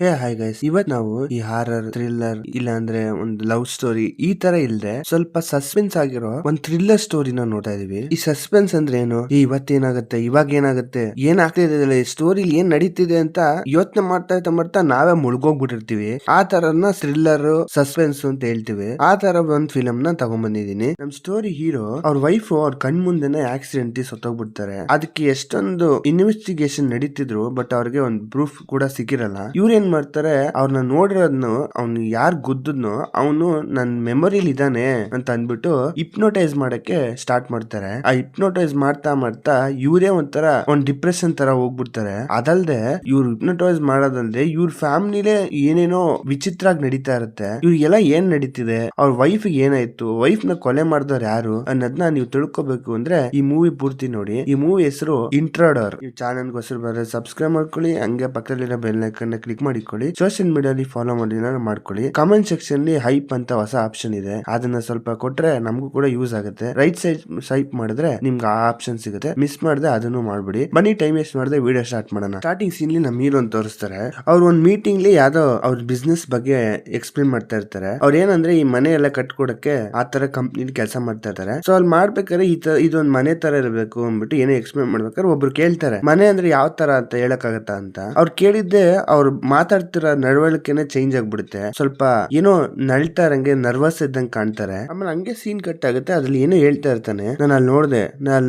Hi guys, ಇವತ್ ನಾವು ಈ ಹಾರರ್ ಥ್ರಿಲ್ಲರ್ ಇಲ್ಲ ಅಂದ್ರೆ ಒಂದು ಲವ್ ಸ್ಟೋರಿ ಈ ತರ ಇಲ್ದೆ ಸ್ವಲ್ಪ ಸಸ್ಪೆನ್ಸ್ ಆಗಿರೋ ಒಂದ್ ಥ್ರಿಲ್ಲರ್ ಸ್ಟೋರಿನ ನೋಡ್ತಾ ಇದೀವಿ. ಈ ಸಸ್ಪೆನ್ಸ್ ಅಂದ್ರೆ ಏನು, ಇವತ್ತೇನಾಗುತ್ತೆ, ಇವಾಗ ಏನಾಗುತ್ತೆ, ಏನಾಗ್ತಿದೆ, ಸ್ಟೋರಿ ಏನ್ ನಡೀತಿದೆ ಅಂತ ಯೋಚನೆ ಮಾಡ್ತಾ ನಾವೇ ಮುಳುಗೋಗ್ಬಿಟ್ಟಿರ್ತೀವಿ. ಆ ತರನ ಥ್ರಿಲ್ಲರ್ ಸಸ್ಪೆನ್ಸ್ ಅಂತ ಹೇಳ್ತೀವಿ. ಆ ತರ ಒಂದ್ ಫಿಲಮ್ ನ ತಗೊಂಡ್ಬಂದಿದೀನಿ. ನಮ್ ಸ್ಟೋರಿ ಹೀರೋ ಅವ್ರ ವೈಫ್ ಅವ್ರ ಕಣ್ ಮುಂದೆನೆ ಆಕ್ಸಿಡೆಂಟ್ ಸತ್ತೋಗ್ಬಿಡ್ತಾರೆ. ಅದಕ್ಕೆ ಎಷ್ಟೊಂದು ಇನ್ವೆಸ್ಟಿಗೇಷನ್ ನಡೀತಿದ್ರು, ಬಟ್ ಅವ್ರಿಗೆ ಒಂದ್ ಪ್ರೂಫ್ ಕೂಡ ಸಿಕ್ಕಿರಲ್ಲ. ಇವ್ರ ಏನ್ ಮಾಡ್ತಾರೆ, ಅವ್ರನ್ನ ನೋಡಿರೋದ್ನು ಅವ್ನು ಯಾರ್ ಗುದ್ದದ್ನೋ ಅವನು ನನ್ ಮೆಮೊರಿಲಿ ಇದಾನೆ ಅಂತ ಅಂದ್ಬಿಟ್ಟು ಹಿಪ್ನೋಟೈಸ್ ಮಾಡಕ್ಕೆ ಸ್ಟಾರ್ಟ್ ಮಾಡ್ತಾರೆ. ಆ ಹಿಪ್ನೋಟೈಸ್ ಮಾಡ್ತಾ ಇವರೇ ಒಂಥರ ಒಂದ್ ಡಿಪ್ರೆಷನ್ ತರ ಹೋಗ್ಬಿಡ್ತಾರೆ. ಅದಲ್ದೆ ಇವ್ರು ಹಿಪ್ನೋಟೈಸ್ ಮಾಡೋದಲ್ದೆ ಇವ್ರ ಫ್ಯಾಮಿಲಿಲೇ ಏನೇನೋ ವಿಚಿತ್ರ ಆಗಿ ನಡೀತಾ ಇರುತ್ತೆ. ಇವ್ರಿಗೆಲ್ಲ ಏನ್ ನಡೀತಿದೆ, ಅವ್ರ ವೈಫ್ ಏನಾಯ್ತು, ವೈಫ್ ನ ಕೊಲೆ ಮಾಡಿದವ್ರು ಯಾರು ಅನ್ನೋದನ್ನ ನೀವು ತಿಳ್ಕೊಬೇಕು ಅಂದ್ರೆ ಈ ಮೂವಿ ಪೂರ್ತಿ ನೋಡಿ. ಈ ಮೂವಿ ಹೆಸರು ಇಂಟ್ರೋಡರ್. ನೀವು ಚಾನಲ್ ಗೋಸ್ಕರ ಬರೋದು ಸಬ್ಸ್ಕ್ರೈಬ್ ಮಾಡ್ಕೊಳ್ಳಿ, ಹಂಗೆ ಪಕ್ಕದಲ್ಲಿರೋ ಬೆಲ್ ಐಕಾನ್ ಕ್ಲಿಕ್ ಮಾಡಿಕೊಳ್ಳಿ. ಸೋಷಿಯಲ್ ಮೀಡಿಯಾಲಿ ಫಾಲೋ ಮಾಡಿ ಮಾಡ್ಕೊಳ್ಳಿ. ಕಮೆಂಟ್ ಸೆಕ್ಷನ್ ಅಲ್ಲಿ ಹೈಪ್ ಅಂತ ಹೊಸ ಆಪ್ಷನ್ ಇದೆ, ಅದನ್ನ ಸ್ವಲ್ಪ ಕೊಟ್ರೆ ನಮಗೂ ಕೂಡ ಯೂಸ್ ಆಗುತ್ತೆ. ರೈಟ್ ಸೈಡ್ ಸ್ವೈಪ್ ಮಾಡಿದ್ರೆ ನಿಮ್ಗೆ ಆ ಆಪ್ಷನ್ ಸಿಗುತ್ತೆ. ಮಿಸ್ ಮಾಡದೆ ಅದನ್ನು ಮಾಡ್ಬಿಡಿ. ಬನ್ನಿ ಟೈಮ್ ವೇಸ್ಟ್ ಮಾಡದೆ ವಿಡಿಯೋ ಸ್ಟಾರ್ಟ್ ಮಾಡೋಣ. ಸ್ಟಾರ್ಟಿಂಗ್ ಸೀನ್ ನಮ್ಮ ಹೀರೋನ್ ತೋರಿಸ್ತಾರೆ. ಅವ್ರು ಒಂದ್ ಮೀಟಿಂಗ್ ಲಿ ಯಾವ್ದೋ ಅವ್ರ ಬಿಸ್ನೆಸ್ ಬಗ್ಗೆ ಎಕ್ಸ್ಪ್ಲೇನ್ ಮಾಡ್ತಾ ಇರ್ತಾರೆ. ಅವ್ರ ಏನಂದ್ರೆ ಈ ಮನೆ ಎಲ್ಲ ಕಟ್ಕೊಡಕ್ಕೆ ಆ ತರ ಕಂಪ್ನಿ ಕೆಲಸ ಮಾಡ್ತಾ ಇರ್ತಾರೆ. ಸೊ ಅಲ್ಲಿ ಮಾಡ್ಬೇಕಾದ್ರೆ ಇದೊಂದ್ ಮನೆ ತರ ಇರಬೇಕು ಅಂದ್ಬಿಟ್ಟು ಏನೋ ಎಕ್ಸ್ಪ್ಲೇನ್ ಮಾಡ್ಬೇಕಾದ್ರೆ ಒಬ್ರು ಕೇಳ್ತಾರೆ, ಮನೆ ಅಂದ್ರೆ ಯಾವ ತರ ಅಂತ ಹೇಳಕ್ಕಾಗತ್ತಾ ಅಂತ. ಅವ್ರು ಕೇಳಿದ್ದೆ ಅವ್ರು ಮಾತಾಡ್ತಿರೋ ನಡವಳಿಕೆನೆ ಚೇಂಜ್ ಆಗ್ಬಿಡುತ್ತೆ. ಸ್ವಲ್ಪ ಏನೋ ನಳ್ತಾ ಇರಂಗೆ ನರ್ವಸ್ ಇದ್ದಂಗೆ ಕಾಣ್ತಾರೆ. ಆಮೇಲೆ ಹಂಗೆ ಸೀನ್ ಕಟ್ ಆಗುತ್ತೆ. ಅದ್ರಲ್ಲಿ ಏನೋ ಹೇಳ್ತಾ ಇರ್ತಾನೆ, ನಾನು ಅಲ್ಲಿ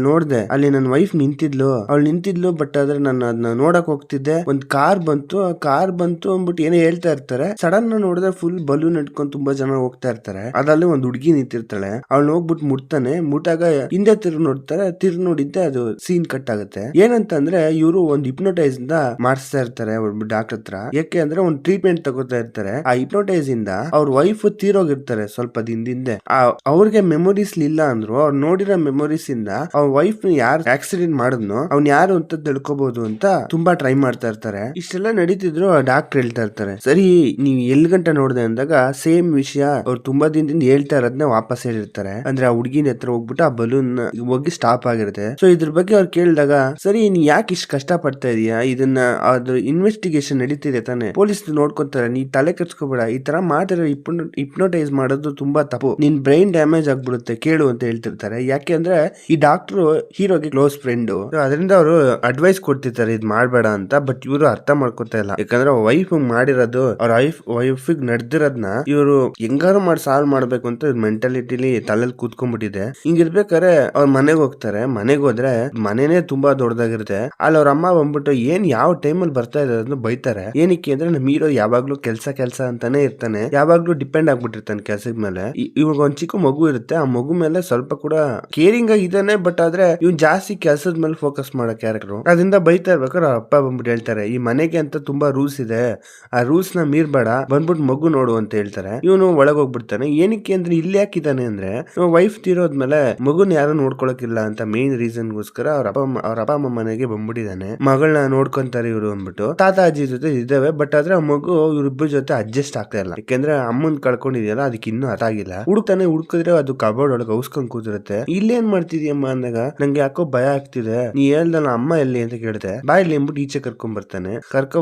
ನೋಡ್ದೆ ಅಲ್ಲಿ ನನ್ನ ವೈಫ್ ನಿಂತಿದ್ಲು ಬಟ್ ಆದ್ರೆ ನಾನು ಅದನ್ನ ನೋಡಕ್ ಹೋಗ್ತಿದ್ದೆ, ಒಂದ್ ಕಾರ್ ಬಂತು ಅಂದ್ಬಿಟ್ಟು ಏನೋ ಹೇಳ್ತಾ ಇರ್ತಾರೆ. ಸಡನ್ ನೋಡಿದ್ರೆ ಫುಲ್ ಬಲೂನ್ ಇಟ್ಕೊಂಡು ತುಂಬಾ ಜನ ಹೋಗ್ತಾ ಇರ್ತಾರೆ. ಅದ್ರಲ್ಲಿ ಒಂದ್ ಹುಡುಗಿ ನಿಂತಿರ್ತಾಳೆ. ಅವ್ಳು ಹೋಗ್ಬಿಟ್ಟು ಮುಟ್ಟಾಗ ಹಿಂದೆ ತಿರ್ಗಿ ನೋಡಿದ್ದೆ ಅದು ಸೀನ್ ಕಟ್ ಆಗುತ್ತೆ. ಏನಂತಂದ್ರೆ ಇವರು ಒಂದ್ ಹಿಪ್ನೋಟೈಸ್ ಇಂದ ಮಾಡಿಸ್ತಾ ಇರ್ತಾರೆ ಡಾಕ್ಟರ್ ಹತ್ರ. ಯಾಕೆ ಅಂದ್ರೆ ಒಂದ್ ಟ್ರೀಟ್ಮೆಂಟ್ ತಗೋತಾ ಇರ್ತಾರೆ. ಆ ಹಿಪ್ನೋಟೈಸ್ ಇಂದ ಅವ್ರ ವೈಫ್ ತೀರೋಗಿರ್ತಾರೆ ಸ್ವಲ್ಪ ದಿನದಿಂದ. ಅವ್ರಿಗೆ ಮೆಮೊರೀಸ್ ಇಲ್ಲ ಅಂದ್ರು ಅವ್ರು ನೋಡಿರೋ ಮೆಮೊರೀಸ್ ಇಂದ ಅವ್ರ ವೈಫ್ ಯಾರು ಆಕ್ಸಿಡೆಂಟ್ ಮಾಡಿದ್ನೋ ಅವ್ನ್ ಯಾರು ಅಂತ ತಿಳ್ಕೊಬಹುದು ಅಂತ ತುಂಬಾ ಟ್ರೈ ಮಾಡ್ತಾ ಇರ್ತಾರೆ. ಇಷ್ಟೆಲ್ಲ ನಡೀತಿದ್ರು ಡಾಕ್ಟರ್ ಹೇಳ್ತಾ ಇರ್ತಾರೆ, ಸರಿ ನೀವ್ ಎಲ್ ಗಂಟ ನೋಡ್ದೆ ಅಂದಾಗ ಸೇಮ್ ವಿಷಯ ಅವ್ರು ತುಂಬಾ ದಿನದಿಂದ ಹೇಳ್ತಾ ಇರೋದನ್ನ ವಾಪಸ್ ಹೇಳಿರ್ತಾರೆ. ಅಂದ್ರೆ ಆ ಹುಡುಗಿನ ಹತ್ರ ಹೋಗ್ಬಿಟ್ಟು ಆ ಬಲೂನ್ ಹೋಗಿ ಸ್ಟಾಪ್ ಆಗಿರುತ್ತೆ. ಸೊ ಇದ್ರ ಬಗ್ಗೆ ಅವ್ರು ಕೇಳಿದಾಗ, ಸರಿ ನೀ ಯಾಕೆ ಇಷ್ಟು ಕಷ್ಟ ಪಡ್ತಾ ಇದೀಯಾ, ಇದನ್ನ ಅದ್ರ ಇನ್ವೆಸ್ಟಿಗೇಷನ್ ನಡೀತಿದೆ ತಾನೆ, ಪೊಲೀಸ್ ನೋಡ್ಕೊಂತಾರೆ, ನೀ ತಲೆ ಕೆಡ್ಸ್ಕೋಬೇಡ, ಈ ತರ ಮಾಡಿದ್ರೆ ಹಿಪ್ನೋಟೈಸ್ ಮಾಡೋದು ತುಂಬಾ ತಪ್ಪು, ನಿನ್ ಬ್ರೈನ್ ಡ್ಯಾಮೇಜ್ ಆಗ್ಬಿಡುತ್ತೆ, ಕೇಳು ಅಂತ ಹೇಳ್ತಿರ್ತಾರೆ. ಯಾಕೆ ಅಂದ್ರೆ ಈ ಡಾಕ್ಟರ್ ಹೀರೋಗೆ ಕ್ಲೋಸ್ ಫ್ರೆಂಡ್, ಅದರಿಂದ ಅವರು ಅಡ್ವೈಸ್ ಕೊಡ್ತಿರ್ತಾರೆ ಇದ್ ಮಾಡ್ಬೇಡ ಅಂತ. ಬಟ್ ಇವರು ಅರ್ಥ ಮಾಡ್ಕೊತಾ ಇಲ್ಲ. ಯಾಕಂದ್ರೆ ವೈಫ್ ಮಾಡಿರೋದು, ಅವ್ರ ವೈಫ್ ನಡೆದಿರೋದ್ನ ಇವರು ಹೆಂಗಾರು ಮಾಡಿ ಸಾಲ್ವ್ ಮಾಡ್ಬೇಕು ಅಂತ ಮೆಂಟಾಲಿಟಿಲಿ ತಲೆಯಲ್ಲಿ ಕೂತ್ಕೊಂಡ್ಬಿಟ್ಟಿದೆ. ಹಿಂಗಿರ್ಬೇಕಾದ್ರೆ ಅವ್ರ ಮನೆಗೆ ಹೋಗ್ತಾರೆ. ಮನೆಗೆ ಹೋದ್ರೆ ಮನೆನೇ ತುಂಬಾ ದೊಡ್ಡದಾಗಿರುತ್ತೆ. ಅಲ್ಲಿ ಅವ್ರ ಅಮ್ಮ ಬಂದ್ಬಿಟ್ಟು ಏನ್ ಯಾವ ಟೈಮಲ್ಲಿ ಬರ್ತಾ ಇರೋದನ್ನ ಬೈತಾರೆ. ಏನಕ್ಕೆ ಅಂದ್ರೆ ನಮ್ಮ ಹೀರೋ ಯಾವಾಗ್ಲೂ ಕೆಲ್ಸ ಅಂತಾನೆ ಇರ್ತಾನೆ, ಯಾವಾಗ್ಲೂ ಡಿಪೆಂಡ್ ಆಗ್ಬಿಟ್ಟಿರ್ತಾನೆ ಕೆಲ್ಸದ ಮೇಲೆ. ಇವಾಗ ಒಂದ್ ಚಿಕ್ಕ ಮಗು ಇರುತ್ತೆ, ಆ ಮಗು ಮೇಲೆ ಸ್ವಲ್ಪ ಕೂಡ ಕೇರಿಂಗ್ ಆಗಿ ಇದಾನೆ. ಬಟ್ ಆದ್ರೆ ಇವ್ನ್ ಜಾಸ್ತಿ ಕೆಲ್ಸದ ಮೇಲೆ ಫೋಕಸ್ ಮಾಡೋ ಕ್ಯಾರೆಕ್ಟರ್. ಅದರಿಂದ ಬೈತಾ ಇರ್ಬೇಕಾದ್ರೆ ಅವ್ರ ಅಪ್ಪ ಬಂದ್ಬಿಟ್ಟು ಹೇಳ್ತಾರೆ, ಈ ಮನೆಗೆ ಅಂತ ತುಂಬಾ ರೂಲ್ಸ್ ಇದೆ, ಆ ರೂಲ್ಸ್ ನ ಮೀರ್ಬೇಡ, ಬಂದ್ಬಿಟ್ಟು ಮಗು ನೋಡು ಅಂತ ಹೇಳ್ತಾರೆ. ಇವನು ಒಳಗ್ ಹೋಗ್ಬಿಡ್ತಾನೆ. ಏನಕ್ಕೆ ಅಂದ್ರೆ ಇಲ್ಲಿ ಯಾಕಿದ್ದಾನೆ ಅಂದ್ರೆ ವೈಫ್ ತೀರೋದ್ಮೇಲೆ ಮಗುನ್ ಯಾರು ನೋಡ್ಕೊಳಕಿಲ್ಲ ಅಂತ ಮೇನ್ ರೀಸನ್ ಗೋಸ್ಕರ ಅವ್ರ ಅಪ್ಪ ಅಮ್ಮ ಮನೆಗೆ ಬಂದ್ಬಿಟ್ಟಿದ್ದಾನೆ. ಮಗಳನ್ನ ನೋಡ್ಕೊಂತಾರೆ ಇವ್ರು ಅಂದ್ಬಿಟ್ಟು. ತಾತ ಅಜ್ಜಿ ಜೊತೆ ಇದ್ದಾವೆ, ಬಟ್ ಆದ್ರೆ ಆ ಮಗು ಇವ್ರಿಬ್ಬರ ಜೊತೆ ಅಡ್ಜಸ್ಟ್ ಆಗ್ತಾ ಇಲ್ಲ. ಯಾಕೆಂದ್ರೆ ಅಮ್ಮನ್ ಕಳ್ಕೊಂಡಿದ್ಯಲ್ಲ, ಅದಕ್ಕೆ ಇನ್ನೂ ಅರ್ಥ ಆಗಿಲ್ಲ. ಹುಡುಕಿದ್ರೆ ಅದು ಕಬೋರ್ಡ್ ಒಳಗೆ ಔಸ್ಕೊಂಡ್ ಕೂತಿರುತ್ತೆ. ಇಲ್ಲೇನ್ ಮಾಡ್ತಿದ್ಯಮ್ಮ ಅಂದಾಗ, ನಂಗೆ ಯಾಕೋ ಭಯ ಆಗ್ತಿದೆ, ನೀ ಹೇಳ್ದಲ್ಲ ಅಮ್ಮ ಎಲ್ಲಿ ಅಂತ ಕೇಳ್ತೆ. ಬಾಯಲ್ಲಿ ಎಂಬಿಟ್ಟು ಈಚೆ ಕರ್ಕೊಂಡ್ ಬರ್ತಾನೆ.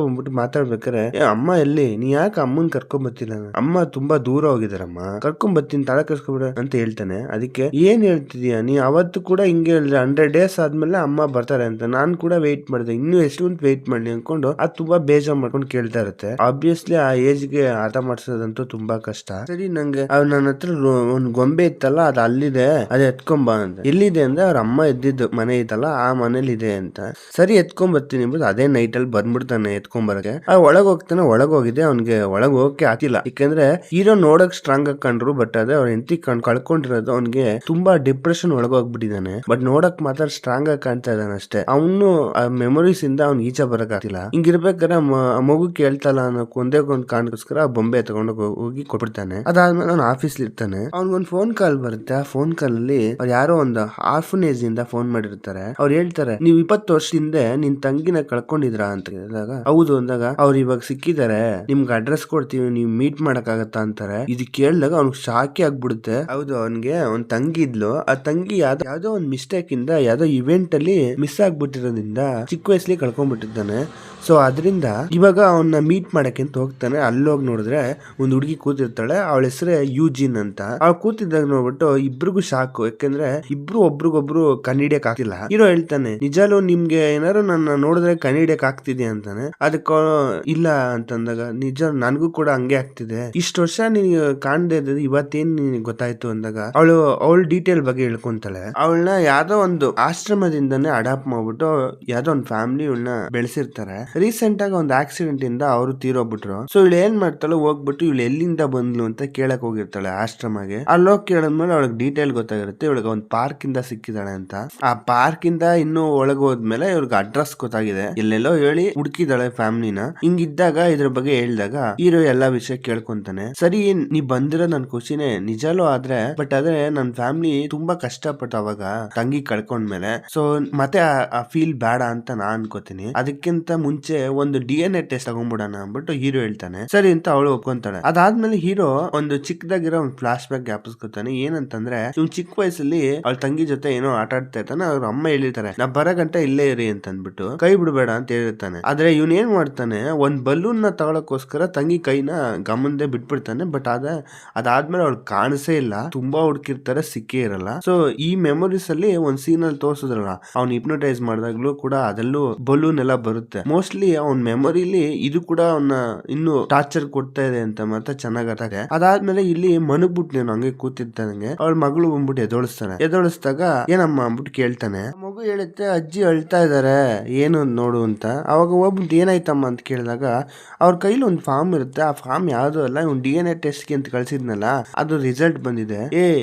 ಬಂದ್ಬಿಟ್ಟು ಮಾತಾಡ್ಬೇಕಾರೆ, ಅಮ್ಮ ಎಲ್ಲಿ, ನೀ ಯಾಕೆ ಅಮ್ಮನ್ ಕರ್ಕೊಂಡ್ ಬರ್ತಿಲ್ಲ, ಅಮ್ಮ ತುಂಬಾ ದೂರ ಹೋಗಿದಾರಮ್ಮ, ಕರ್ಕೊಂಡ್ ಬರ್ತೀನಿ, ತಲೆ ಕರ್ಸ್ಕೊಬಿಡ ಅಂತ ಹೇಳ್ತಾನೆ. ಅದಕ್ಕೆ ಏನ್ ಹೇಳ್ತಿದೀಯ ನೀ, ಅವತ್ತು ಕೂಡ ಹಿಂಗೆ ಹೇಳಿದ್ರೆ 100 days ಆದ್ಮೇಲೆ ಅಮ್ಮ ಬರ್ತಾರೆ ಅಂತ. ನಾನ್ ಕೂಡ ವೆಯ್ಟ್ ಮಾಡಿದೆ, ಇನ್ನು ಎಷ್ಟು ವೆಯ್ಟ್ ಮಾಡ್ಲಿ ಅನ್ಕೊಂಡು ಅದು ತುಂಬಾ ಬೇಜಾರ್ ಮಾಡ್ಕೊಂಡು ಕೇಳ್ತಾ ಇರುತ್ತೆ. ಆಬ್ವಿಯಸ್ಲಿ ಆ ಏಜ್ ಗೆ ಅರ್ಥ ಮಾಡ್ಸೋದಂತೂ ತುಂಬಾ ಕಷ್ಟ. ಸರಿ, ನಂಗೆ ನನ್ನ ಹತ್ರ ಒಂದ್ ಗೊಂಬೆ ಇತ್ತಲ್ಲ, ಅದು ಅಲ್ಲಿದೆ, ಅದ್ ಎತ್ಕೊಂಬ ಅಂತ. ಎಲ್ಲಿದೆ ಅಂದ್ರೆ ಅವ್ರ ಅಮ್ಮ ಇದ್ದಿದ್ದು ಮನೆ ಇತ್ತಲ್ಲ, ಆ ಮನೇಲಿ ಇದೆ ಅಂತ. ಸರಿ ಎತ್ಕೊಂಡ್ ಬರ್ತೀನಿ ಅಂದ್ಬಿಟ್ಟು ಅದೇ ನೈಟ್ ಅಲ್ಲಿ ಬಂದ್ಬಿಡ್ತಾನೆ ಎತ್ಕೊಂಡ್ ಬರಕ್ಕೆ. ಒಳಗ್ ಹೋಗ್ತಾನೆ. ಒಳಗ್ ಹೋಗಿದೆ, ಅವ್ನಿಗೆ ಒಳಗ್ ಹೋಗಕ್ಕೆ ಆಗ್ತಿಲ್ಲ. ಯಾಕಂದ್ರೆ ಹೀರೋ ನೋಡಕ್ ಸ್ಟ್ರಾಂಗ್ ಆಗಿ ಕಂಡ್ರು, ಬಟ್ ಅದೇ ಅವ್ರ ಹೆಂಡತಿ ಕಳ್ಕೊಂಡಿರೋದು ಅವ್ನಿಗೆ ತುಂಬಾ ಡಿಪ್ರೆಷನ್ ಒಳಗೋಗ್ಬಿಟ್ಟಿದ್ದಾನೆ. ಬಟ್ ನೋಡಕ್ ಮಾತ್ರ ಸ್ಟ್ರಾಂಗ್ ಆಗಿ ಕಾಣ್ತಾ ಇದ್ದಾನೆ ಅಷ್ಟೇ. ಅವನು ಆ ಮೆಮೊರೀಸ್ ಇಂದ ಅವ್ನ್ ಈಚೆ ಬರಕ್ ಆಗ್ತಿಲ್ಲ. ಹಿಂಗಿರ್ಬೇಕಾದ್ರೆ ಮಗು ಕೇಳ್ತಲ್ಲ ಅನ್ನೋ ಒಂದೇ ಒಂದು ಕಾರಣಕ್ಕೋಸ್ಕರ ಆ ಬೊಂಬೆ ತಗೊಂಡು ಹೋಗಿ ಕೊಟ್ಬಿಡ್ತಾನೆ. ಅದಾದ್ಮೇಲೆ ಅವ್ನು ಆಫೀಸ್ ಇರ್ತಾನೆ. ಅವ್ನಿಗೊಂದು ಫೋನ್ ಕಾಲ್ ಬರುತ್ತೆ. ಆ ಫೋನ್ ಕಾಲ್ ಅಲ್ಲಿ ಅವ್ರು ಯಾರೋ ಒಂದು ಆರ್ಫನೇಜ್ ಇಂದ ಫೋನ್ ಮಾಡಿರ್ತಾರೆ. ಅವ್ರು ಹೇಳ್ತಾರೆ, ನೀವು 20 ವರ್ಷದಿಂದ ನಿನ್ ತಂಗಿನ ಕಳ್ಕೊಂಡಿದ್ರ ಅಂತ ಹೇಳಿದಾಗ, ಹೌದು ಅಂದಾಗ, ಅವ್ರು ಇವಾಗ ಸಿಕ್ಕಿದ್ದಾರೆ, ನಿಮ್ಗೆ ಅಡ್ರೆಸ್ ಕೊಡ್ತೀವಿ, ನೀವು ಮೀಟ್ ಮಾಡಕ್ ಆಗತ್ತಾ ಅಂತಾರೆ. ಇದು ಕೇಳಿದಾಗ ಅವ್ನಿಗೆ ಶಾಕಿ ಆಗ್ಬಿಡುತ್ತೆ. ಹೌದು, ಅವ್ನಿಗೆ ಒಂದ್ ತಂಗಿ ಇದ್ಲು. ಆ ತಂಗಿ ಯಾವ್ದೋ ಒಂದ್ ಮಿಸ್ಟೇಕ್ ಇಂದ ಯಾವ್ದೋ ಇವೆಂಟ್ ಅಲ್ಲಿ ಮಿಸ್ ಆಗ್ಬಿಟ್ಟಿರೋದ್ರಿಂದ ಚಿಕ್ಕ ವಯಸ್ಸಲ್ಲಿ ಕಳ್ಕೊಂಡ್ಬಿಟ್ಟಿದ್ದಾನೆ. ಸೊ ಅದರಿಂದ ಇವಾಗ ಅವನ್ನ ಮೀಟ್ ಮಾಡಕ್ಕೆ ಅಂತ ಹೋಗ್ತಾನೆ. ಅಲ್ಲೋಗಿ ನೋಡಿದ್ರೆ ಒಂದು ಹುಡುಗಿ ಕೂತಿರ್ತಾಳೆ, ಅವಳ ಹೆಸರೇ ಯೂಜಿನ್ ಅಂತ. ಅವಳು ಕೂತಿದ್ದಾಗ ನೋಡ್ಬಿಟ್ಟು ಇಬ್ರಿಗೂ ಶಾಕು, ಯಾಕಂದ್ರೆ ಇಬ್ರು ಒಬ್ರಿಗೊಬ್ರು ಕಣ್ಣಿಡಿಯಕ್ ಆಗ್ತಿಲ್ಲ. ಹೀರೋ ಹೇಳ್ತಾನೆ, ನಿಜಾಲು ನಿಮ್ಗೆ ಏನಾರು ನನ್ನ ನೋಡಿದ್ರೆ ಕಣ್ಣಿಡಿಯಕ್ ಆಗ್ತಿದೆ ಅಂತಾನೆ. ಅದಕ್ಕ ಇಲ್ಲ ಅಂತಂದಾಗ, ನಿಜ ನನ್ಗೂ ಕೂಡ ಹಂಗೆ ಆಗ್ತಿದೆ, ಇಷ್ಟು ವರ್ಷ ನೀನು ಕಾಣದೇ ಇದ್ದ ಇವತ್ತೇನ್ ನಿನಗೆ ಗೊತ್ತಾಯ್ತು ಅಂದಾಗ ಅವಳ ಡೀಟೇಲ್ ಬಗ್ಗೆ ಹೇಳ್ಕೊಂತಾಳೆ. ಅವಳನ್ನ ಯಾವ್ದೋ ಒಂದು ಆಶ್ರಮದಿಂದಾನೇ ಅಡಾಪ್ಟ್ ಮಾಡ್ಬಿಟ್ಟು ಯಾವ್ದೋ ಒಂದು ಫ್ಯಾಮಿಲಿ ಇವಳನ್ನ ಬೆಳೆಸಿರ್ತಾರೆ. ರೀಸೆಂಟ್ ಆಗಿ ಒಂದು ಆಕ್ಸಿಡೆಂಟ್ ಇಂದ ಅವರು ತೀರೋಗ್ಬಿಟ್ರು. ಸೊ ಇವಳು ಏನ್ ಮಾಡ್ತಾಳೆ, ಹೋಗ್ಬಿಟ್ಟು ಇವಳು ಎಲ್ಲಿಂದ ಬಂದ್ಲು ಅಂತ ಕೇಳಕ್ ಹೋಗಿರ್ತಾಳೆ ಆಶ್ರಮಗೆ. ಅಲ್ಲೋಗಿ ಕೇಳಿದ್ಮೇಲೆ ಅವಳಿಗೆ ಡೀಟೇಲ್ ಗೊತ್ತಾಗಿರುತ್ತೆ, ಇವಳಿಗೆ ಒಂದು ಪಾರ್ಕ್ ಇಂದ ಸಿಕ್ಕಿದಾಳೆ ಅಂತ. ಆ ಪಾರ್ಕ್ ಇಂದ ಇನ್ನೂ ಒಳಗೆ ಹೋದ್ಮೇಲೆ ಇವ್ರಿಗೆ ಅಡ್ರೆಸ್ ಗೊತ್ತಾಗಿದೆ, ಎಲ್ಲೆಲ್ಲೋ ಹೇಳಿ ಹುಡುಕಿದಾಳೆ ಫ್ಯಾಮಿಲಿನ. ಹಿಂಗಿದ್ದಾಗ ಇದ್ರ ಬಗ್ಗೆ ಹೇಳ್ದಾಗ ಹೀರೋ ಎಲ್ಲಾ ವಿಷಯ ಕೇಳ್ಕೊಂತಾನೆ. ಸರಿ, ನೀ ಬಂದಿರೋ ನನ್ ಖುಷಿನೇ ನಿಜಾಲು, ಆದ್ರೆ ನನ್ ಫ್ಯಾಮಿಲಿ ತುಂಬಾ ಕಷ್ಟಪಟ್ಟು ಅವಾಗ ತಂಗಿ ಕಳ್ಕೊಂಡ್ಮೇಲೆ, ಸೊ ಮತ್ತೆ ಆ ಫೀಲ್ ಬೇಡ ಅಂತ ನಾನ್ ಅನ್ಕೋತೀನಿ. ಅದಕ್ಕಿಂತ ಮುಂಚೆ ಒಂದು DNA ಟೆಸ್ಟ್ ತಗೊಂಡ್ಬಿಡೋಣ ಅಂದ್ಬಿಟ್ಟು ಹೀರೋ ಹೇಳ್ತಾನೆ. ಸರಿ ಅಂತ ಅವಳು ಒಪ್ಕೊಂತಾಳೆ. ಅದಾದ್ಮೇಲೆ ಹೀರೋ ಒಂದು ಚಿಕ್ಕದಾಗಿರೋ ಒಂದು ಫ್ಲಾಶ್ ಬ್ಯಾಕ್ ಜ್ಞಾಪಿಸ್ಕೊತಾನೆ. ಏನಂತಂದ್ರೆ, ಇವ್ನು ಚಿಕ್ಕ ವಯಸ್ಸಲ್ಲಿ ಅವಳ ತಂಗಿ ಜೊತೆ ಏನೋ ಆಟ ಆಡ್ತಾ ಇರ್ತಾನೆ. ಅವ್ರ ಅಮ್ಮ ಹೇಳಿರ್ತಾರೆ, ನಾ ಬರೋ ಗಂಟೆ ಇಲ್ಲೇ ಇರಿ ಅಂತ ಅಂದ್ಬಿಟ್ಟು, ಕೈ ಬಿಡಬೇಡ ಅಂತ ಹೇಳಿರ್ತಾನೆ. ಆದ್ರೆ ಇವ್ನ ಏನ್ ಮಾಡ್ತಾನೆ, ಒಂದ್ ಬಲೂನ್ ನ ತಗೊಳಕೋಸ್ಕರ ತಂಗಿ ಕೈನ ಗಮನದೇ ಬಿಟ್ಬಿಡ್ತಾನೆ. ಬಟ್ ಅದಾದ್ಮೇಲೆ ಅವಳು ಕಾಣಿಸೇ ಇಲ್ಲ, ತುಂಬಾ ಹುಡುಕಿರ್ತಾರೆ, ಸಿಕ್ಕೇ ಇರಲ್ಲ. ಸೊ ಈ ಮೆಮೊರೀಸ್ ಅಲ್ಲಿ ಒಂದ್ ಸೀನ್ ಅಲ್ಲಿ ತೋರ್ಸಿದ್ರಲ್ಲ, ಅವ್ನು ಹಿಪ್ನೋಟೈಸ್ ಮಾಡಿದಾಗ್ಲೂ ಕೂಡ ಅದಲ್ಲೂ ಬಲೂನ್ ಎಲ್ಲ ಬರುತ್ತೆ. ಮೋಸ್ಟ್ಲಿ ಅವ್ನ ಮೆಮೊರಿಲಿ ಇದು ಕೂಡ ಅವನ್ನ ಇನ್ನು ಟಾರ್ಚರ್ ಕೊಡ್ತಾ ಇದೆ ಅಂತ ಮತ್ತೆ ಚೆನ್ನಾಗ್ ಅರ್ಥಾಗೆ. ಅದಾದ್ಮೇಲೆ ಇಲ್ಲಿ ಮನಗ್ಬಿಟ್ಟು ನಾನು ಹಂಗೆ ಕೂತಿರ್ತಾನೆ, ಅವಳ ಮಗಳು ಬಂದ್ಬಿಟ್ಟು ಎದೊಳಿಸ್ದಾಗ ಏನಮ್ಮ ಅಂದ್ಬಿಟ್ಟು ಕೇಳ್ತಾನೆ. ಮಗು ಹೇಳುತ್ತೆ, ಅಜ್ಜಿ ಅಳ್ತಾ ಇದಾರೆ, ಏನು ನೋಡು ಅಂತ. ಅವಾಗ ಹೋಗ್ಬಿಟ್ಟು ಏನಾಯ್ತಮ್ಮ ಅಂತ ಕೇಳಿದಾಗ ಅವ್ರ ಕೈಲಿ ಒಂದು ಫಾರ್ಮ್ ಇರುತ್ತೆ. ಆ ಫಾರ್ಮ್ ಯಾವ್ದು ಅಲ್ಲ, ಇವ್ನು DNA ಟೆಸ್ಟ್ ಅಂತ ಕಳ್ಸಿದ್ನಲ್ಲ, ಅದು ರಿಸಲ್ಟ್ ಬಂದಿದೆ.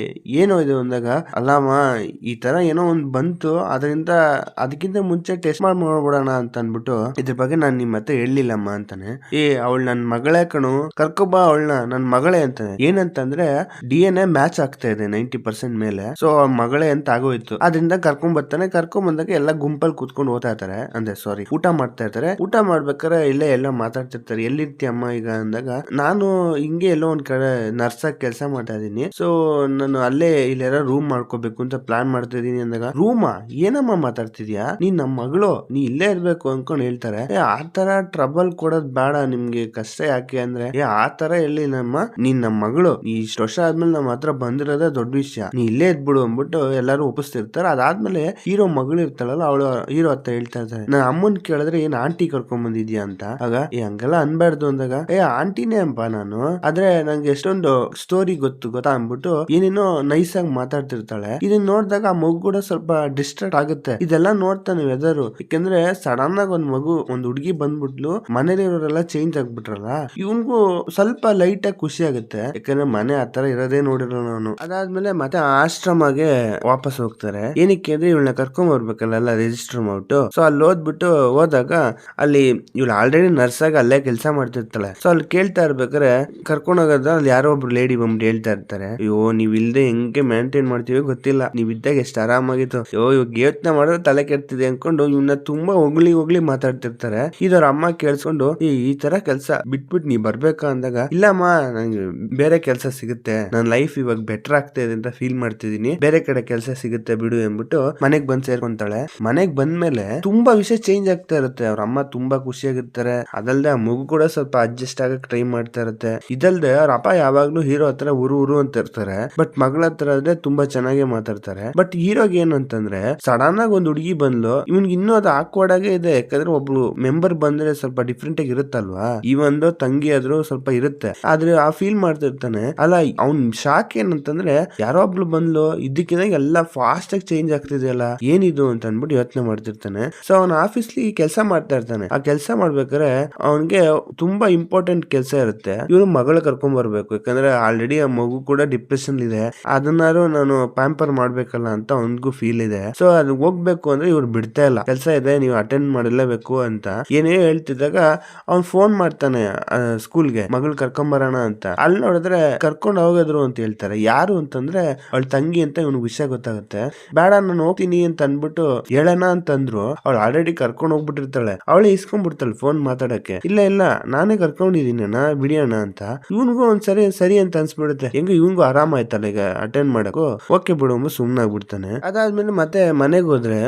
ಏನೋ ಇದು ಅಂದಾಗ, ಅಲ್ಲಮ್ಮ ಈ ತರ ಏನೋ ಒಂದ್ ಬಂತು, ಅದಕ್ಕಿಂತ ಮುಂಚೆ ಟೆಸ್ಟ್ ಮಾಡ್ಬಿಡೋಣ ಅಂತ ಅನ್ಬಿಟ್ಟು ಇದ್ರ ಬಗ್ಗೆ ನಾನ್ ನಿಮ್ ಮತ್ತೆ ಹೇಳಿಲ್ಲಮ್ಮ ಅಂತಾನೆ. ಅವಳು ನನ್ ಮಗಳೇ ಕಣು, ಕರ್ಕೊಬಾ ಅವಳನ್ನ, ನನ್ ಮಗಳೇ ಅಂತಾನೆ. ಏನಂತಂದ್ರೆ DNA ಮ್ಯಾಚ್ ಆಗ್ತಾ ಇದೆ 90% ಮೇಲೆ. ಸೊ ಮಗಳೇ ಅಂತ ಆಗೋಯ್ತು. ಅದರಿಂದ ಕರ್ಕೊಂಡ್ ಬಂದಾಗ ಎಲ್ಲ ಗುಂಪಲ್ಲಿ ಕೂತ್ಕೊಂಡು ಓದ್ತಾ ಇರ್ತಾರೆ, ಅಂದ್ರೆ ಸಾರಿ ಊಟ ಮಾಡ್ತಾ ಇರ್ತಾರೆ. ಊಟ ಮಾಡ್ಬೇಕಾದ್ರೆ ಇಲ್ಲೇ ಎಲ್ಲ ಮಾತಾಡ್ತಿರ್ತಾರೆ. ಎಲ್ಲಿರ್ತೀಯಮ್ಮ ಈಗ ಅಂದಾಗ, ನಾನು ಹಿಂಗೆ ಎಲ್ಲೋ ಒಂದ್ ಕಡೆ ನರ್ಸ್ ಆಗಿ ಕೆಲಸ ಮಾಡ್ತಾ ಇದೀನಿ, ಸೊ ನಾನು ಅಲ್ಲೇ ಇಲ್ಲೆಲ್ಲ ರೂಮ್ ಮಾಡ್ಕೋಬೇಕು ಅಂತ ಪ್ಲಾನ್ ಮಾಡ್ತಾ ಇದೀನಿ ಅಂದಾಗ, ರೂಮಾ ಏನಮ್ಮ ಮಾತಾಡ್ತಿದ್ಯಾ, ನೀನ್ ನಮ್ಮ ಮಗಳು, ನೀ ಇಲ್ಲೇ ಇರ್ಬೇಕು ಅನ್ಕೊಂಡ್ ಹೇಳ್ತಾರೆ. ಆತರ ಟ್ರಬಲ್ ಕೊಡೋದ್ ಬೇಡ, ನಿಮ್ಗೆ ಕಷ್ಟ ಯಾಕೆ ಅಂದ್ರೆ, ಆತರ ಎಲ್ಲಿ ನೀನ್ ನಮ್ಮ ಮಗಳು, ನೀ ಇಷ್ಟು ವರ್ಷ ಆದ್ಮೇಲೆ ನಮ್ಮ ಹತ್ರ ಬಂದಿರೋದೇ ದೊಡ್ಡ ವಿಷಯ, ನೀ ಇಲ್ಲೇ ಇದ್ಬಿಡು ಅಂದ್ಬಿಟ್ಟು ಎಲ್ಲಾರು ಒಪ್ಪಿಸ್ತಿರ್ತಾರೆ. ಅದಾದ್ಮೇಲೆ ಹೀರೋ ಮಗಳು ಇರ್ತಾಳಲ್ಲ, ಅವಳು ಹೀರೋ ಹತ್ತ ಹೇಳ್ತಾ ಇರ್ತಾರೆ, ನಾನು ಅಮ್ಮನ್ ಕೇಳಿದ್ರೆ ಏನ್ ಆಂಟಿ ಕರ್ಕೊಂಡ್ ಬಂದಿದ್ಯಾ ಅಂತ. ಆಗ ಹಂಗೆಲ್ಲ ಅನ್ಬಾರ್ದು ಅಂದಾಗ, ಆಂಟಿನೇ ಅಪ್ಪ ನಾನು, ಆದ್ರೆ ನಂಗೆ ಎಷ್ಟೊಂದು ಸ್ಟೋರಿ ಗೊತ್ತಾ ಅಂದ್ಬಿಟ್ಟು ಏನೇನೋ ನೈಸ್ ಆಗಿ ಮಾತಾಡ್ತಿರ್ತಾಳೆ. ಇದನ್ನ ನೋಡಿದಾಗ ಆ ಮಗು ಕೂಡ ಸ್ವಲ್ಪ ಡಿಸ್ಟ್ರಾಕ್ಟ್ ಆಗುತ್ತೆ. ಇದೆಲ್ಲ ನೋಡ್ತಾನೆ ವೆದರು, ಯಾಕಂದ್ರೆ ಸಡನ್ ಆಗಿ ಒಂದ್ ಹುಡುಗಿ ಬಂದ್ಬಿಟ್ಲು, ಮನೇಲಿರೋರೆಲ್ಲ ಚೇಂಜ್ ಆಗ್ಬಿಟ್ರಲ್ಲ, ಇವನ್ಗೂ ಸ್ವಲ್ಪ ಲೈಟ್ ಆಗಿ ಖುಷಿ ಆಗುತ್ತೆ, ಯಾಕಂದ್ರೆ ಮನೆ ಆತರ ಇರೋದೇ ನೋಡಿರೋ ನಾನು. ಅದಾದ್ಮೇಲೆ ಮತ್ತೆ ಆಶ್ರಮಗೆ ವಾಪಸ್ ಹೋಗ್ತಾರೆ. ಏನಕ್ಕೆ ಅಂದ್ರೆ ಇವಳನ್ನ ಕರ್ಕೊಂಡ್ ಬರ್ಬೇಕಲ್ಲ ಎಲ್ಲ ರಿಜಿಸ್ಟರ್ ಮಾಡ್ಬಿಟ್ಟು. ಸೊ ಅಲ್ಲಿ ಹೋದಾಗ ಅಲ್ಲಿ ಇವಳು ಆಲ್ರೆಡಿ ನರ್ಸ್ ಆಗಿ ಅಲ್ಲೇ ಕೆಲಸ ಮಾಡ್ತಿರ್ತಾಳೆ. ಸೊ ಅಲ್ಲಿ ಕೇಳ್ತಾ ಇರ್ಬೇಕಾರೆ ಕರ್ಕೊಂಡ್ ಹೋಗೋದ ಅಲ್ಲಿ ಯಾರೋ ಒಬ್ರು ಲೇಡಿ ಬಂದ್ಬಿಟ್ಟು ಹೇಳ್ತಾ ಇರ್ತಾರೆ, ಅಯ್ಯೋ ನೀವ್ ಇಲ್ದೆ ಹೆಂಗೆ ಮೇಂಟೈನ್ ಮಾಡ್ತೀವಿ ಗೊತ್ತಿಲ್ಲ, ನೀವ್ ಇದ್ದಾಗ ಎಷ್ಟು ಆರಾಮಾಗಿತ್ತು, ಇವಾಗ ಯೋಚನೆ ಮಾಡಿದ್ರೆ ತಲೆ ಕೆಡ್ತಿದೆ ಅನ್ಕೊಂಡು ಇವನ್ನ ತುಂಬಾ ಹೊಗಳಿ ಮಾತಾಡ್ತಿರ್ತಾರೆ. ಇದವ್ರ ಅಮ್ಮ ಕೇಳಿಸ್ಕೊಂಡು, ಈ ತರ ಕೆಲಸ ಬಿಟ್ಬಿಟ್ಟು ನೀವ್ ಬರ್ಬೇಕಾ ಅಂದಾಗ, ಇಲ್ಲಮ್ಮ ನಂಗೆ ಬೇರೆ ಕೆಲಸ ಸಿಗುತ್ತೆ, ನನ್ ಲೈಫ್ ಇವಾಗ ಬೆಟರ್ ಆಗ್ತಾ ಇದೆ ಅಂತ ಫೀಲ್ ಮಾಡ್ತಿದೀನಿ, ಬೇರೆ ಕಡೆ ಕೆಲಸ ಸಿಗುತ್ತೆ ಬಿಡು ಅಂದ್ಬಿಟ್ಟು ಮನೆಗ್ ಬಂದ್ ಸೇರ್ಕೊಂತಾಳೆ. ಮನೆಗ್ ಬಂದ್ಮೇಲೆ ತುಂಬಾ ವಿಷಯ ಚೇಂಜ್ ಆಗ್ತಾ ಇರುತ್ತೆ. ಅವ್ರ ಅಮ್ಮ ತುಂಬಾ ಖುಷಿಯಾಗಿರ್ತಾರೆ. ಅದಲ್ದೆ ಆ ಮಗು ಕೂಡ ಸ್ವಲ್ಪ ಅಡ್ಜಸ್ಟ್ ಆಗಕ್ ಟ್ರೈ ಮಾಡ್ತಾ ಇರುತ್ತೆ. ಇದಲ್ದೆ ಅವ್ರ ಅಪ್ಪ ಯಾವಾಗ್ಲೂ ಹೀರೋ ಹತ್ರ ಉರು ಅಂತ ಇರ್ತಾರೆ, ಬಟ್ ಮಗಳ ಹತ್ರ ಆದ್ರೆ ತುಂಬಾ ಚೆನ್ನಾಗಿ ಮಾತಾಡ್ತಾರೆ. ಬಟ್ ಹೀರೋಗೆ ಏನಂತಂದ್ರೆ, ಸಡನ್ ಆಗಿ ಒಂದ್ ಹುಡುಗಿ ಬಂದ್ಲು, ಇವ್ನಿಗೆ ಇನ್ನೂ ಅದು ಆಕ್ವರ್ಡ್ ಆಗೇ ಇದೆ, ಯಾಕಂದ್ರೆ ಒಬ್ಳು ಮೆಂಬರ್ ಬಂದ್ರೆ ಸ್ವಲ್ಪ ಡಿಫ್ರೆಂಟ್ ಆಗಿ ಇರುತ್ತಲ್ವಾ, ಈ ಒಂದು ತಂಗಿ ಆದ್ರೂ ಸ್ವಲ್ಪ ಇರುತ್ತೆ, ಆದ್ರೆ ಆ ಫೀಲ್ ಮಾಡ್ತಿರ್ತಾನೆ. ಅಲ್ಲ ಅವ್ನ್ ಶಾಕ್ ಏನಂತಂದ್ರೆ, ಯಾರೋ ಒಬ್ಳು ಬಂದ್ಲು, ಇದಕ್ಕಿಂತ ಎಲ್ಲ ಫಾಸ್ಟ್ ಆಗಿ ಚೇಂಜ್ ಆಗ್ತಿದೆಯಲ್ಲ, ಏನಿದು ಅಂತ ಅನ್ಬಿಟ್ಟು ಯೋಚನೆ ಮಾಡ್ತಿರ್ತಾನೆ. ಸೊ ಅವ್ನ ಆಫೀಸ್ಲಿ ಕೆಲಸ ಮಾಡ್ತಾ ಇರ್ತಾನೆ. ಆ ಕೆಲಸ ಮಾಡ್ಬೇಕಾದ್ರೆ ಅವನ್ಗೆ ತುಂಬಾ ಇಂಪಾರ್ಟೆಂಟ್ ಕೆಲಸ ಇರುತ್ತೆ. ಇವ್ರು ಮಗಳ ಕರ್ಕೊಂಡ್ ಬರ್ಬೇಕು, ಯಾಕಂದ್ರೆ ಆಲ್ರೆಡಿ ಆ ಮಗು ಕೂಡ ಡಿಪ್ರೆಷನ್ ಇದೆ, ಅದನ್ನಾರು ನಾನು ಪ್ಯಾಂಪರ್ ಮಾಡ್ಬೇಕಲ್ಲ ಅಂತ ಅವನ್ಗೂ ಫೀಲ್ ಇದೆ. ಸೊ ಅದು ಹೋಗ್ಬೇಕು ಅಂದ್ರೆ ಇವ್ರು ಬಿಡ್ತಾ ಇಲ್ಲ, ಕೆಲಸ ಇದೆ ನೀವು ಅಟೆಂಡ್ ಮಾಡಲೇಬೇಕು ಅಂತ ಏನೇ ಹೇಳ್ತಿದ್ದಾಗ ಅವ್ನ್ ಫೋನ್ ಮಾಡ್ತಾನೆ ಸ್ಕೂಲ್ಗೆ, ಮಗಳು ಕರ್ಕೊಂಡ್ ಬರೋಣ ಅಂತ. ಅಲ್ಲಿ ನೋಡಿದ್ರೆ ಕರ್ಕೊಂಡ್ ಹೋಗಿದ್ರು ಅಂತ ಹೇಳ್ತಾರೆ. ಯಾರು ಅಂತಂದ್ರೆ ಅವಳ ತಂಗಿ ಅಂತ ಇವ್ನಿಗೆ ವಿಷಯ ಗೊತ್ತಾಗುತ್ತೆ. ಬೇಡ ನಾನು ಹೋಗ್ತೀನಿ ಅಂತ ಅನ್ಬಿಟ್ಟು ಹೇಳೋಣ ಅಂತಂದ್ರು, ಅವಳು ಆಲ್ರೆಡಿ ಕರ್ಕೊಂಡ್ ಹೋಗ್ಬಿಟ್ಟಿರ್ತಾಳೆ. ಅವಳೇ ಇಸ್ಕೊಂಡ್ಬಿಡ್ತಾಳೆ ಫೋನ್ ಮಾತಾಡಕ್ಕೆ. ಇಲ್ಲ ನಾನೇ ಕರ್ಕೊಂಡಿದೀನಿ ಅಣ್ಣ ಬಿಡಿಯೋಣ ಅಂತ. ಇವನ್ಗೂ ಸರಿ ಅಂತ ಅನ್ಸ್ಬಿಡುತ್ತೆ. ಹೆಂಗ ಇವನ್ಗೂ ಆರಾಮ ಆಯ್ತಲ್ಲ ಈಗ ಅಟೆಂಡ್ ಮಾಡಕ್ಕೂ, ಓಕೆ ಬಿಡು ಸುಮ್ನಾಗ್ಬಿಡ್ತಾನೆ. ಅದಾದ್ಮೇಲೆ ಮತ್ತೆ ಮನೆಗೆ ಹೋದ್ರೆ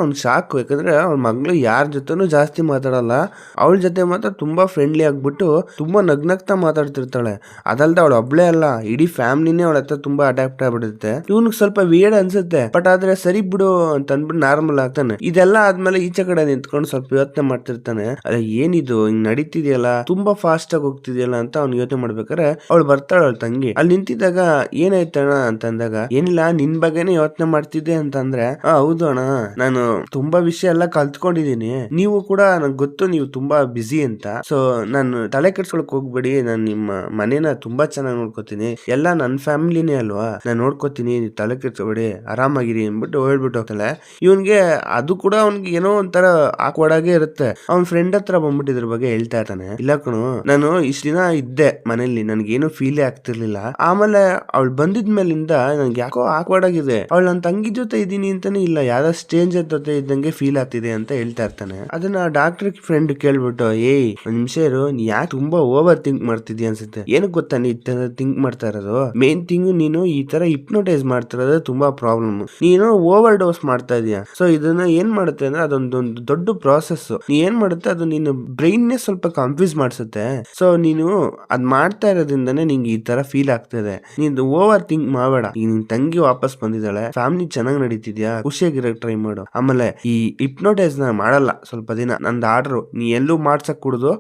ಅವ್ನ್ ಶಾಕ್, ಯಾಕಂದ್ರೆ ಅವ್ನ ಮಗಳು ಯಾರ ಜೊತೆನೂ ಜಾಸ್ತಿ ಜಾಸ್ತಿ ಮಾತಾಡಲ್ಲ. ಅವಳ ಜೊತೆ ಮಾತ್ರ ತುಂಬಾ ಫ್ರೆಂಡ್ಲಿ ಆಗ್ಬಿಟ್ಟು ತುಂಬಾ ನಗ್ನಗ್ತಾ ಮಾತಾಡ್ತಿರ್ತಾಳೆ. ಅದಲ್ದೆ ಅವಳು ಒಬ್ಳೇ ಅಲ್ಲ, ಇಡೀ ಫ್ಯಾಮಿಲಿನೇ ಅವಳ ಹತ್ರ ತುಂಬಾ ಅಡ್ಯಾಪ್ಟ್ ಆಗ್ಬಿಡುತ್ತೆ. ಇವನಿಗೆ ಸ್ವಲ್ಪ ವಿಯರ್ಡ್ ಅನ್ಸುತ್ತೆ, ಬಟ್ ಆದ್ರೆ ಸರಿ ಬಿಡು ಅಂತ ಅಂದ್ಬಿಟ್ಟು ನಾರ್ಮಲ್ ಆಗ್ತಾನೆ. ಇದೆಲ್ಲ ಆದ್ಮೇಲೆ ಈಚೆ ಕಡೆ ನಿಂತ್ಕೊಂಡು ಸ್ವಲ್ಪ ಯೋಚನೆ ಮಾಡ್ತಿರ್ತಾನೆ. ಅಲ್ಲ ಏನಿದು ಹಿಂಗ್ ನಡೀತಿದ್ಯಲ್ಲ, ತುಂಬಾ ಫಾಸ್ಟ್ ಆಗಿ ಹೋಗ್ತಿದ್ಯಲ್ಲ ಅಂತ ಅವ್ನು ಯೋಚನೆ ಮಾಡ್ಬೇಕಾರೆ ಅವಳು ಬರ್ತಾಳ ಅವಳ ತಂಗಿ. ಅಲ್ಲಿ ನಿಂತಿದ್ದಾಗ ಏನಾಯ್ತಣ್ಣ ಅಂತ ಅಂದಾಗ, ಏನಿಲ್ಲ ನಿನ್ ಬಗ್ಗೆನೇ ಯೋಚನೆ ಮಾಡ್ತಿದ್ದೆ ಅಂತ ಅಂದ್ರೆ, ಹೌದು ಅಣ್ಣ, ನಾನು ತುಂಬಾ ವಿಷಯ ಎಲ್ಲ ಕಲ್ತ್ಕೊಂಡಿದೀನಿ. ನೀವು ಕೂಡ ನಂಗೆ ಗೊತ್ತು ನೀವು ತುಂಬಾ ಬಿಸಿ ಅಂತ. ಸೊ ನಾನು ತಲೆ ಕೆಡ್ಸ್ಕೊಳಕ್ ಹೋಗ್ಬೇಡಿ, ನಾನು ನಿಮ್ಮ ಮನೇನ ತುಂಬಾ ಚೆನ್ನಾಗಿ ನೋಡ್ಕೋತೀನಿ, ಎಲ್ಲ ನನ್ನ ಫ್ಯಾಮಿಲಿನೇ ಅಲ್ವಾ, ನಾನು ನೋಡ್ಕೋತೀನಿ, ನೀವು ತಲೆ ಕೆಡ್ಸ್ಕೊಬೇಡಿ, ಆರಾಮಾಗಿರಿ ಅಂದ್ಬಿಟ್ಟು ಹೇಳ್ಬಿಟ್ಟು ಹೋಗ್ತಾಳೆ. ಇವನ್ಗೆ ಅದು ಕೂಡ ಅವ್ನಿಗೆ ಏನೋ ಒಂಥರ ಆಕ್ವರ್ಡಾಗೆ ಇರುತ್ತೆ. ಅವ್ನ ಫ್ರೆಂಡ್ ಹತ್ರ ಬಂದ್ಬಿಟ್ಟು ಇದ್ರ ಬಗ್ಗೆ ಹೇಳ್ತಾ ಇರ್ತಾನೆ, ಇಲ್ಲ ಕಣು, ನಾನು ಇಷ್ಟ ದಿನ ಇದ್ದೆ ಮನೇಲಿ, ನನ್ಗೇನು ಫೀಲೇ ಆಗ್ತಿರ್ಲಿಲ್ಲ. ಆಮೇಲೆ ಅವಳು ಬಂದಿದ್ಮೇಲಿಂದ ನನ್ಗೆ ಯಾಕೋ ಆಕ್ವರ್ಡ್ ಆಗಿದೆ. ಅವಳು ನನ್ನ ತಂಗಿ ಜೊತೆ ಇದೀನಿ ಅಂತಾನೆ ಇಲ್ಲ, ಯಾವ್ದೋ ಸ್ಟ್ರೇಂಜರ್ ಜೊತೆ ಇದ್ದಂಗೆ ಫೀಲ್ ಆಗ್ತಿದೆ ಅಂತ ಹೇಳ್ತಾ ಇರ್ತಾನೆ. ಅದನ್ನ ಡಾಕ್ಟರ್ ಫ್ರೆಂಡ್ ಕೇಳ್ಬಿಟ್ಟು, ಏಯ್ ಒಂದ್ ನಿಮಿಷ ಇರು, ನೀ ಯಾಕೆ ತುಂಬಾ ಓವರ್ ಥಿಂಕ್ ಮಾಡ್ತಿದ್ಯಾ ಅನ್ಸುತ್ತೆ, ಏನಕ್ಕೆ ಗೊತ್ತಾ ನೀ ಥಿಂಕ್ ಮಾಡ್ತಾ ಇರೋದು, ಮೇನ್ ಥಿಂಗ್ ನೀನು ಈ ತರ ಹಿಪ್ನೋಟೈಸ್ ಮಾಡ್ತಿರೋದು ತುಂಬಾ ಪ್ರಾಬ್ಲಮ್, ನೀನು ಓವರ್ ಡೋಸ್ ಮಾಡ್ತಾ ಇದೀಯ. ಸೊ ಇದನ್ನ ಏನ್ ಮಾಡುತ್ತೆ ಅಂದ್ರೆ ಅದೊಂದೊಂದು ದೊಡ್ಡ ಪ್ರಾಸೆಸ್. ನೀ ಏನ್ ಮಾಡುತ್ತೆ ಅದು ನಿನ್ನ ಬ್ರೈನ್ ನೇ ಸ್ವಲ್ಪ ಕನ್ಫ್ಯೂಸ್ ಮಾಡ್ಸುತ್ತೆ. ಸೊ ನೀನು ಅದ್ ಮಾಡ್ತಾ ಇರೋದ್ರಿಂದಾನೇ ನಿಂಗೆ ಈ ತರ ಫೀಲ್ ಆಗ್ತದೆ. ನೀನು ಓವರ್ ಥಿಂಕ್ ಮಾಡಬೇಡ. ಈ ನಿನ್ ತಂಗಿ ವಾಪಸ್ ಬಂದಿದ್ದಾಳೆ, ಫ್ಯಾಮಿಲಿ ಚೆನ್ನಾಗಿ ನಡೀತಿದ್ಯಾ, ಖುಷಿಯಾಗಿರಕ್ ಟ್ರೈ ಮಾಡು. ಆಮೇಲೆ ಈ ಹಿಪ್ನೋಟೈಸ್ ನ ಮಾಡಲ್ಲ ಸ್ವಲ್ಪ ದಿನ, ನಂದು ಆರ್ಡರ್, ನೀ ಎಲ್ಲೂ ಮಾಡ್ಸಕ್ ಕುಡ್ದು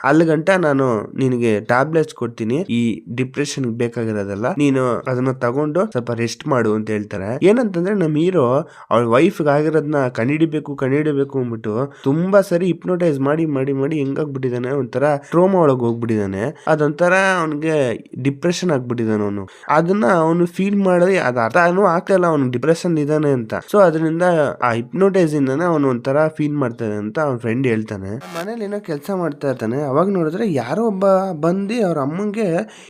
ಅಲ್ಲಿ ಗಂಟ ನಾನು ನಿನಗೆ ಟ್ಯಾಬ್ಲೆಟ್ಸ್ ಕೊಡ್ತೀನಿ, ಈ ಡಿಪ್ರೆಷನ್ ಬೇಕಾಗಿರೋದಲ್ಲ, ನೀನು ಅದನ್ನ ತಗೊಂಡು ಸ್ವಲ್ಪ ರೆಸ್ಟ್ ಮಾಡು ಅಂತ ಹೇಳ್ತಾರೆ. ಏನಂತಂದ್ರೆ ನಮ್ ಹೀರೋ ಅವಳ ವೈಫ್ ಆಗಿರೋದನ್ನ ಕಂಡಿಡಿಬೇಕು ಅಂದ್ಬಿಟ್ಟು ತುಂಬಾ ಸರಿ ಹಿಪ್ನೋಟೈಸ್ ಮಾಡಿ ಮಾಡಿ ಮಾಡಿ ಹೆಂಗಾಗ್ಬಿಟ್ಟಿದಾನೆ, ಒಂಥರ ಟ್ರೋಮಾ ಒಳಗೆ ಹೋಗ್ಬಿಟ್ಟಿದಾನೆ. ಅದೊಂಥರ ಅವನಿಗೆ ಡಿಪ್ರೆಷನ್ ಆಗ್ಬಿಟ್ಟಿದಾನೆ. ಅವನು ಅದನ್ನ ಅವನು ಫೀಲ್ ಮಾಡಿ ಅದ್ ಅರ್ಥನೂ ಆಗ್ತಿಲ್ಲ ಅವನು ಡಿಪ್ರೆಷನ್ ಇದಾನೆ ಅಂತ. ಸೊ ಅದರಿಂದ ಆ ಹಿಪ್ನೋಟೈಸ್ ಇಂದಾನೆ ಅವನು ಒಂಥರ ಫೀಲ್ ಮಾಡ್ತಾನೆ ಅಂತ ಅವ್ನ ಫ್ರೆಂಡ್ ಹೇಳ್ತಾನೆ. ಮನೇಲಿ ಏನೋ ಕೆಲಸ ಮಾಡ್ತಾ ಇರ್ತಾನೆ, ಅವಾಗ ನೋಡಿದ್ರೆ ಯಾರೋ ಒಬ್ಬ ಬಂದು ಅವ್ರ ಅಮ್ಮಂಗೆ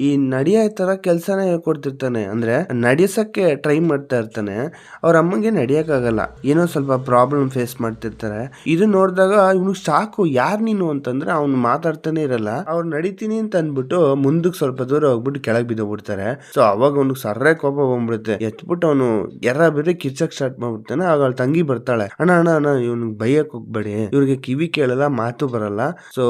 ಈ ನಡಿಯೋ ತರ ಕೆಲ್ಸನ ಹೇಳ್ಕೊಡ್ತಿರ್ತಾನೆ. ಅಂದ್ರೆ ನಡಿಸಕ್ಕೆ ಟ್ರೈ ಮಾಡ್ತಾ ಇರ್ತಾನೆ. ಅವ್ರ ಅಮ್ಮಂಗೆ ನಡಿಯಕ್ ಆಗಲ್ಲ, ಏನೋ ಸ್ವಲ್ಪ ಪ್ರಾಬ್ಲಮ್ ಫೇಸ್ ಮಾಡ್ತಿರ್ತಾರೆ. ಇದು ನೋಡಿದಾಗ ಇವನು ಸಾಕು, ಯಾರ್ ನೀನು ಅಂತಂದ್ರೆ ಅವ್ನು ಮಾತಾಡ್ತಾನೆ ಇರಲ್ಲ. ಅವ್ರು ನಡಿತೀನಿ ಅಂತ ಅಂದ್ಬಿಟ್ಟು ಮುಂದಕ್ಕೆ ಸ್ವಲ್ಪ ದೂರ ಹೋಗ್ಬಿಟ್ಟು ಕೆಳಗ್ ಬಿದ್ದೋಗ್ಬಿಡ್ತಾರೆ. ಸೊ ಅವಾಗ ಅವ್ನಿಗೆ ಸರ್ರೆ ಕೋಪ ಬಂದ್ಬಿಡುತ್ತೆ, ಎತ್ಬಿಟ್ಟು ಅವನು ಎರ್ರ ಬೇರೆ ಕಿರ್ಚಕ್ ಸ್ಟಾರ್ಟ್ ಮಾಡ್ಬಿಡ್ತಾನೆ. ಆಗ ಅವ್ಳ ತಂಗಿ ಬರ್ತಾಳೆ, ಅಣ್ಣ ಅಣ್ಣ ಅಣ್ಣ ಇವ್ನಿಗೆ ಬೈಯಕ್ ಹೋಗ್ಬೇಡಿ, ಇವ್ರಿಗೆ ಕಿವಿ ಕೇಳಲ್ಲ, ಮಾತು ಬರಲ್ಲ. ಸೊ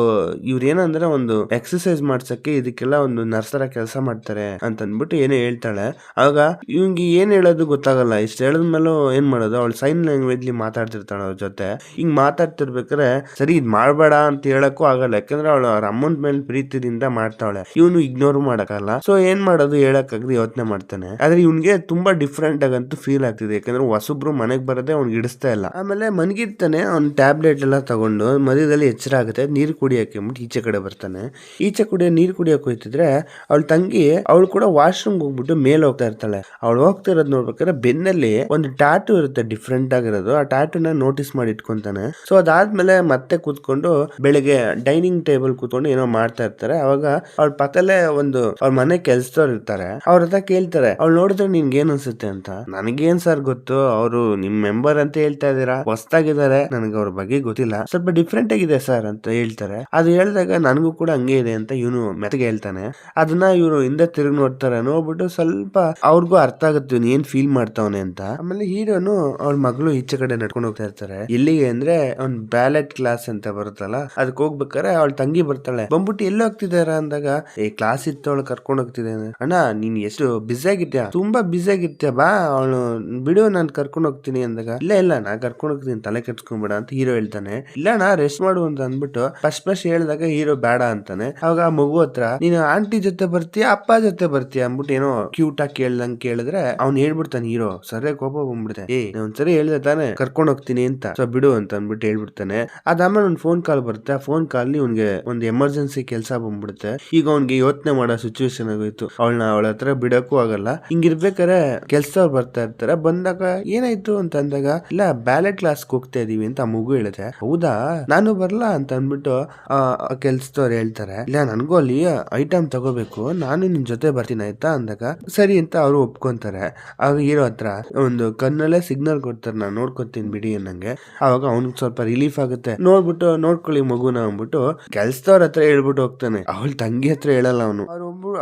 ಇವ್ರ ಏನಂದ್ರೆ ಒಂದು ಎಕ್ಸರ್ಸೈಸ್ ಮಾಡ್ಸಕ್ಕೆ ಇದಕ್ಕೆಲ್ಲ ಒಂದು ನರ್ಸರ ಕೆಲಸ ಮಾಡ್ತಾರೆ ಅಂತ ಅಂದ್ಬಿಟ್ಟು ಏನೋ ಹೇಳ್ತಾಳೆ. ಆಗ ಇವ್ನಿಗೆ ಏನ್ ಹೇಳೋದು ಗೊತ್ತಾಗಲ್ಲ. ಇಷ್ಟ ಹೇಳದ್ಮೇಲೂ ಏನ್ ಮಾಡೋದು, ಅವಳು ಸೈನ್ ಲ್ಯಾಂಗ್ವೇಜ್ ಮಾತಾಡ್ತಿರ್ತಾಳೆ ಅವ್ರ ಜೊತೆ. ಹಿಂಗ್ ಮಾತಾಡ್ತಿರ್ಬೇಕಾರೆ ಸರಿ ಇದ್ ಮಾಡ್ಬೇಡ ಅಂತ ಹೇಳಕ್ಕೂ ಆಗಲ್ಲ, ಯಾಕಂದ್ರೆ ಅವಳು ಅವ್ರ ಅಮ್ಮನ ಮೇಲೆ ಪ್ರೀತಿಯಿಂದ ಮಾಡ್ತಾಳೆ, ಇವನು ಇಗ್ನೋರ್ ಮಾಡಕ್ಕಲ್ಲ. ಸೊ ಏನ್ ಮಾಡೋದು ಹೇಳಕ್ಕಾಗದೆ ಯೋಚನೆ ಮಾಡ್ತಾನೆ. ಆದ್ರೆ ಇವ್ನಿಗೆ ತುಂಬಾ ಡಿಫ್ರೆಂಟ್ ಆಗಂತೂ ಫೀಲ್ ಆಗ್ತಿದೆ, ಯಾಕಂದ್ರೆ ಹೊಸಬ್ರು ಮನೆಗ್ ಬರದೆ ಅವ್ನಿಗೆ ಇಡಿಸ್ತಾ ಇಲ್ಲ. ಆಮೇಲೆ ಮನ್ಗಿರ್ತಾನೆ, ಅವ್ನ್ ಟ್ಯಾಬ್ಲೆಟ್ ಎಲ್ಲ ತಗೊಂಡು ಮಧ್ಯದಲ್ಲಿ ಎಚ್ಚರ ಆಗುತ್ತೆ, ನೀರು ಕುಡಿಯಕ್ಕೆ ಅಂದ್ಬಿಟ್ಟು ಈಚೆ ಕಡೆ ಬರ್ತಾನೆ. ಈಚೆ ನೀರು ಕುಡಿಯಕ್ ಹೋಯ್ತಿದ್ರೆ ಅವಳ ತಂಗಿ ಅವಳು ಕೂಡ ವಾಶ್ರೂಮ್ ಹೋಗ್ಬಿಟ್ಟು ಮೇಲೆ ಹೋಗ್ತಾ ಇರ್ತಾಳೆ. ಅವಳು ಹೋಗ್ತಿರೋದ್ ನೋಡ್ಬೇಕಾದ್ರೆ ಬೆನ್ನಲ್ಲಿ ಒಂದು ಟ್ಯಾಟೂ ಇರುತ್ತೆ ಡಿಫ್ರೆಂಟ್ ಆಗಿರೋದು. ಆ ಟ್ಯಾಟೂನ ನೋಟಿಸ್ ಮಾಡಿ ಇಟ್ಕೊಂತಾನೆ. ಸೊ ಅದಾದ್ಮೇಲೆ ಮತ್ತೆ ಕೂತ್ಕೊಂಡು ಬೆಳಿಗ್ಗೆ ಡೈನಿಂಗ್ ಟೇಬಲ್ ಕೂತ್ಕೊಂಡು ಏನೋ ಮಾಡ್ತಾ ಇರ್ತಾರೆ. ಅವಾಗ ಅವ್ಳ ಪಕ್ಕದಲ್ಲೇ ಒಂದು ಅವ್ರ ಮನೆ ಕೆಲ್ಸದವ್ರು ಇರ್ತಾರೆ. ಅವ್ರ ಹತ್ರ ಕೇಳ್ತಾರೆ, ಅವ್ಳು ನೋಡಿದ್ರೆ ನಿನ್ಗೆ ಏನ್ ಅನ್ಸುತ್ತೆ ಅಂತ. ನನಗೇನ್ ಸರ್ ಗೊತ್ತು, ಅವರು ನಿಮ್ ಮೆಂಬರ್ ಅಂತ ಹೇಳ್ತಾ ಇದೀರಾ, ಹೊಸ್ತಾಗಿದ್ದಾರೆ, ನನಗೆ ಅವ್ರ ಬಗ್ಗೆ ಗೊತ್ತಿಲ್ಲ, ಸ್ವಲ್ಪ ಡಿಫ್ರೆಂಟ್ ಆಗಿದೆ ಸರ್ ಅಂತ ಹೇಳ್ತಾರೆ. ಅದು ಹೇಳಿದಾಗ ನನಗೂ ಕೂಡ ಹಂಗೆ ಇದೆ ಅಂತ ಇವನು ಮೆತ್ತಗೆ ಹೇಳ್ತಾನೆ. ಅದನ್ನ ಇವರು ಹಿಂದೆ ತಿರುಗಿ ನೋಡ್ತಾರೆ. ನೋಡ್ಬಿಟ್ಟು ಸ್ವಲ್ಪ ಅವ್ರಿಗೂ ಅರ್ಥ ಆಗುತ್ತೆ ಇವ್ನು ಏನ್ ಫೀಲ್ ಮಾಡ್ತಾವನೆ ಅಂತ. ಆಮೇಲೆ ಹೀರೋನು ಅವ್ಳ ಮಗಳು ಈಚೆ ಕಡೆ ನಡ್ಕೊಂಡು ಹೋಗ್ತಾ ಇರ್ತಾರೆ. ಎಲ್ಲಿಗೆ ಅಂದ್ರೆ ಅವ್ನ್ ಬ್ಯಾಲೆಟ್ ಕ್ಲಾಸ್ ಅಂತ ಬರುತ್ತಲ್ಲ, ಅದಕ್ಕೆ ಹೋಗ್ಬೇಕಾರೆ ಅವಳ ತಂಗಿ ಬರ್ತಾಳೆ. ಬಂದ್ಬಿಟ್ಟು ಎಲ್ಲಿ ಹೋಗ್ತಿದಾರ ಅಂದಾಗ, ಕ್ಲಾಸ್ ಇತ್ತು, ಅವಳು ಕರ್ಕೊಂಡು ಹೋಗ್ತಿದ್ದೇನೆ. ಅಣ್ಣ ನೀನ್ ಎಷ್ಟು ಬಿಸಿ ಆಗಿರ್ತೀಯ, ತುಂಬಾ ಬಿಸಿ ಆಗಿರ್ತೀಯ, ಬಾ ಅವಳು ಬಿಡು ನಾನು ಕರ್ಕೊಂಡು ಹೋಗ್ತೀನಿ ಅಂದಾಗ, ಇಲ್ಲ ನಾ ಕರ್ಕೊಂಡು ಹೋಗ್ತೀನಿ, ತಲೆ ಕೆಡ್ಸ್ಕೊಂಬೇಡ ಅಂತ ಹೀರೋ ಹೇಳ್ತಾನೆ. ಇಲ್ಲ ಅಣ್ಣ ರೆಸ್ಟ್ ಮಾಡು ಅಂತ ಅಂದ್ಬಿಟ್ಟು ಫಸ್ಟ್ ಹೇಳಿದಾಗ ಹೀರೋ ಬೇಡ ಅಂತಾನೆ. ಅವಾಗ ಆ ಮಗು ಹತ್ರ, ನೀನು ಆಂಟಿ ಜೊತೆ ಬರ್ತೀಯ ಅಪ್ಪ ಜೊತೆ ಬರ್ತೀಯ ಅಂದ್ಬಿಟ್ಟು ಏನೋ ಕ್ಯೂಟ್ ಆಗಿ ಕೇಳ್ದಂಗ್ ಕೇಳಿದ್ರೆ ಅವ್ನು ಹೇಳ್ಬಿಡ್ತಾನೆ ಹೀರೋ, ಸರಿಯಾಗಿ ಕೋಪ ಬಂದ್ಬಿಡುತ್ತೆ. ಒಂದ್ಸರಿ ಹೇಳ್ದೆ ತಾನೆ ಕರ್ಕೊಂಡು ಹೋಗ್ತೀನಿ ಅಂತ, ಸೊ ಬಿಡು ಅಂತ ಅಂದ್ಬಿಟ್ಟು ಹೇಳ್ಬಿಡ್ತಾನೆ. ಅದಾದ್ಮೇಲೆ ಒಂದು ಫೋನ್ ಕಾಲ್ ಬರುತ್ತೆ. ಆ ಫೋನ್ ಕಾಲ್ ಅವ್ನಿಗೆ ಒಂದು ಎಮರ್ಜೆನ್ಸಿ ಕೆಲಸ ಬಂದ್ಬಿಡುತ್ತೆ. ಈಗ ಅವ್ನಿಗೆ ಯೋಚನೆ ಮಾಡೋ ಸಿಚುವೇಶನ್ ಆಗೋಯ್ತು, ಅವಳ ಹತ್ರ ಬಿಡಕ್ಕೂ ಆಗಲ್ಲ. ಹಿಂಗಿರ್ಬೇಕಾರೆ ಕೆಲ್ಸದವ್ರು ಬರ್ತಾ ಇರ್ತಾರೆ. ಬಂದಾಗ ಏನಾಯ್ತು ಅಂತ ಅಂದಾಗ, ಇಲ್ಲ ಬ್ಯಾಲೆಟ್ ಕ್ಲಾಸ್ ಹೋಗ್ತಾ ಇದೀವಿ ಅಂತ ಆ ಮಗು ಹೇಳುತ್ತೆ. ಹೌದಾ, ನಾನು ಬರ್ಲಾ ಅಂತ ಅಂದ್ಬಿಟ್ಟು ಕೆಲ್ಸದವ್ರು ಹೇಳ್ತಾರೆ. ಇಲ್ಲ ನನ್ಗೂ ಅಲ್ಲಿ ಐಟಮ್ ತಗೋಬೇಕು, ನಾನು ನಿನ್ ಜೊತೆ ಬರ್ತೀನಿ ಆಯ್ತಾ ಅಂದಾಗ, ಸರಿ ಅಂತ ಅವರು ಒಪ್ಕೊಂತಾರೆ. ಆಗ ಹೀರೋ ಹತ್ರ ಒಂದು ಕಣ್ಣಲ್ಲೇ ಸಿಗ್ನಲ್ ಕೊಡ್ತಾರೆ, ನಾನು ನೋಡ್ಕೊತೀನಿ ಬಿಡಿ ಅನ್ನಂಗೆ. ಅವಾಗ ಅವ್ನಿಗೆ ಸ್ವಲ್ಪ ರಿಲೀಫ್ ಆಗುತ್ತೆ. ನೋಡ್ಕೊಳ್ಳಿ ಮಗುನ ಅಂದ್ಬಿಟ್ಟು ಕೆಲ್ಸದವ್ರ ಹತ್ರ ಹೇಳ್ಬಿಟ್ಟು ಹೋಗ್ತಾನೆ. ಅವಳ ತಂಗಿ ಹತ್ರ ಹೇಳಲ್ಲ ಅವನು.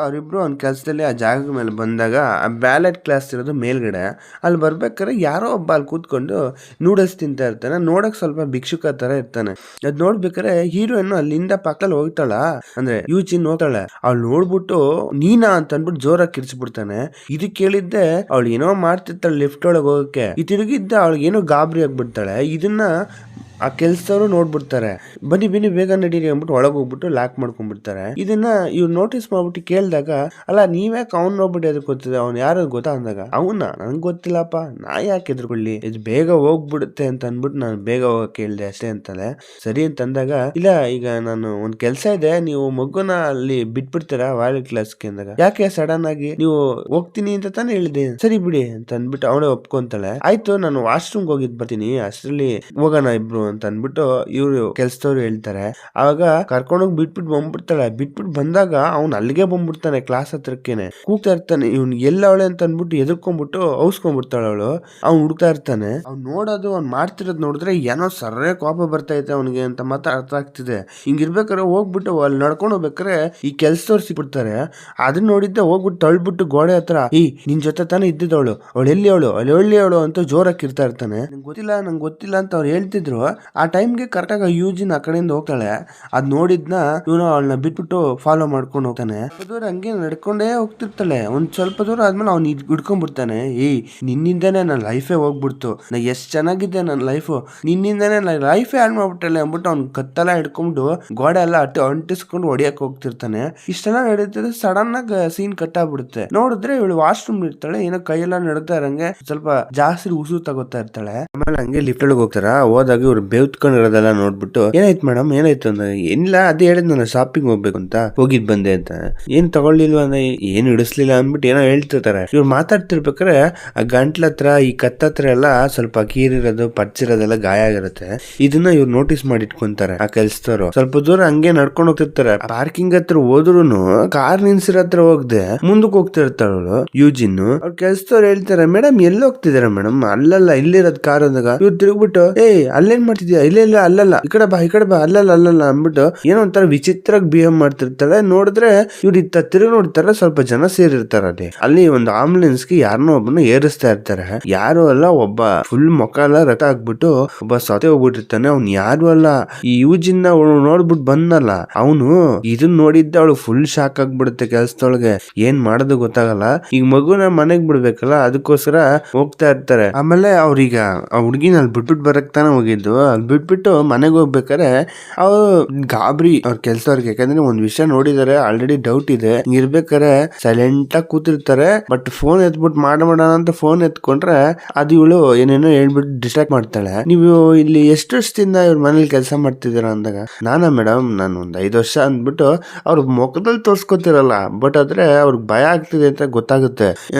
ಅವ್ರಿಬ್ರು ಅವ್ನ ಕೆಲ್ಸದಲ್ಲಿ ಆ ಜಾಗದ ಮೇಲೆ ಬಂದಾಗ ಆ ಬ್ಯಾಲೆಟ್ ಕ್ಲಾಸ್ ಇರೋದು ಮೇಲ್ಗಡೆ. ಅಲ್ಲಿ ಬರ್ಬೇಕಾದ್ರೆ ಯಾರೋ ಒಬ್ಬ ಅಲ್ಲಿ ಕೂತ್ಕೊಂಡು ನೂಡಲ್ಸ್ ತಿಂತಾ ಇರ್ತಾನೆ. ನೋಡಕ್ ಸ್ವಲ್ಪ ಭಿಕ್ಷುಕ ತರ ಇರ್ತಾನೆ. ಅದ್ ನೋಡ್ಬೇಕಾರೆ ಹೀರೋಯಿನ್ ಅಲ್ಲಿಂದ ಪಕ್ಕದಲ್ಲಿ ಹೋಗ್ತಾಳ, ಅಂದ್ರೆ ಯೂಜಿನ್ ಹೋಗ್ತಾಳೆ. ಅವ್ಳು ನೋಡ್ಬಿಟ್ಟು ನೀನಾ ಅಂತ ಅನ್ಬಿಟ್ಟು ಜೋರಾಗಿ ಕಿರ್ಚ್ಬಿಡ್ತಾನೆ. ಇದು ಕೇಳಿದ್ದೆ ಅವಳು ಏನೋ ಮಾಡ್ತಿರ್ತಾಳೆ ಲಿಫ್ಟ್ ಒಳಗೆ ಹೋಗಕ್ಕೆ. ಈ ತಿರುಗಿದ್ದ ಅವಳಿಗೆ ಏನೋ ಗಾಬರಿ ಆಗ್ಬಿಡ್ತಾಳೆ. ಇದನ್ನ ಆ ಕೆಲ್ಸದವರು ನೋಡ್ಬಿಡ್ತಾರೆ. ಬನ್ನಿ ಬನ್ನಿ ಬೇಗ ನಡೀರಿ ಅಂದ್ಬಿಟ್ಟು ಒಳಗೆ ಹೋಗ್ಬಿಟ್ಟು ಲಾಕ್ ಮಾಡ್ಕೊಂಡ್ಬಿಡ್ತಾರೆ. ಇದನ್ನ ಇವ್ರು ನೋಟಿಸ್ ಮಾಡ್ಬಿಟ್ಟು ಕೇಳ್ದಾಗ, ಅಲ್ಲ ನೀವ್ಯಾಕೆ ಅವ್ನ್ ನೋಡ್ಬಿಟ್ಟು ಎದುರು ಗೊತ್ತಿದೆ, ಅವ್ನು ಯಾರು ಗೊತ್ತಾ ಅಂದಾಗ, ಅವನ್ನ ನಂಗೆ ಗೊತ್ತಿಲ್ಲಪ್ಪ, ನಾ ಯಾಕೆ ಎದುರ್ಕೊಳ್ಳಿ, ಇದು ಬೇಗ ಹೋಗ್ಬಿಡುತ್ತೆ ಅಂತ ಅನ್ಬಿಟ್ಟು ನಾನು ಬೇಗ ಹೋಗಕ್ ಕೇಳ್ದೆ ಅಷ್ಟೇ ಅಂತಾಳೆ. ಸರಿ ಅಂತಂದಾಗ, ಇಲ್ಲ ಈಗ ನಾನು ಒಂದ್ ಕೆಲ್ಸ ಇದೆ, ನೀವು ಮಗುನ ಅಲ್ಲಿ ಬಿಟ್ಬಿಡ್ತೀರಾ ವಾಯಲ್ ಕ್ಲಾಸ್ಗೆ ಅಂದಾಗ, ಯಾಕೆ ಸಡನ್ ಆಗಿ ನೀವು ಹೋಗ್ತೀನಿ ಅಂತ ತಾನೇ ಹೇಳಿದೆ, ಸರಿ ಬಿಡಿ ಅಂತ ಅಂದ್ಬಿಟ್ಟು ಅವಳೇ ಒಪ್ಕೊಂತಾಳೆ. ಆಯ್ತು ನಾನು ವಾಶ್ರೂಮ್ಗೆ ಹೋಗಿದ್ ಬರ್ತೀನಿ, ಅಷ್ಟರಲ್ಲಿ ಹೋಗೋಣ ಇಬ್ರು ಅಂತ ಅನ್ಬಿಟ್ಟು ಇವ್ರು ಕೆಲ್ಸದವ್ರು ಹೇಳ್ತಾರೆ. ಆವಾಗ ಕರ್ಕೊಂಡೋಗಿ ಬಿಟ್ಬಿಟ್ಟು ಬಂದ್ಬಿಡ್ತಾಳೆ. ಬಿಟ್ಬಿಟ್ಟು ಬಂದಾಗ ಅವ್ನು ಅಲ್ಲಿಗೆ ಬಂದ್ಬಿಡ್ತಾನೆ, ಕ್ಲಾಸ್ ಹತ್ರಕ್ಕೇನೆ ಕೂಗ್ತಾ ಇರ್ತಾನೆ. ಇವ್ನು ಎಲ್ಲವಳೆ ಅಂತ ಅನ್ಬಿಟ್ಟು ಎದುರ್ಕೊಂಡ್ಬಿಟ್ಟು ಔಸ್ಕೊಂಡ್ಬಿಡ್ತಾಳೆ ಅವಳು. ಅವ್ನು ಹುಡುಕ್ತಾ ಇರ್ತಾನೆ. ಅವ್ನು ನೋಡೋದು ಅವ್ನು ಮಾಡ್ತಿರೋದು ನೋಡಿದ್ರೆ ಏನೋ ಸರ್ರೇ ಕೋಪ ಬರ್ತೈತೆ ಅವನಿಗೆ ಅಂತ ಮಾತ್ರ ಅರ್ಥ ಆಗ್ತಿದೆ. ಹಿಂಗಿರ್ಬೇಕಾರೆ ಹೋಗ್ಬಿಟ್ಟು ಅಲ್ಲಿ ನಡ್ಕೊಂಡು ಹೋಗ್ಬೇಕಾರೆ ಈ ಕೆಲ್ಸದವ್ರು ಸಿಕ್ಬಿಡ್ತಾರೆ. ಅದನ್ನ ನೋಡಿದ್ದೆ ಹೋಗ್ಬಿಟ್ಟು ತಳ್ಬಿಟ್ಟು ಗೋಡೆ ಹತ್ರ, ನಿನ್ ಜೊತೆ ತಾನೇ ಇದ್ದಿದ್ದವಳು, ಅವಳು ಎಲ್ಲಿ ಅವಳು ಅಂತ ಜೋರಾಗಿ ಇರ್ತಾ ಇರ್ತಾನೆ. ನಂಗೆ ಗೊತ್ತಿಲ್ಲ ಅಂತ ಅವ್ರು ಹೇಳ್ತಿದ್ರು. ಆ ಟೈಮ್ಗೆ ಕರೆಕ್ಟಾಗಿ ಯೂಜಿನ್ ಆ ಕಡೆಯಿಂದ ಹೋಗ್ತಾಳೆ. ಅದ್ ನೋಡಿದ್ನ ಇವನು ಅವಳನ್ನ ಬಿಟ್ಬಿಟ್ಟು ಫಾಲೋ ಮಾಡ್ಕೊಂಡು ಹೋಗ್ತಾನೆ. ದೂರ ಹಂಗೆ ನಡ್ಕೊಂಡೇ ಹೋಗ್ತಿರ್ತಾಳೆ. ಒಂದ್ ಸ್ವಲ್ಪ ದೂರ ಆದ್ಮೇಲೆ ಅವ್ನು ಹಿಡ್ಕೊಂಡ್ಬಿಡ್ತಾನೆ. ನಿನ್ನಿಂದಾನೆ ನನ್ನ ಲೈಫೇ ಹೋಗ್ಬಿಡ್ತು, ನಾ ಎಷ್ಟ್ ಚೆನ್ನಾಗಿದ್ದೆ ನನ್ನ ಲೈಫು, ನಿನ್ನಿಂದಾನೆ ನನ್ನ ಲೈಫೇ ಹಾಳು ಮಾಡ್ಬಿಟ್ಟಳೆ ಅಂದ್ಬಿಟ್ಟು ಅವ್ನು ಕತ್ತೆಲ್ಲ ಹಿಡ್ಕೊಂಡು ಗೋಡೆ ಎಲ್ಲ ಅಂಟಿಸ್ಕೊಂಡು ಹೊಡಿಯಕ್ ಹೋಗ್ತಿರ್ತಾನೆ. ಇಷ್ಟೆಲ್ಲ ನಡೀತಿದ್ರೆ ಸಡನ್ ಆಗಿ ಸೀನ್ ಕಟ್ ಆಗ್ಬಿಡುತ್ತೆ. ನೋಡಿದ್ರೆ ಇವಳು ವಾಶ್ರೂಮ್ ಇರ್ತಾಳೆ, ಏನೋ ಕೈಯೆಲ್ಲ ನಡ್ತಾ ಇರಂಗೆ ಸ್ವಲ್ಪ ಜಾಸ್ತಿ ಉಸು ತಗೋತಾ ಇರ್ತಾಳೆ. ಆಮೇಲೆ ಹಂಗೆ ಲಿಫ್ಟ್ ಒಳಗೆ ಹೋಗ್ತಾರ. ಹೋದಾಗ ಇವ್ರು ಬೇವ್ತ್ಕೊಂಡಿರೋದೆಲ್ಲ ನೋಡ್ಬಿಟ್ಟು, ಏನಾಯ್ತು ಮೇಡಮ್ ಏನಾಯ್ತು ಅಂದ್ರೆ, ಏನಿಲ್ಲ ಅದೇ ಹೇಳಿದ್ ನಾನು ಶಾಪಿಂಗ್ ಹೋಗ್ಬೇಕು ಅಂತ ಹೋಗಿದ್ ಬಂದೆ ಅಂತ. ಏನ್ ತಗೊಳ್ಳಿಲ್ವ ಅಂದ್ರೆ, ಏನು ಇಡಿಸ್ಲಿಲ್ಲ ಅಂದ್ಬಿಟ್ಟು ಏನೋ ಹೇಳ್ತಿರ್ತಾರೆ. ಇವ್ರು ಮಾತಾಡ್ತಿರ್ಬೇಕಾರೆ ಆ ಗಂಟ್ಲ ಹತ್ರ ಈ ಕತ್ತತ್ರ ಎಲ್ಲ ಸ್ವಲ್ಪ ಕೀರಿರೋದು ಪಚ್ಚಿರೋದೆಲ್ಲ ಗಾಯ ಆಗಿರುತ್ತೆ. ಇದನ್ನ ಇವ್ರು ನೋಟಿಸ್ ಮಾಡಿ ಇಟ್ಕೊಂತಾರೆ ಆ ಕೆಲ್ಸದವರು. ಸ್ವಲ್ಪ ದೂರ ಹಂಗೆ ನಡ್ಕೊಂಡು ಹೋಗ್ತಿರ್ತಾರೆ. ಪಾರ್ಕಿಂಗ್ ಹತ್ರ ಹೋದ್ರುನು ಕಾರ್ ನಿಲ್ಸಿರೋ ಹತ್ರ ಹೋಗ್ದೆ ಮುಂದಕ್ಕೆ ಹೋಗ್ತಿರ್ತಾಳು ಯೂಜಿನ್. ಅವ್ರ ಕೆಲ್ಸದವ್ರು ಹೇಳ್ತಾರೆ, ಮೇಡಮ್ ಎಲ್ಲಿ ಹೋಗ್ತಿದಾರ ಮೇಡಮ್, ಅಲ್ಲಲ್ಲ ಇಲ್ಲಿರೋದ್ ಕಾರ್ ಅಂದಾಗ ಇವ್ರು ತಿರುಗ್ಬಿಟ್ಟು, ಅಲ್ಲೇನ್ ಮಾಡ್ತಿದ್ಯಾ, ಇಲ್ಲ ಅಲ್ಲಲ್ಲ ಈ ಕಡೆ ಬಾ ಅಲ್ಲಲ್ಲ ಅಂದ್ಬಿಟ್ಟು ಏನೋ ಒಂಥರ ವಿಚಿತ್ರವಾಗಿ ಬಿಹೇವ್ ಮಾಡ್ತಿರ್ತಾಳೆ. ನೋಡಿದ್ರೆ ಇವ್ರು ಇತ್ತ ತಿರುಗಿ ನೋಡ್ತಾರೆ, ಸ್ವಲ್ಪ ಜನ ಸೇರಿರ್ತಾರೆ. ಅಲ್ಲಿ ಒಂದು ಆಂಬುಲೆನ್ಸ್ಗೆ ಯಾರನ್ನೋ ಒಬ್ಬನ ಏರಿಸ್ತಾ ಇರ್ತಾರೆ. ಯಾರು ಅಲ್ಲ, ಒಬ್ಬ ಫುಲ್ ಮುಖ ಎಲ್ಲ ರಕ್ತ ಆಗ್ಬಿಟ್ಟು ಒಬ್ಬ ಸತೆ ಹೋಗ್ಬಿಟ್ಟಿರ್ತಾನೆ. ಅವ್ನು ಯಾರು ಅಲ್ಲ, ಈ ಯೂಜಿನ್ ನೋಡ್ಬಿಟ್ಟು ಬಂದಲ್ಲ ಅವನು. ಇದನ್ನ ನೋಡಿದ್ದ ಅವಳು ಫುಲ್ ಶಾಕ್ ಆಗ್ಬಿಡುತ್ತೆ. ಕೆಲ್ಸದೊಳಗೆ ಏನ್ ಮಾಡೋದು ಗೊತ್ತಾಗಲ್ಲ. ಈಗ ಮಗುನ ಮನೆಗ್ ಬಿಡ್ಬೇಕಲ್ಲ, ಅದಕ್ಕೋಸ್ಕರ ಹೋಗ್ತಾ ಇರ್ತಾರೆ. ಆಮೇಲೆ ಅವ್ರೀಗ ಆ ಹುಡ್ಗಿನ ಅಲ್ಲಿ ಬಿಟ್ಬಿಟ್ಟು ಬರಕ್ ತಾನೆ ಹೋಗಿದ್ದು. ಅಲ್ಲಿ ಬಿಟ್ಬಿಟ್ಟು ಮನೆಗೆ ಹೋಗ್ಬೇಕಾರೆ ಅವ್ರು ಗಾಬರಿ ಅವ್ರ ಕೆಲ್ಸದವ್ರಿಗೆ. ಯಾಕಂದ್ರೆ ಒಂದ್ ವಿಷಯ ನೋಡಿದಾರೆ, ಆಲ್ರೆಡಿ ಡೌಟ್ ಇದೆ. ಇರ್ಬೇಕಾರೆ ಸೈಲೆಂಟ್ ಆಗಿ ಕೂತಿರ್ತಾರೆ. ಬಟ್ ಫೋನ್ ಎತ್ಬಿಟ್ಟು ಮಾಡೋಣ ಅಂತ ಫೋನ್ ಎತ್ಕೊಂಡ್ರೆ ಅದು ಇವಳು ಏನೇನೋ ಹೇಳ್ಬಿಟ್ಟು ಡಿಸ್ಟ್ರಾಕ್ಟ್ ಮಾಡ್ತಾಳೆ. ನೀವು ಇಲ್ಲಿ ಎಷ್ಟು ವರ್ಷದಿಂದ ಇವ್ರ ಮನೇಲಿ ಕೆಲಸ ಮಾಡ್ತಿದ್ದೀರಾ ಅಂದಾಗ, ನಾನಾ ಮೇಡಮ್ ನಾನು ಒಂದ್ 5 ವರ್ಷ ಅಂದ್ಬಿಟ್ಟು ಅವ್ರ ಮುಖದಲ್ಲಿ ತೋರ್ಸ್ಕೊತಿರಲ್ಲ. ಬಟ್ ಆದ್ರೆ ಅವ್ರಿಗೆ ಭಯ ಆಗ್ತಿದೆ ಅಂತ ಗೊತ್ತಾಗುತ್ತೆ.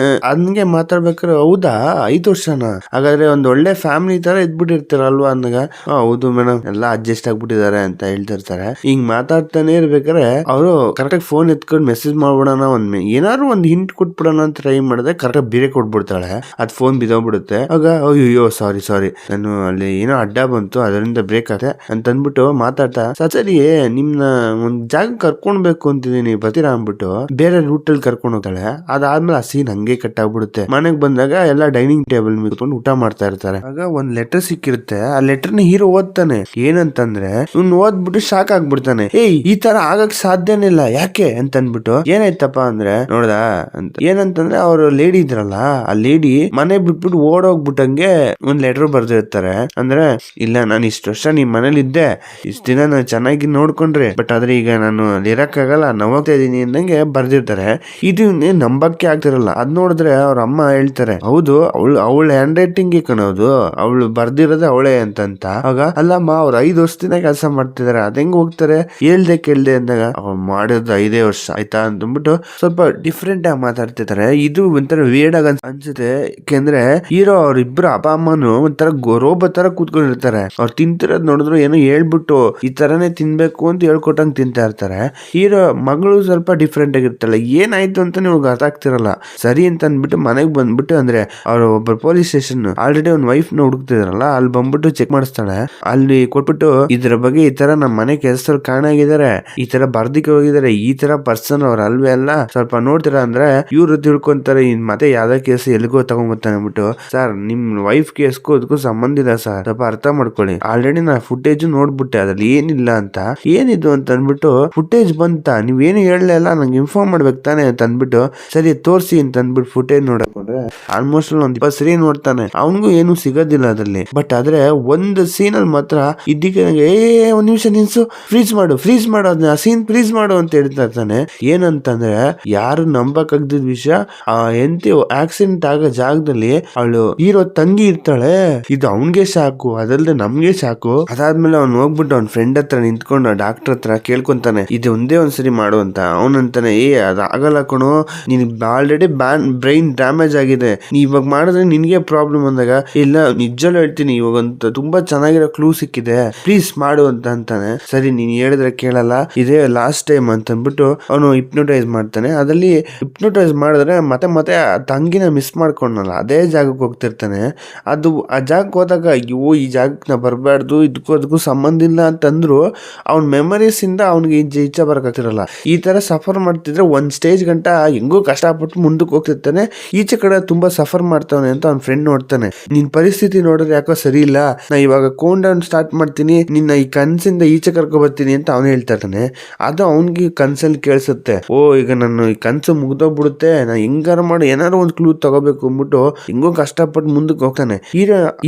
ಹಂಗೆ ಮಾತಾಡ್ಬೇಕಾದ್ರೆ, ಹೌದಾ 5 ವರ್ಷನಾ, ಹಾಗಾದ್ರೆ ಒಂದ್ ಒಳ್ಳೆ ಫ್ಯಾಮಿಲಿ ತರ ಇದ್ಬಿಟ್ಟಿರ್ತಾರಲ್ವಾ ಅಂದಾಗ, ಹೌದು ಮೇಡಮ್ ಎಲ್ಲ ಅಡ್ಜಸ್ಟ್ ಆಗ್ಬಿಟ್ಟಿದ್ದಾರೆ ಅಂತ ಹೇಳ್ತಿರ್ತಾರೆ. ಹಿಂಗ್ ಮಾತಾಡ್ತಾನೆ ಇರ್ಬೇಕಾರೆ ಅವರು ಕರೆಕ್ಟಾಗಿ ಫೋನ್ ಎತ್ಕೊಂಡು ಮೆಸೇಜ್ ಮಾಡ್ಬಿಡೋಣ, ಏನಾದ್ರು ಒಂದ್ ಹಿಂಟ್ ಕೊಟ್ಬಿಡೋಣ ಅಂತ ಟ್ರೈ ಮಾಡಿದ್ರೆ ಕರೆಕ್ಟಾಗಿ ಬೇರೆ ಕೊಟ್ಬಿಡ್ತಾಳೆ. ಅದ್ ಫೋನ್ ಬಿದ್ದೋಗ್ಬಿಡುತ್ತೆ. ಆಗ ಅಯ್ಯೋ ಸಾರಿ ನಾನು ಅಲ್ಲಿ ಏನೋ ಅಡ್ಡ ಬಂತು ಅದರಿಂದ ಬ್ರೇಕ್ ಆದೆ ಅಂತ ಅಂದ್ಬಿಟ್ಟು ಮಾತಾಡ್ತಾ, ಸರಿ ನಿಮ್ನ ಒಂದ್ ಜಾಗ ಕರ್ಕೊಂಡ್ಬೇಕು ಅಂತಿದೀನಿ ಬರ್ತೀರಾ ಅಂದ್ಬಿಟ್ಟು ಬೇರೆ ರೂಟ್ ಅಲ್ಲಿ ಕರ್ಕೊಂಡು ಹೋಗ್ತಾಳೆ. ಅದಾದ್ಮೇಲೆ ಆ ಸೀನ್ ಹಂಗೆ ಕಟ್ ಆಗ್ಬಿಡುತ್ತೆ. ಮನೆಗ್ ಬಂದಾಗ ಎಲ್ಲ ಡೈನಿಂಗ್ ಟೇಬಲ್ ಮೇಲೆ ಊಟ ಮಾಡ್ತಾ ಇರ್ತಾರೆ. ಆಗ ಒಂದ್ ಲೆಟರ್ ಸಿಕ್ಕಿರುತ್ತೆ. ಆ ಲೆಟರ್ನ ಹೀರೋ ಓದ್ತಾನೆ. ಏನಂತಂದ್ರೆ ಇವ್ನು ಓದ್ಬಿಟ್ಟು ಶಾಕ್ ಆಗ್ಬಿಡ್ತಾನೆ. ಈ ತರ ಆಗಕ್ ಸಾಧ್ಯನೇ ಇಲ್ಲ, ಯಾಕೆ ಅಂತ ಅನ್ಬಿಟ್ಟು, ಏನಾಯ್ತಪ್ಪ ಅಂದ್ರೆ ನೋಡ್ದ ಅಂತ. ಏನಂತಂದ್ರೆ ಅವ್ರು ಲೇಡಿ ಇದ್ರಲ್ಲ, ಆ ಲೇಡಿ ಮನೆ ಬಿಟ್ಬಿಟ್ಟು ಓಡೋಗ್ಬಿಟ್ಟಂಗೆ ಒಂದ್ ಲೆಟರ್ ಬರ್ದಿರ್ತಾರೆ. ಅಂದ್ರೆ, ಇಲ್ಲ ನಾನು ಇಷ್ಟು ವರ್ಷ ನಿಮ್ ಮನೇಲಿ ಇದ್ದೆ, ಇಷ್ಟ ದಿನ ನಾನು ಚೆನ್ನಾಗಿ ನೋಡ್ಕೊಂಡ್ರೆ, ಬಟ್ ಆದ್ರೆ ಈಗ ನಾನು ಇರಕ್ಕಾಗಲ್ಲ, ನಾನು ಹೋಗ್ತಾ ಇದೀನಿ ಅಂದಂಗೆ ಬರ್ದಿರ್ತಾರೆ. ಇದು ನಂಬಕ್ಕೆ ಆಗ್ತಿರಲ್ಲ. ಅದ್ ನೋಡಿದ್ರೆ ಅವ್ರ ಅಮ್ಮ ಹೇಳ್ತಾರೆ, ಹೌದು ಅವಳ ಹ್ಯಾಂಡ್ ರೈಟಿಂಗ್ ಕಣೋದು, ಅವಳು ಬರ್ದಿರೋದೇ ಅವಳೇ ಅಂತ. ಆಗ ಅಲ್ಲಮ್ಮ ಅವ್ರು 5 ವರ್ಷದಿಂದ ಕೆಲಸ ಮಾಡ್ತಿದಾರೆ, ಅದ್ ಹೆಂಗ್ ಹೋಗ್ತಾರೆ, ಹೇಳ್ದೆ ಕೇಳ್ದೆ ಅಂದಾಗ, ಅವ್ರು ಮಾಡೋದು 5 ವರ್ಷ ಆಯ್ತಾ ಅಂತಂದ್ಬಿಟ್ಟು ಸ್ವಲ್ಪ ಡಿಫ್ರೆಂಟ್ ಆಗಿ ಮಾತಾಡ್ತಿದ್ದಾರೆ. ಇದು ಒಂಥರ ವೇಡ್ ಆಗ ಅನ್ಸುತ್ತೆ. ಯಾಕೆಂದ್ರೆ ಹೀರೋ ಅವ್ರಿಬ್ರು ಅಪ್ಪ ಅಮ್ಮನು ಒಂಥರ ರೋಬೋ ತರ ಕೂತ್ಕೊಂಡಿರ್ತಾರೆ. ಅವ್ರು ತಿಂತಿರೋದ್ ನೋಡಿದ್ರು ಏನೋ ಹೇಳ್ಬಿಟ್ಟು ಈ ತರನೇ ತಿನ್ಬೇಕು ಅಂತ ಹೇಳ್ಕೊಟ್ಟಂಗ್ ತಿಂತಾ ಇರ್ತಾರೆ. ಹೀರೋ ಮಗಳು ಸ್ವಲ್ಪ ಡಿಫ್ರೆಂಟ್ ಆಗಿರ್ತಾಳೆ. ಏನಾಯ್ತು ಅಂತ ನಿಮ್ಗೆ ಅರ್ಥ ಆಗ್ತಿರಲ್ಲ. ಸರಿ ಅಂತ ಅಂದ್ಬಿಟ್ಟು ಮನೆಗ್ ಬಂದ್ಬಿಟ್ಟು, ಅಂದ್ರೆ ಅವ್ರು ಒಬ್ಬ ಪೊಲೀಸ್ ಸ್ಟೇಷನ್ ಆಲ್ರೆಡಿ ಒಂದ್ ವೈಫ್ ನ ಹುಡುಕ್ತಿದಾರಲ್ಲ, ಅಲ್ಲಿ ಬಂದ್ಬಿಟ್ಟು ಚೆಕ್ ಮಾಡಿಸ್ತಾ ತೋರಿಸ್ತಾಳೆ. ಅಲ್ಲಿ ಕೊಟ್ಬಿಟ್ಟು ಇದ್ರ ಬಗ್ಗೆ ಈ ತರ ನಮ್ಮ ಮನೆ ಕೆಲಸದಲ್ಲಿ ಕಾಣಾಗಿದ್ದಾರೆ, ಈ ತರ ಬರ್ದಿಕ್ಕೆ ಹೋಗಿದ್ದಾರೆ, ಈ ತರ ಪರ್ಸನ್ ಅವ್ರ ಅಲ್ವೇ ಅಲ್ಲ, ಸ್ವಲ್ಪ ನೋಡ್ತೀರಾ ಅಂದ್ರೆ ಇವ್ರು ತಿಳ್ಕೊಂತಾರೆ ಮತ್ತೆ ಯಾವ್ದೋ ಕೇಸ್ ಎಲ್ಲಿಗೋ ತಗೊಂಡ್ಬರ್ತಾನೆ ಅಂದ್ಬಿಟ್ಟು. ಸರ್ ನಿಮ್ ವೈಫ್ ಕೇಸ್ಗೂ ಅದಕ್ಕೂ ಸಂಬಂಧ ಇಲ್ಲ ಸರ್, ಸ್ವಲ್ಪ ಅರ್ಥ ಮಾಡ್ಕೊಳ್ಳಿ. ಆಲ್ರೆಡಿ ನಾ ಫುಟೇಜ್ ನೋಡ್ಬಿಟ್ಟೆ, ಅದ್ರಲ್ಲಿ ಏನಿಲ್ಲ ಅಂತ. ಏನಿದು ಅಂತ ಅಂದ್ಬಿಟ್ಟು ಫುಟೇಜ್ ಬಂತ, ನೀವೇನು ಹೇಳಲಿಲ್ಲ ನಂಗೆ ಇನ್ಫಾರ್ಮ್ ಮಾಡ್ಬೇಕು ತಾನೆ ಅಂತ ಅಂದ್ಬಿಟ್ಟು ಸರಿ ತೋರಿಸಿ ಅಂತ ಅಂದ್ಬಿಟ್ಟು ಫುಟೇಜ್ ನೋಡಕೊಂಡ್ರೆ ಆಲ್ಮೋಸ್ಟ್ ಒಂದ್ 20 ಸರಿ ನೋಡ್ತಾನೆ, ಅವನಿಗೂ ಏನು ಸಿಗೋದಿಲ್ಲ ಅದ್ರಲ್ಲಿ. ಬಟ್ ಆದ್ರೆ ಒಂದು ಸೀನ್ ಅಲ್ಲಿ ಮಾತ್ರ ಇದ್ದಕ್ಕೆ ಒಂದ್ ನಿಮಿಷ ನಿಲ್ಸು, ಫ್ರೀಸ್ ಮಾಡು ಅದನ್ನ ಸೀನ್ ಫ್ರೀಸ್ ಮಾಡು ಅಂತ ಹೇಳ್ತಾ ಇರ್ತಾನೆ. ಏನಂತಂದ್ರೆ ಯಾರು ನಂಬಕ್ಕಾಗ್ದಿದ್ ವಿಷಯ, ಆ ಹೆಂಡತಿ ಆಕ್ಸಿಡೆಂಟ್ ಆಗೋ ಜಾಗದಲ್ಲಿ ಅವಳು ಹೀರೋ ತಂಗಿ ಇರ್ತಾಳೆ. ಇದು ಅವನ್ಗೆ ಸಾಕು, ಅದಲ್ದೆ ನಮ್ಗೆ ಸಾಕು. ಅದಾದ್ಮೇಲೆ ಅವ್ನು ಹೋಗ್ಬಿಟ್ಟು ಅವ್ನ ಫ್ರೆಂಡ್ ಹತ್ರ ನಿಂತ್ಕೊಂಡು ಡಾಕ್ಟರ್ ಹತ್ರ ಕೇಳ್ಕೊಂತಾನೆ, ಇದು ಒಂದೇ ಒಂದ್ಸರಿ ಮಾಡು ಅಂತ. ಅವನಂತಾನೆ ಅದಾಗಲ್ಲ ಕಣೋ, ನಿನ್ ಆಲ್ರೆಡಿ ಬ್ರೈನ್ ಡ್ಯಾಮೇಜ್ ಆಗಿದೆ, ನೀ ಇವಾಗ ಮಾಡಿದ್ರೆ ನಿನ್ಗೆ ಪ್ರಾಬ್ಲಮ್ ಅಂದಾಗ, ಇಲ್ಲ ನಿಜಲ್ಲೂ ಹೇಳ್ತೀನಿ ಇವಾಗಂತ ತುಂಬಾ ಚೆನ್ನಾಗಿರೋ ಕ್ಲೂ ಸಿಕ್ಕಿದೆ, ಪ್ಲೀಸ್ ಮಾಡು ಅಂತ ಅಂತಾನೆ. ಸರಿ ನೀನ್ ಹೇಳಿದ್ರೆ ಕೇಳಲ್ಲ, ಇದೇ ಲಾಸ್ಟ್ ಟೈಮ್ ಅಂತ ಅಂದ್ಬಿಟ್ಟು ಅವನು ಹಿಪ್ನೋಟೈಸ್ ಮಾಡ್ತಾನೆ. ಅದ್ರಲ್ಲಿ ಹಿಪ್ನೋಟೈಸ್ ಮಾಡಿದ್ರೆ ಮತ್ತೆ ಆ ತಂಗಿನ ಮಿಸ್ ಮಾಡ್ಕೊಂಡಲ್ಲ, ಅದೇ ಜಾಗಕ್ಕೆ ಹೋಗ್ತಿರ್ತಾನೆ. ಅದು ಆ ಜಾಗಕ್ಕೆ ಹೋದಾಗ ಅಯ್ಯೋ ಈ ಜಾಗಕ್ಕೆ ನಾ ಬರಬಾರ್ದು, ಅದಕ್ಕೂ ಸಂಬಂಧ ಇಲ್ಲ ಅಂತಂದ್ರು ಅವ್ನ ಮೆಮರೀಸ್ ಇಂದ ಅವ್ನಿಗೆ ಈಚೆ ಬರಕಾಗ್ತಿರಲ್ಲ. ಈ ತರ ಸಫರ್ ಮಾಡ್ತಿದ್ರೆ ಒಂದ್ ಸ್ಟೇಜ್ ಗಂಟ ಹೆಂಗೋ ಕಷ್ಟಪಟ್ಟು ಮುಂದಕ್ಕೆ ಹೋಗ್ತಿರ್ತಾನೆ. ಈಚೆ ಕಡೆ ತುಂಬಾ ಸಫರ್ ಮಾಡ್ತಾವನೆ ಅಂತ ಅವ್ನ ಫ್ರೆಂಡ್ ನೋಡ್ತಾನೆ. ನಿನ್ ಪರಿಸ್ಥಿತಿ ನೋಡಿದ್ರೆ ಯಾಕೋ ಸರಿ ಇಲ್ಲ, ನಾ ಇವಾಗ ಕೋನ್ ಡೌನ್ ಸ್ಟಾರ್ಟ್ ಮಾಡ್ತೀನಿ, ನಿನ್ನ ಈ ಕನ್ಸಿಂದ ಈಚೆ ಕರ್ಕೊ ಬರ್ತೀನಿ ಅಂತ ಅವ್ನು ಹೇಳ್ತಾ ಇರ್ತಾನೆ. ಅದು ಅವ್ನಿಗೆ ಕನ್ಸಲ್ಲಿ ಕೇಳಿಸುತ್ತೆ, ಈಗ ನಾನು ಈ ಕನ್ಸು ಮುಗ್ದೋಗ್ಬಿಡುತ್ತೆ, ನಾ ಹೆಂಗಾರ ಮಾಡಿ ಏನಾರು ಒಂದು ಕ್ಲೂ ತಗೋಬೇಕು ಅಂದ್ಬಿಟ್ಟು ಹೆಂಗೋ ಕಷ್ಟಪಟ್ಟು ಮುಂದಕ್ಕೆ ಹೋಗ್ತಾನೆ.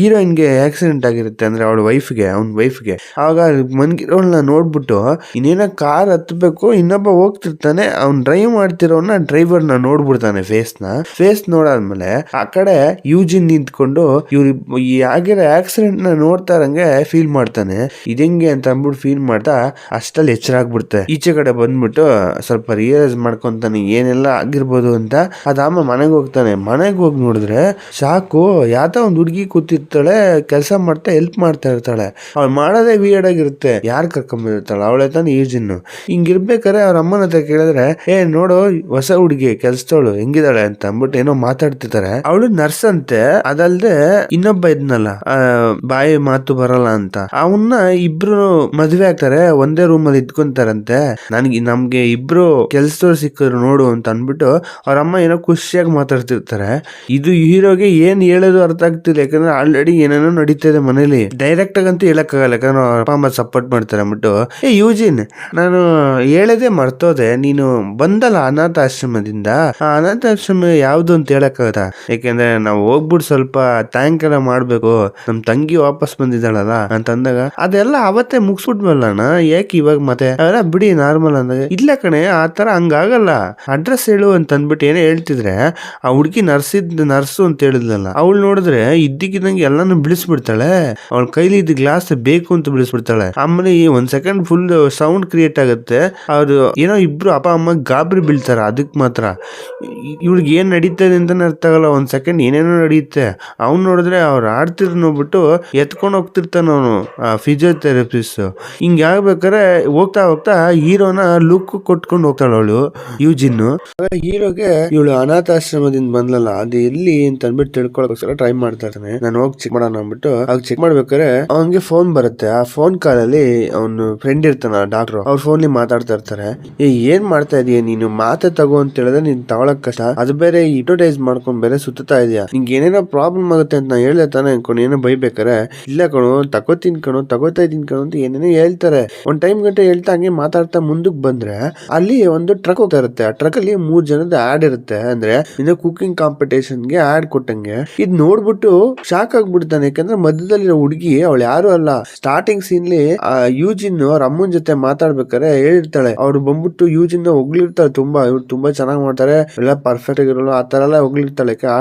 ಹೀರೋಯಿನ್ಗೆ ಆಕ್ಸಿಡೆಂಟ್ ಆಗಿರುತ್ತೆ, ಅಂದ್ರೆ ಅವ್ನ ವೈಫ್ಗೆ. ಆವಾಗ ಮನ್ಗಿರೋಳ್ನ ನೋಡ್ಬಿಟ್ಟು ಇನ್ನೇನ ಕಾರ್ ಹತ್ಬೇಕು, ಇನ್ನೊಬ್ಬ ಹೋಗ್ತಿರ್ತಾನೆ, ಅವ್ನ್ ಡ್ರೈವ್ ಮಾಡ್ತಿರೋನ ಡ್ರೈವರ್ನ ನೋಡ್ಬಿಡ್ತಾನೆ. ಫೇಸ್ ನೋಡಾದ್ಮೇಲೆ ಆ ಕಡೆ ಯೂಜಿನ್ ನಿಂತ್ಕೊಂಡು ಇವ್ರು ಈ ಆಗಿರೋ ಆಕ್ಸಿಡೆಂಟ್ ನ ನೋಡ್ತಾ ಇರಂಗೆ ಫೀಲ್ ಮಾಡ್ತಾನೆ. ಇದೆಂಗೆ ಅಂತ ಅಂದ್ಬಿಟ್ಟು ಫೀಲ್ ಮಾಡ್ತಾ ಅಷ್ಟಲ್ಲಿ ಎಚ್ಚರ ಆಗ್ಬಿಡುತ್ತೆ. ಈಚೆ ಕಡೆ ಬಂದ್ಬಿಟ್ಟು ಸ್ವಲ್ಪ ರಿಯಲೈಸ್ ಮಾಡ್ಕೊಂತಾನೆ ಏನೆಲ್ಲ ಆಗಿರ್ಬೋದು ಅಂತ. ಅದಾಮ ಮನೆಗೆ ಹೋಗ್ತಾನೆ. ಮನೆಗೆ ಹೋಗಿ ನೋಡಿದ್ರೆ ಸಾಕು, ಯಾವ್ದೋ ಒಂದು ಹುಡುಗಿ ಕೂತಿರ್ತಾಳೆ, ಕೆಲಸ ಮಾಡ್ತಾ ಹೆಲ್ಪ್ ಮಾಡ್ತಾ ಇರ್ತಾಳೆ. ಅವ್ಳು ಮಾಡೋದೇ ವಿಯರ್ಡ್ ಆಗಿರುತ್ತೆ. ಯಾರು ಕರ್ಕೊಂಡ್ಬಂದಿರ್ತಾಳೆ, ಅವಳೆ ತಾನೆ ಯೂಜಿನ್ನು. ಹಿಂಗಿರ್ಬೇಕಾರೆ ಅವ್ರ ಅಮ್ಮನ ಹತ್ರ ಕೇಳಿದ್ರೆ, ನೋಡು ಹೊಸ ಹುಡುಗಿ ಕೆಲ್ಸದವಳು ಹೆಂಗಿದಾಳೆ ಅಂತ ಅಂದ್ಬಿಟ್ಟು ಏನೋ ಮಾತಾಡ್ತಿರ್ತಾರೆ. ಅವಳು ನರ್ಸ್ ಅಂತೆ, ಅದಲ್ದೆ ಇನ್ನೊಬ್ಬ ಇದ್ನಲ್ಲ ಬಾಯಿ ಮಾತು ಬರಲ್ಲ ಅಂತ, ಅವನ್ನ ಇಬ್ರು ಮದ್ವೆ ಆಗ್ತಾರೆ, ಒಂದೇ ರೂಮ್ ಅಲ್ಲಿ ಇದ್ಕೊಂತಾರಂತೆ. ನಮ್ಗೆ ಇಬ್ರು ಕೆಲ್ಸದವ್ರು ಸಿಕ್ಕರು ನೋಡು ಅಂತ ಅಂದ್ಬಿಟ್ಟು ಅವ್ರ ಅಮ್ಮ ಏನೋ ಖುಷಿಯಾಗಿ ಮಾತಾಡ್ತಿರ್ತಾರೆ. ಇದು ಹೀರೋಗೆ ಏನ್ ಹೇಳೋದು ಅರ್ಥ ಆಗ್ತಿಲ್ಲ, ಯಾಕಂದ್ರೆ ಆಲ್ರೆಡಿ ಏನೇನೋ ನಡೀತಿದೆ ಮನೇಲಿ. ಡೈರೆಕ್ಟ್ ಆಗಂತೂ ಹೇಳಕ್ಕಾಗಲ್ಲ, ಯಾಕಂದ್ರೆ ಅವ್ರ ಅಪ್ಪ ಅಮ್ಮ ಸಪೋರ್ಟ್ ಮಾಡ್ತಾರೆ ಅಂದ್ಬಿಟ್ಟು. ಯೂಜಿನ್, ನಾನು ಹೇಳದೆ ಮರ್ತೋದೆ, ನೀನು ಬಂದಲ್ಲ ಅನಾಥಾಶ್ರಮದಿಂದ, ಆ ಅನಾಥಾಶ್ರಮ ಯಾವ್ದು ಅಂತ ಹೇಳಕ್ಕಾಗತ್ತಾ? ಯಾಕೆಂದ್ರೆ ನಾವು ಹೋಗ್ಬಿಟ್ಟು ಸ್ವಲ್ಪ ಥ್ಯಾಂಕ್ ಎಲ್ಲ ಮಾಡ್ಬೇಕು, ನಮ್ ತಂಗಿ ವಾಪಸ್ ಬಂದಿದ್ದಾಳಲ್ಲ ಅಂತ ಅಂದಾಗ, ಅದೆಲ್ಲ ಅವತ್ತೇ ಮುಗಿಸ್ಬಿಟ್ವಲ್ಲಣ್ಣ, ಯಾಕೆ ಇವಾಗ ಮತ್ತೆ ಅವೆಲ್ಲ ಬಿಡಿ ನಾರ್ಮಲ್ ಅಂದಾಗ, ಇಲ್ಲ ಕಣೆ ಆ ತರ ಹಂಗಾಗಲ್ಲ, ಅಡ್ರೆಸ್ ಹೇಳು ಅಂತ ಅಂದ್ಬಿಟ್ಟು ಏನೋ ಹೇಳ್ತಿದ್ರೆ, ಆ ಹುಡುಗಿ ನರ್ಸು ಅಂತ ಹೇಳಿದ್ಲಲ್ಲ, ಅವಳು ನೋಡಿದ್ರೆ ಇದ್ದಕ್ಕಿದ್ದಂಗೆ ಎಲ್ಲಾನು ಬಿಡಿಸ್ಬಿಡ್ತಾಳೆ. ಅವಳ ಕೈಲಿ ಇದ್ದ ಗ್ಲಾಸ್ ಬೇಕು ಅಂತ ಬಿಡಿಸ್ಬಿಡ್ತಾಳೆ. ಆಮೇಲೆ ಒಂದ್ ಸೆಕೆಂಡ್ ಫುಲ್ ಸೌಂಡ್ ಕ್ರಿಯೇಟ್ ಆಗುತ್ತೆ. ಅವ್ರು ಏನೋ ಇಬ್ರು ಅಪ್ಪ ಅಮ್ಮ ಗಾಬರಿ ಬೀಳ್ತಾರ. ಅದಕ್ ಮಾತ್ರ ಇವ್ಳಿಗೆ ಏನ್ ನಡೀತದೆ ಅಂತಾನೆ ಅರ್ಥ ಆಗಲ್ಲ. ಒಂದ್ ಸೆಕೆಂಡ್ ಏನೇನೋ ನಡೆಯುತ್ತೆ. ಅವ್ನು ನೋಡಿದ್ರೆ ಅವ್ರು ಆಡ್ತಿರ್ ನೋಡ್ಬಿಟ್ಟು ಎತ್ಕೊಂಡು ಹೋಗ್ತಿರ್ತಾನ ಅವನು, ಫಿಸಿಯೋಥೆರಪಿಸ್ಟ್. ಹಿಂಗ ಆಗ್ಬೇಕಾರೆ ಹೋಗ್ತಾ ಹೀರೋನ ಲುಕ್ ಕೊಟ್ಕೊಂಡು ಹೋಗ್ತಾಳ ಅವಳು ಯೂಜಿನ್ನು. ಹೀರೋಗೆ ಇವಳು ಅನಾಥಾಶ್ರಮದಿಂದ ಬಂದ್ಲಲ್ಲ, ಅದು ಎಲ್ಲಿ ಅಂತ ಅಂದ್ಬಿಟ್ಟು ತಿಳ್ಕೊಳಕೋಸ್ಕರ ಟ್ರೈ ಮಾಡ್ತಾ ಇರ್ತಾನೆ. ನಾನು ಹೋಗಿ ಚೆಕ್ ಮಾಡೋಣ ಅಂದ್ಬಿಟ್ಟು ಚೆಕ್ ಮಾಡ್ಬೇಕಾರೆ ಅವನ್ಗೆ ಫೋನ್ ಬರುತ್ತೆ. ಆ ಫೋನ್ ಕಾಲಲ್ಲಿ ಅವನು ಫ್ರೆಂಡ್ ಇರ್ತಾನ ಡಾಕ್ಟರ್, ಅವ್ರ ಫೋನ್ ಮಾತಾಡ್ತಾ ಇರ್ತಾರೆ. ಏನ್ ಮಾಡ್ತಾ ಇದೀಯ ನೀನು, ಮಾತೆ ತಗೋ ಅಂತ ಹೇಳಿದ್ರೆ ನೀನ್ ತಗೊಳಕ್ ಕಷ್ಟ, ಅದು ಬೇರೆ ಹಿಪ್ನೋಟೈಸ್ ಮಾಡ್ಕೊಂಡ್ ಬೇರೆ ಸುತ್ತಾ ಇದೆಯಾ, ನಿಂಗೆ ಏನೇನೋ ಪ್ರಾಬ್ಲಮ್ ಆಗುತ್ತೆ ಅಂತ ನಾ ಹೇಳ್ದೆ ತಾನೆ ಅನ್ಕೊಂಡು ಏನೋ ಬೈಬೇಕಾರೆ, ಇಲ್ಲ ಕಣೋ ತಗೋತಾ ಇದೀನಿ ಕಣೋ ಅಂತ ಏನೇನೋ ಹೇಳ್ತಾರೆ. ಒಂದ್ ಟೈಮ್ ಗಂಟೆ ಹೇಳ್ತಾ ಹಂಗೆ ಮಾತಾಡ್ತಾ ಮುಂದಕ್ ಬಂದ್ರೆ ಅಲ್ಲಿ ಒಂದು ಟ್ರಕ್ ಹೋಗ್ತಾ ಇರುತ್ತೆ. ಆ ಟ್ರಕ್ ಅಲ್ಲಿ 3 ಜನದ ಆಡ್ ಇರುತ್ತೆ, ಅಂದ್ರೆ ಇನ್ನು ಕುಕಿಂಗ್ ಕಾಂಪಿಟೇಷನ್ ಗೆ ಆಡ್ ಕೊಟ್ಟಂಗೆ. ಇದ್ ನೋಡ್ಬಿಟ್ಟು ಶಾಕ್ ಆಗ್ಬಿಡ್ತಾನೆ, ಯಾಕಂದ್ರೆ ಮಧ್ಯದಲ್ಲಿ ಹುಡುಗಿ ಅವಳು ಯಾರು ಅಲ್ಲ. ಸ್ಟಾರ್ಟಿಂಗ್ ಸೀನ್ಲಿ ಯೂಜಿನ್ ಅವ್ರ ಅಮ್ಮನ ಜೊತೆ ಮಾತಾಡ್ಬೇಕಾರೆ ಹೇಳಿರ್ತಾಳೆ, ಅವ್ರು ಬಂದ್ಬಿಟ್ಟು ಯೂಜಿನ್ ಹೊಗಳಿರ್ತಾಳೆ ತುಂಬಾ, ಇವ್ರು ತುಂಬಾ ಚೆನ್ನಾಗಿ ಮಾಡ್ತಾರೆ, ಎಲ್ಲ ಪರ್ಫೆಕ್ಟ್ ಆಗಿರಲ್ಲ ಆ ತರ ಎಲ್ಲ ಹೊಗಳಿರ್ತಾಳೆ.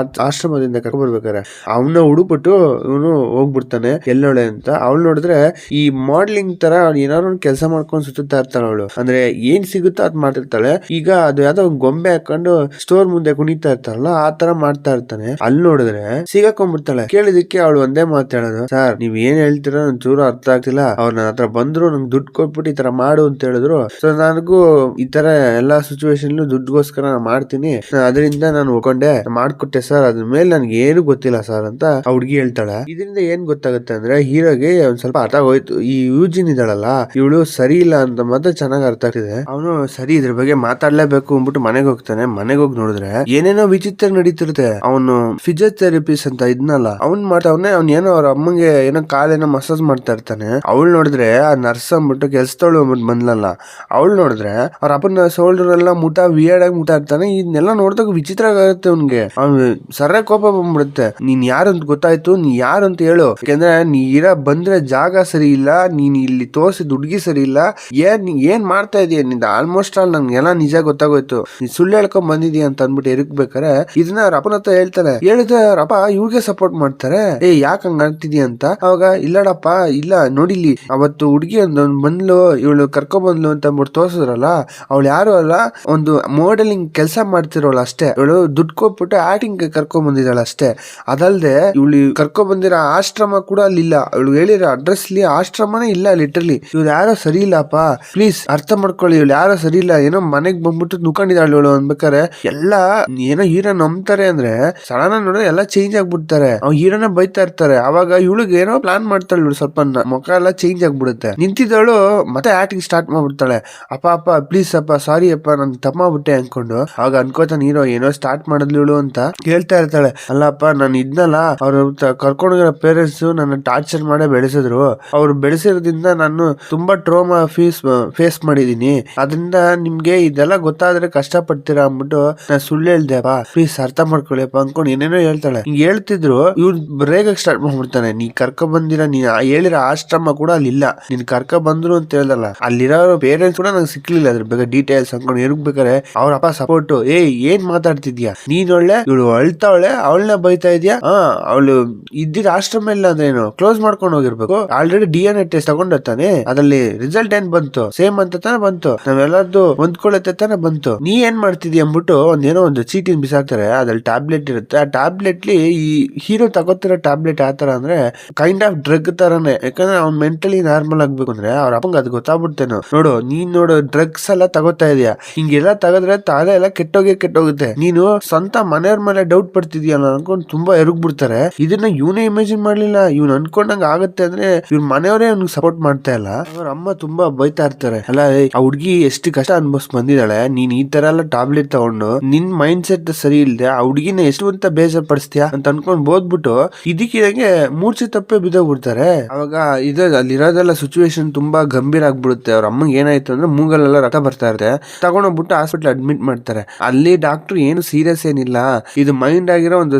ಆಶ್ರಮದಿಂದ ಕರ್ಕೊಂಡ್ ಬರ್ಬೇಕಾರೆ ಅವನ್ನ ಹುಡುಕ್ಬಿಟ್ಟು ಇವನು ಹೋಗ್ಬಿಡ್ತಾನೆ ಎಲ್ಲೊಳೆ ಅಂತ. ಅವಳು ನೋಡಿದ್ರೆ ಈ ಮಾಡ್ಲಿಂಗ್ ತರ ಏನಾದ್ರು ಒಂದು ಕೆಲಸ ಮಾಡ್ಕೊಂಡು ಸುತ್ತಾ ಇರ್ತಾಳೆ ಅವಳು, ಅಂದ್ರೆ ಏನ್ ಸಿಗುತ್ತೋ ಅದ್ ಮಾಡ್ತಿರ್ತಾಳೆ. ಈಗ ಅದು ಯಾವ್ದೋ ಗೊಂಬೆ ಹಾಕೊಂಡು ಸ್ಟೋರ್ ಮುಂದೆ ಕುಣಿತಾ ಇರ್ತಾರಲ್ಲ, ಆ ತರ ಮಾಡ್ತಾ ಇರ್ತಾನೆ. ಅಲ್ಲಿ ನೋಡಿದ್ರೆ ಸಿಗಾಕೊಂಡ್ಬಿಡ್ತಾಳೆ. ಕೇಳಿದಕ್ಕೆ ಅವಳು ಒಂದೇ ಮಾತಾಡೋದು, ಸರ್ ನೀವ್ ಏನ್ ಹೇಳ್ತೀರಾ ನನ್ ಚೂರು ಅರ್ಥ ಆಗ್ತಿಲ್ಲ, ಅವ್ರು ನನ್ನ ಹತ್ರ ಬಂದ್ರು ನಂಗೆ ದುಡ್ಡು ಕೊಟ್ಬಿಟ್ಟು ಈ ತರ ಮಾಡು ಅಂತ ಹೇಳಿದ್ರು. ಸೊ ನನಗೂ ಈ ತರ ಎಲ್ಲಾ ಸಿಚುವೇಶನ್ ದುಡ್ಡುಗೋಸ್ಕರ ನಾನು ಮಾಡ್ತೀನಿ, ಅದರಿಂದ ನಾನು ಒಪ್ಕೊಂಡೆ ಮಾಡ್ಕೊಟ್ಟೆ ಸರ್, ಅದ್ರ ಮೇಲೆ ನನ್ಗೆ ಏನು ಗೊತ್ತಿಲ್ಲ ಸರ್ ಅಂತ ಆ ಹುಡ್ಗಿ ಹೇಳ್ತಾಳೆ. ಇದರಿಂದ ಏನ್ ಗೊತ್ತಾಗುತ್ತೆ ಅಂದ್ರೆ ಹೀರೋಗೆ ಒಂದ್ ಸ್ವಲ್ಪ ಅರ್ಥ ಹೋಯ್ತು, ಈ ಯೂಜಿನ್ ಇದ್ದಾಳಲ್ಲ ಇವಳು ಸರಿ ಇಲ್ಲ ಅಂತ ಮತ್ತೆ ಚೆನ್ನಾಗಿ ಅರ್ಥ ಆಗ್ತಿದೆ. ಅವನು ಸರಿ ಇದ್ರ ಬಗ್ಗೆ ಮಾತಾಡ್ಲೇಬೇಕು ಅಂದ್ಬಿಟ್ಟು ಮನೆಗೆ ಹೋಗ್ತಾನೆ. ಮನೆಗೆ ಹೋಗಿ ನೋಡಿದ್ರೆ ಏನೇನೋ ವಿಚಿತ್ರ ನಡೀತಿರುತ್ತೆ. ಅವನು ಫಿಸಿಯೋಥೆರಪಿಸ್ಟ್ ಅಂತ ಇದ್ನಲ್ಲ ಅವ್ನ್ ಮಾಡ್ತಾವನೆ. ಅವ್ನ್ ಏನೋ ಅವ್ರ ಅಮ್ಮಂಗೆ ಏನೋ ಕಾಲೇನೋ ಮಸಾಜ್ ಮಾಡ್ತಾ ಇರ್ತಾನೆ. ಅವಳು ನೋಡಿದ್ರೆ ಆ ನರ್ಸ್ ಅಂದ್ಬಿಟ್ಟು ಕೆಲ್ಸದವಳು ಅಂದ್ಬಿಟ್ಟು ಬಂದ್ಲಲ್ಲ, ಅವಳು ನೋಡಿದ್ರೆ ಅವ್ರ ಅಪ್ಪನ ಶೋಲ್ಡರ್ ಎಲ್ಲ ಮುಟ ವಿಯರ್ಡ್ ಆಗಿ ಮುಟ ಇರ್ತಾನೆ. ಇದನ್ನೆಲ್ಲ ನೋಡಿದಾಗ ವಿಚಿತ್ರ ಆಗುತ್ತೆ ಅವ್ನ್ಗೆ. ಅವ್ನು ಸರ ಕೋಪ ಬಂದ್ಬಿಡುತ್ತೆ. ನೀನ್ ಯಾರು ಅಂತ ಗೊತ್ತಾಯ್ತು, ನೀ ಯಾರು ಅಂತ ಹೇಳು, ಯಾಕಂದ್ರೆ ನೀ ಬಂದ್ರೆ ಜಾಗ ಸರಿ ಇಲ್ಲ, ನೀನ್ ಇಲ್ಲಿ ತೋರ್ಸಿದ ಹುಡ್ಗಿ ಸರಿ ಇಲ್ಲ, ಏನ್ ಮಾಡ್ತಾ ಇದೀಯ ನಿಂದ ಆಲ್ಮೋಸ್ಟ್ ಆಲ್ ನನ್ಗೆಲ್ಲ ನಿಜ ಗೊತ್ತಾಗೋಯ್ತು, ನೀ ಸುಳ್ಳು ಹೇಳ್ಕೊಂಡ್ ಬಂದಿದೀಯ ಅಂತ ಅಂದ್ಬಿಟ್ಟು ಎರುಕ್ಬೇಕಾರೆ ಇದನ್ನ ಅವ್ರ ಅಪ್ಪನ ಹತ್ರ ಹೇಳ್ತಾನೆ. ಹೇಳಿದ್ರೆ ಅವ್ರ ಅಪ್ಪ ಇವ್ರಿಗೆ ಸಪೋರ್ಟ್ ಮಾಡ್ತಾರೆ. ಯಾಕ ಹಂಗ ಆಗ್ತಿದ್ಯಾ ಅಂತ. ಅವಾಗ ಇಲ್ಲಡಪ್ಪ ಇಲ್ಲ ನೋಡಿಲಿ, ಅವತ್ತು ಹುಡ್ಗಿ ಬಂದ್ಲು, ಇವಳು ಕರ್ಕೊ ಬಂದ್ಲು ಅಂತ ಅಂದ್ಬಿಟ್ಟು ತೋರ್ಸಿದ್ರಲ್ಲ, ಅವಳು ಯಾರು ಅಲ್ಲ, ಒಂದು ಮಾಡೆಲಿಂಗ್ ಕೆಲಸ ಮಾಡ್ತಿರೋಳು ಅಷ್ಟೇ. ಇವಳು ದುಡ್ಡು ಕೊಟ್ಬಿಟ್ಟು ಆಕ್ಟಿಂಗ್ ಕರ್ಕೊಂಡ್ ಬಂದಿದ್ದಾಳ ಅಷ್ಟೇ. ಅದಲ್ದೆ ಇವಳು ಕರ್ಕೊ ಬಂದಿರೋ ಆಶ್ರಮ ಕೂಡ ಅಲ್ಲಿಲ್ಲ. ಇವಳು ಹೇಳಿರೋ ಅಡ್ರೆಸ್ ಲಿ ಆಶ್ರಮನೇ ಇಲ್ಲ. ಲಿಟರ್ಲಿ ಇವ್ರು ಯಾರೋ ಸರಿ ಇಲ್ಲಪ್ಪ, ಪ್ಲೀಸ್ ಅರ್ಥ ಮಾಡ್ಕೊಳ್ಳಿ, ಇವಳು ಯಾರೋ ಸರಿ ಇಲ್ಲ, ಏನೋ ಮನೆಗ್ ಬಂದ್ಬಿಟ್ಟು ನುಕೊಂಡಿದ್ದಾಳು ಇವಳು ಅನ್ಬೇಕಾರೆ ಎಲ್ಲ ಏನೋ ಹೀರೋ ನಂಬ್ತಾರೆ. ಅಂದ್ರೆ ಸಡನ್ ನೋಡಿದ್ರೆ ಎಲ್ಲ ಚೇಂಜ್ ಆಗ್ಬಿಡ್ತಾರೆ. ಅವ್ನು ಹೀರೋನ ಬೈತಾ ಇರ್ತಾರೆ. ಅವಾಗ ಇವಳಿಗೆ ಏನೋ ಪ್ಲಾನ್ ಮಾಡ್ತಾಳೆ, ಇವಳು ಸ್ವಲ್ಪ ಮುಖ ಎಲ್ಲ ಚೇಂಜ್ ಆಗ್ಬಿಡುತ್ತೆ. ನಿಂತಿದ್ದವಳು ಮತ್ತೆ ಆಕ್ಟಿಂಗ್ ಸ್ಟಾರ್ಟ್ ಮಾಡ್ಬಿಡ್ತಾಳೆ. ಅಪ್ಪ ಅಪ್ಪ ಪ್ಲೀಸ್ ಅಪ್ಪ ಸಾರಿ ಅಪ್ಪ ನನ್ ತಪ್ಪಾಗ್ಬಿಟ್ಟೆ ಅನ್ಕೊಂಡು. ಆಗ ಅನ್ಕೋತಾನೆ ಹೀರೋ ಏನೋ ಸ್ಟಾರ್ಟ್ ಮಾಡಿದ್ಲು ಅಂತ ಹೇಳ್ತಾ ಇರ್ತಾಳೆ. ಅಲ್ಲಪ್ಪ ನಾನು ಇದ್ನಲ್ಲ, ಅವ್ರು ಕರ್ಕೊಂಡೋಗಿರೋ ಪೇರೆಂಟ್ಸ್ ನನ್ನ ಟಾರ್ಚರ್ ಮಾಡೇ ಬೆಳೆಸಿದ್ರು. ಅವ್ರು ಬೆಳೆಸಿರೋದ್ರಿಂದ ನಾನು ತುಂಬಾ ಟ್ರೋಮಾ ಫೇಸ್ ಮಾಡಿದೀನಿ. ಅದರಿಂದ ನಿಮ್ಗೆ ಇದೆಲ್ಲ ಗೊತ್ತಾದ್ರೆ ಕಷ್ಟ ಪಡ್ತೀರಾ ಅಂದ್ಬಿಟ್ಟು ನಾನು ಸುಳ್ಳು ಹೇಳ್ದೆಪ್ಪ, ಪ್ಲೀಸ್ ಅರ್ಥ ಮಾಡ್ಕೊಳ್ಳಿಪ್ಪ ಅನ್ಕೊಂಡು ಏನೇನೋ ಹೇಳ್ತಾಳೆ. ಹಿಂಗ್ ಹೇಳ್ತಿದ್ರು ಇವ್ರು ರೇಗಕ್ಕೆ ಸ್ಟಾರ್ಟ್ ಮಾಡ್ಬಿಡ್ತಾನೆ. ನೀ ಕರ್ಕ ಬಂದಿರ, ನೀನ್ ಹೇಳಿರೋ ಆಶ್ರಮ ಕೂಡ ಅಲ್ಲಿ ಇಲ್ಲ, ನೀನ್ ಕರ್ಕ ಬಂದ್ರು ಅಂತ ಹೇಳ್ದಲ್ಲ, ಅಲ್ಲಿರೋ ಪೇರೆಂಟ್ಸ್ ಕೂಡ ನಂಗೆ ಸಿಕ್ಲಿಲ್ಲ ಅದ್ರ ಬಗ್ಗೆ ಡೀಟೇಲ್ಸ್ ಅನ್ಕೊಂಡು ಎರುಗ್ಬೇಕಾರೆ ಅವ್ರ ಅಪ್ಪ ಸಪೋರ್ಟ್. ಏನ್ ಮಾತಾಡ್ತಿದ್ಯಾ ನೀನ್, ಒಳ್ಳೆ ಇವಳು ಅಳ್ತಾವಳೆ, ಅವಳನ್ನ ಬೈತಾ ಇದ್ಯಾ, ಅವಳು ಇದ್ದಿದ್ದ ಆಶ್ರಮ ಇಲ್ಲ ಅಂದ್ರೆ ಏನು ಕ್ಲೋಸ್ ಮಾಡ್ಕೊಂಡು ಹೋಗಿರ್ಬೇಕು. ಆಲ್ರೆಡಿ DNA ಟೆಸ್ಟ್ ತಗೊಂಡತಾನೆ, ಅದ್ರಲ್ಲಿ ರಿಸಲ್ಟ್ ಏನ್ ಬಂತು, ಸೇಮ್ ಅಂತ ತಾನೆ ಬಂತು, ನಾವೆಲ್ಲರದು ಹೊಂದ್ಕೊಳ್ಳುತ್ತೆ ತಾನೆ ಬಂತು. ನೀ ಏನ್ ಮಾಡ್ತಿದ್ಯಾ ಅಂದ್ಬಿಟ್ಟು ಒಂದೇನೋ ಒಂದು ಚೀಟಿನ ಬಿಸಾಕ್ತಾರೆ. ಅದ್ರಲ್ಲಿ ಟ್ಯಾಬ್ಲೆಟ್ ಇರುತ್ತೆ. ಆ ಟ್ಯಾಬ್ಲೆಟ್ ಲಿ ಈ ಹೀರೋ ತಗೋತಿರೋ ಟ್ಯಾಬ್ಲೆಟ್ ಯಾವ ತರ ಅಂದ್ರೆ ಕೈಂಡ್ ಆಫ್ ಡ್ರಗ್ ತರಾನೇ. ಯಾಕಂದ್ರೆ ಅವ್ನ್ ಮೆಂಟಲಿ ನಾರ್ಮಲ್ ಆಗ್ಬೇಕು ಅಂದ್ರೆ ಅವ್ರ ಅಪ್ಪಂಗ ಅದು ಗೊತ್ತಾಗ್ಬಿಡ್ತೇನೋ. ನೋಡು ನೀನ್ ನೋಡು ಡ್ರಗ್ಸ್ ಎಲ್ಲ ತಗೋತಾ ಇದೀಯಾ, ಹಿಂಗೆಲ್ಲ ತಗದ್ರೆ ತಲೆ ಎಲ್ಲ ಕೆಟ್ಟೋಗುತ್ತೆ. ನೀನು ಸ್ವಂತ ಮನೆಯವ್ರ ಮೇಲೆ ಡೌಟ್ ಪಡ್ತಿದ್ಯಲ್ಲ ಅನ್ಕೊಂಡು ತುಂಬಾ ಎರುಗ್ಬಿಡ್ತಾರೆ. ಇದನ್ನ ಇವನೇ ಇಮ್ಯಾಜಿನ್ ಮಾಡ್ಲಿಲ್ಲ. ಇವ್ನು ಅನ್ಕೊಂಡಂಗ ಆಗತ್ತೆ ಅಂದ್ರೆ ಇವ್ರ ಮನೆಯವರೇ ಅವ್ನಿಗೆ ಸಪೋರ್ಟ್ ಮಾಡ್ತಾ ಇಲ್ಲ. ಅವ್ರ ಅಮ್ಮ ತುಂಬಾ ಬೈತಾ ಇರ್ತಾರೆ. ಅಲ್ಲ ಆ ಹುಡ್ಗಿ ಎಷ್ಟು ಕಷ್ಟ ಅನ್ಭವಿಸ್ ಬಂದಿದ್ದಾಳೆ, ನೀನ್ ಈ ತರ ಎಲ್ಲ ಟ್ಯಾಬ್ಲೆಟ್ ತಗೊಂಡು ನಿನ್ ಮೈಂಡ್ ಸೆಟ್ ಸರಿ ಇಲ್ದೆ ಆ ಹುಡ್ಗಿನ ಎಷ್ಟು ಅಂತ ಬೇಜಾರ್ ಪಡಿಸ್ತೀಯಾ ಅಂತ ಅನ್ಕೊಂಡ್ ಬೋದ್ಬಿಟ್ಟು ಇದಕ್ಕಿದಂಗೆ ಮೂರ್ಛೆ ತಪ್ಪೆ ಬಿದ್ದೋಗ್ಬಿಡ್ತಾರೆ. ಅವಾಗ ಅಲ್ಲಿರೋದೆಲ್ಲ ಸಿಚುವೇಶನ್ ತುಂಬಾ ಗಂಭೀರ ಆಗ್ಬಿಡುತ್ತೆ. ಅವ್ರ ಅಮ್ಮಂಗೆ ಏನಾಯ್ತು ಅಂದ್ರೆ ಮೂಗಲೆಲ್ಲ ರಕ್ತ ಬರ್ತಾ ಇರುತ್ತೆ. ತಗೊಂಡೋಗ್ಬಿಟ್ಟು ಹಾಸ್ಪಿಟಲ್ ಅಡ್ಮಿಟ್ ಮಾಡ್ತಾರೆ. ಅಲ್ಲಿ ಡಾಕ್ಟರ್ ಏನು ಸೀರಿಯಸ್ ಏನಿಲ್ಲ, ಇದು ಮೈಂಡ್ ಆಗಿರೋ ಒಂದು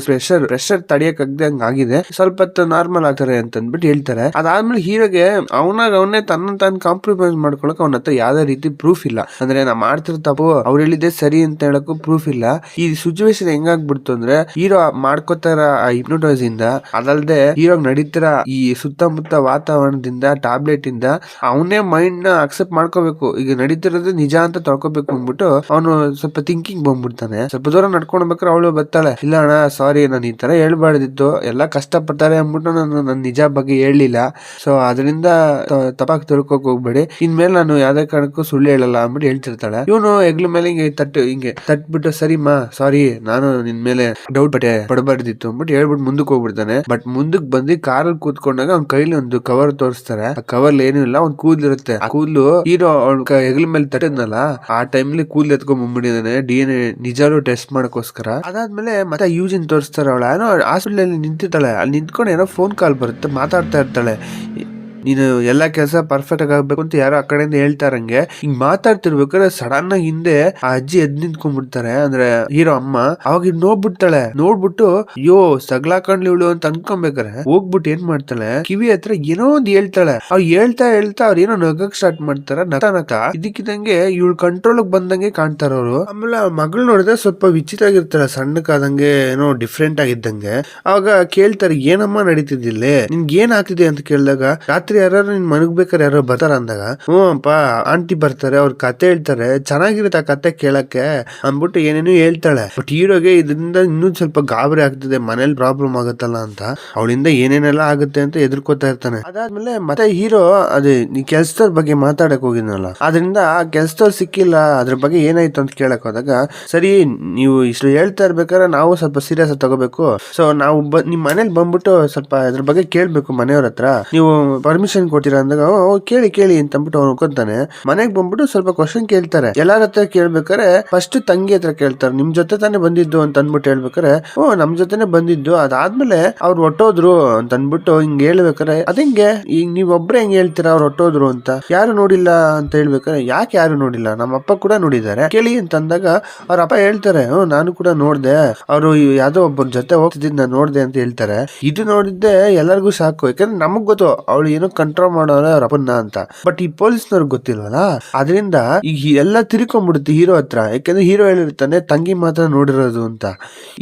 ಪ್ರೆಷರ್ ತಡೆಯಕ್ಕಾಗದೆ ಆಗಿದೆ, ಸ್ವಲ್ಪ ಹೊತ್ತು ನಾರ್ಮಲ್ ಆಗ್ತಾರೆ ಅಂತ ಅಂದ್ಬಿಟ್ಟು ಹೇಳ್ತಾರೆ. ಅದಾದ್ಮೇಲೆ ಹೀರೋಗೆ ಅವನೇ ತಾನು ಕಾಂಪ್ರಮೈಸ್ ಮಾಡ್ಕೊಳಕ್ ಅವನ ಹತ್ರ ಯಾವ್ದೇ ರೀತಿ ಪ್ರೂಫ್ ಇಲ್ಲ. ಅಂದ್ರೆ ನಾ ಮಾಡ್ತಿರೋ ತಪ್ಪು ಅವ್ರು ಹೇಳಿದ್ದೆ ಸರಿ ಅಂತ ಹೇಳಕ್ಕೂ ಪ್ರೂಫ್ ಇಲ್ಲ. ಈ ಸಿಚುವೇಶನ್ ಹೆಂಗಾಗ್ಬಿಡ್ತು ಅಂದ್ರೆ ಹೀರೋ ಮಾಡ್ಕೋತಾರ ಆ ಹಿಪ್ನೋಟೈಸ್ ಇಂದ, ಅದಲ್ದೆ ಹೀರೋಗ್ ನಡೀತಾರ ಈ ಸುತ್ತಮುತ್ತ ವಾತಾವರಣದಿಂದ ಟ್ಯಾಬ್ಲೆಟ್ ಇಂದ ಅವನೇ ಮೈಂಡ್ ನ ಅಕ್ಸೆಪ್ಟ್ ಮಾಡ್ಕೋಬೇಕು. ಈಗ ನಡೀತಿರೋದು ನಿಜ ಅಂತ ತೊಳ್ಕೊಬೇಕು ಅಂದ್ಬಿಟ್ಟು ಅವನು ಸ್ವಲ್ಪ ಥಿಂಕಿಂಗ್ ಬಂದ್ಬಿಡ್ತಾನೆ. ಸ್ವಲ್ಪ ದೂರ ನಡ್ಕೊಂಡು ಬೇಕಾದ್ರೆ ಅವಳು ಬರ್ತಾಳೆ, ಇಲ್ಲ ಅಣ್ಣ ಸಾರಿ ನಾನು ಈ ತರ ಹೇಳ್ಬಾರ್ದಿತ್ತು, ಎಲ್ಲ ಕಷ್ಟ ಪಡ್ತಾರೆ ಅಂದ್ಬಿಟ್ಟು ನಾನು ನನ್ನ ನಿಜ ಬಗ್ಗೆ ಹೇಳಲಿಲ್ಲ, ಸೊ ಅದರಿಂದ ತಪ್ಪಾಗಿ ತಿಳ್ಕೊಕ್ ಹೋಗ್ಬೇಡಿ, ಇನ್ಮೇಲೆ ನಾನು ಯಾವ್ದೇ ಕಾರಣಕ್ಕೂ ಸುಳ್ಳು ಹೇಳಲ್ಲ ಅಂದ್ಬಿಟ್ಟು ಹೇಳ್ತಿರ್ತಾಳೆ. ಇವನು ಹೆಗ್ಲ ಮೇಲೆ ಹಿಂಗೆ ತಟ್ಬಿಟ್ಟು ಸರಿಮಾ ಸಾರಿ ನಾನು ನಿನ್ ಮೇಲೆ ಡೌಟ್ ಪಡಬಾರ್ದಿತ್ತು ಅಂದ್ಬಿಟ್ಟು ಹೇಳ್ಬಿಟ್ಟು ಮುಂದಕ್ಕೆ ಹೋಗ್ಬಿಡ್ತಾನೆ. ಬಟ್ ಮುಂದಕ್ಕೆ ಬಂದು ಕಾರಲ್ಲಿ ಕೂತ್ಕೊಂಡಾಗ ಅವ್ನ ಕೈಲಿ ಒಂದು ಕವರ್ ತೋರಿಸ್ತಾರೆ. ಆ ಕವರ್ ಏನು ಇಲ್ಲ, ಒಂದ್ ಕೂದಲಿರುತ್ತೆ. ಆ ಕೂದಲು ಹೀರೋ ಹೆಗ್ಲ ಮೇಲೆ ತಟ್ಟದ್ನಲ್ಲ ಆ ಟೈಮ್ಲಿ ಕೂದಲು ಎತ್ಕೊಂಡ್ ಬಂದ್ಬಿಟ್ಟಿದ್ದಾನೆ DNA ನಿಜಾಲು ಟೆಸ್ಟ್ ಮಾಡಕ್ಕೋಸ್ಕರ. ಅದಾದ್ಮೇಲೆ ಮತ್ತೆ ಯೂಜಿನ್ ತೋರಿಸ್ತಾರೆ. ಅವಳ ಏನೋ ಹಾಸ್ಪಿಟಲ್ ಅಲ್ಲಿ ನಿಂತಿದ್ದಾಳೆ. ಅಲ್ಲಿ ನಿಂತ್ಕೊಂಡು ಏನೋ ಫೋನ್ ಕಾಲ್ ಬರುತ್ತೆ, ಮಾತಾಡ್ತಾ ಇರ್ತಾಳೆ. ನೀನು ಎಲ್ಲಾ ಕೆಲಸ ಪರ್ಫೆಕ್ಟ್ ಆಗಿ ಆಗ್ಬೇಕು ಅಂತ ಯಾರೋ ಆ ಕಡೆಯಿಂದ ಹೇಳ್ತಾರಂಗೆ. ಹಿಂಗ್ ಮಾತಾಡ್ತಿರ್ಬೇಕಾದ್ರೆ ಸಡನ್ ಆಗಿ ಹಿಂದೆ ಆ ಅಜ್ಜಿ ಎದ್ ನಿಂತ್ಕೊಂಡ್ಬಿಡ್ತಾರೆ, ಅಂದ್ರೆ ಹೀರೋ ಅಮ್ಮ. ಅವಾಗ ನೋಡ್ಬಿಡ್ತಾಳೆ. ನೋಡ್ಬಿಟ್ಟು ಅಯ್ಯೋ ಸಗ್ಲಾಕೊಂಡ್ಲಿ ಇವಳು ಅಂತ ಅನ್ಕೊಂಬೇಕಾರೆ ಹೋಗ್ಬಿಟ್ಟು ಏನ್ ಮಾಡ್ತಾಳೆ, ಕಿವಿ ಹತ್ರ ಏನೋ ಒಂದ್ ಹೇಳ್ತಾಳೆ. ಅವ್ರು ಹೇಳ್ತಾ ಅವ್ರು ಏನೋ ನಗಕ್ ಸ್ಟಾರ್ಟ್ ಮಾಡ್ತಾರ. ನಕ ಇದಕ್ಕಿದಂಗೆ ಇವಳು ಕಂಟ್ರೋಲ್ ಬಂದಂಗೆ ಕಾಣ್ತಾರ ಅವರು. ಆಮೇಲೆ ಆ ಮಗಳು ನೋಡಿದ್ರೆ ಸ್ವಲ್ಪ ವಿಚಿತ್ರ ಆಗಿರ್ತಾಳೆ, ಸಣ್ಣಕ್ಕಾದಂಗೆ ಏನೋ ಡಿಫ್ರೆಂಟ್ ಆಗಿದ್ದಂಗೆ. ಅವಾಗ ಕೇಳ್ತಾರೆ ಏನಮ್ಮ ನಡೀತಿದ್ದಿಲ್ಲ, ನಿನ್ಗೆ ಏನ್ ಆಗ್ತಿದೆ ಅಂತ ಕೇಳಿದಾಗ ರಾತ್ರಿ ರಾತ್ರಿ ಯಾರು ನಿನ್ ಮನಗ್ಬೇಕಾರೆ ಯಾರೋ ಬರ್ತಾರ ಅಂದಾಗ ಹ್ಞೂ ಅಪ್ಪ ಆಂಟಿ ಬರ್ತಾರೆ, ಅವ್ರ ಕತೆ ಹೇಳ್ತಾರೆ, ಚೆನ್ನಾಗಿರುತ್ತೆ ಆ ಕತೆ ಕೇಳಕ್ಕೆ ಅಂದ್ಬಿಟ್ಟು ಏನೇನು ಹೇಳ್ತಾಳೆ. ಬಟ್ ಹೀರೋಗೆ ಇದರಿಂದ ಇನ್ನೂ ಸ್ವಲ್ಪ ಗಾಬರಿ ಆಗ್ತದೆ, ಮನೇಲಿ ಪ್ರಾಬ್ಲಮ್ ಆಗುತ್ತಲ್ಲ ಅಂತ, ಅವಳಿಂದ ಏನೇನೆಲ್ಲ ಆಗುತ್ತೆ ಅಂತ ಎದುರ್ಕೋತಾ ಇರ್ತಾನೆ. ಅದಾದ್ಮೇಲೆ ಮತ್ತೆ ಹೀರೋ ಅದೇ ಈ ಕೆಲ್ಸದ ಬಗ್ಗೆ ಮಾತಾಡಕ್ ಹೋಗಿದ್ನಲ್ಲ, ಅದರಿಂದ ಆ ಕೆಲ್ಸದವ್ರು ಸಿಕ್ಕಿಲ್ಲ, ಅದ್ರ ಬಗ್ಗೆ ಏನಾಯ್ತು ಅಂತ ಕೇಳಕ್ ಹೋದಾಗ, ಸರಿ ನೀವು ಇಷ್ಟು ಹೇಳ್ತಾ ಇರ್ಬೇಕಾದ್ರೆ ನಾವು ಸ್ವಲ್ಪ ಸೀರಿಯಸ್ ತಗೋಬೇಕು, ಸೊ ನಾವು ನಿಮ್ ಮನೇಲಿ ಬಂದ್ಬಿಟ್ಟು ಸ್ವಲ್ಪ ಅದ್ರ ಬಗ್ಗೆ ಕೇಳ್ಬೇಕು ಮನೆಯವ್ರ ಹತ್ರ, ನೀವು ಪರ್ಮಿಷನ್ ಕೊಟ್ಟಿರ ಅಂದಾಗ ಕೇಳಿ ಕೇಳಿ ಅಂತ ಅಂದ್ಬಿಟ್ಟು ಅವ್ನು ಅನ್ಕೊಂತಾನೆ. ಮನೆಗ್ ಬಂದ್ಬಿಟ್ಟು ಸ್ವಲ್ಪ ಕ್ವಶನ್ ಕೇಳ್ತಾರೆ. ಎಲ್ಲಾರ ಹತ್ರ ಕೇಳ್ಬೇಕಾರೆ ಫಸ್ಟ್ ತಂಗಿ ಹತ್ರ ಕೇಳ್ತಾರೆ, ನಿಮ್ ಜೊತೆ ತಾನೇ ಬಂದಿದ್ದು ಅಂತ ಅಂದ್ಬಿಟ್ಟು ಹೇಳ್ಬೇಕಾರೆ ನಮ್ ಜೊತೆನೆ ಬಂದಿದ್ದು, ಅದಾದ್ಮೇಲೆ ಅವ್ರು ಹೊಟ್ಟೋದ್ರು ಅಂತ ಅಂದ್ಬಿಟ್ಟು ಹಿಂಗ್ ಹೇಳ್ಬೇಕಾರೆ ಅದಿಂಗೆ ಈಗ ನೀವ್ ಒಬ್ರೆ ಹೆಂಗ್ ಹೇಳ್ತೀರಾ ಅವ್ರು ಹೊಟ್ಟೋದ್ರು ಅಂತ, ಯಾರು ನೋಡಿಲ್ಲ ಅಂತ ಹೇಳ್ಬೇಕಾರೆ ಯಾಕೆ ಯಾರು ನೋಡಿಲ್ಲ, ನಮ್ಮ ಅಪ್ಪ ಕೂಡ ನೋಡಿದ್ದಾರೆ ಕೇಳಿ ಅಂತ ಅಂದಾಗ ಅವ್ರ ಅಪ್ಪ ಹೇಳ್ತಾರೆ ನಾನು ಕೂಡ ನೋಡ್ದೆ, ಅವರು ಯಾವ್ದೋ ಒಬ್ಬರ ಜೊತೆ ಹೋಗ್ತಿದ್ ನಾನು ನೋಡ್ದೆ ಅಂತ ಹೇಳ್ತಾರೆ. ಇದು ನೋಡಿದ್ದೆ ಎಲ್ಲರಿಗೂ ಸಾಕು, ಯಾಕಂದ್ರೆ ನಮಗ್ ಗೊತ್ತು ಅವಳು ಏನೋ ಕಂಟ್ರೋಲ್ ಮಾಡೋಣ ಅವ್ರ ಅಪ್ಪನ್ನ ಅಂತ, ಬಟ್ ಈ ಪೊಲೀಸ್ನವ್ರಿಗೆ ಗೊತ್ತಿಲ್ವಲ್ಲ, ಅದರಿಂದ ಈಗ ಎಲ್ಲ ತಿರ್ಕೊಂಡ್ಬಿಡುತ್ತೆ ಹೀರೋ ಹತ್ರ, ಯಾಕಂದ್ರೆ ಹೀರೋ ಹೇಳಿರ್ತಾನೆ ತಂಗಿ ಮಾತ್ರ ನೋಡಿರೋದು ಅಂತ.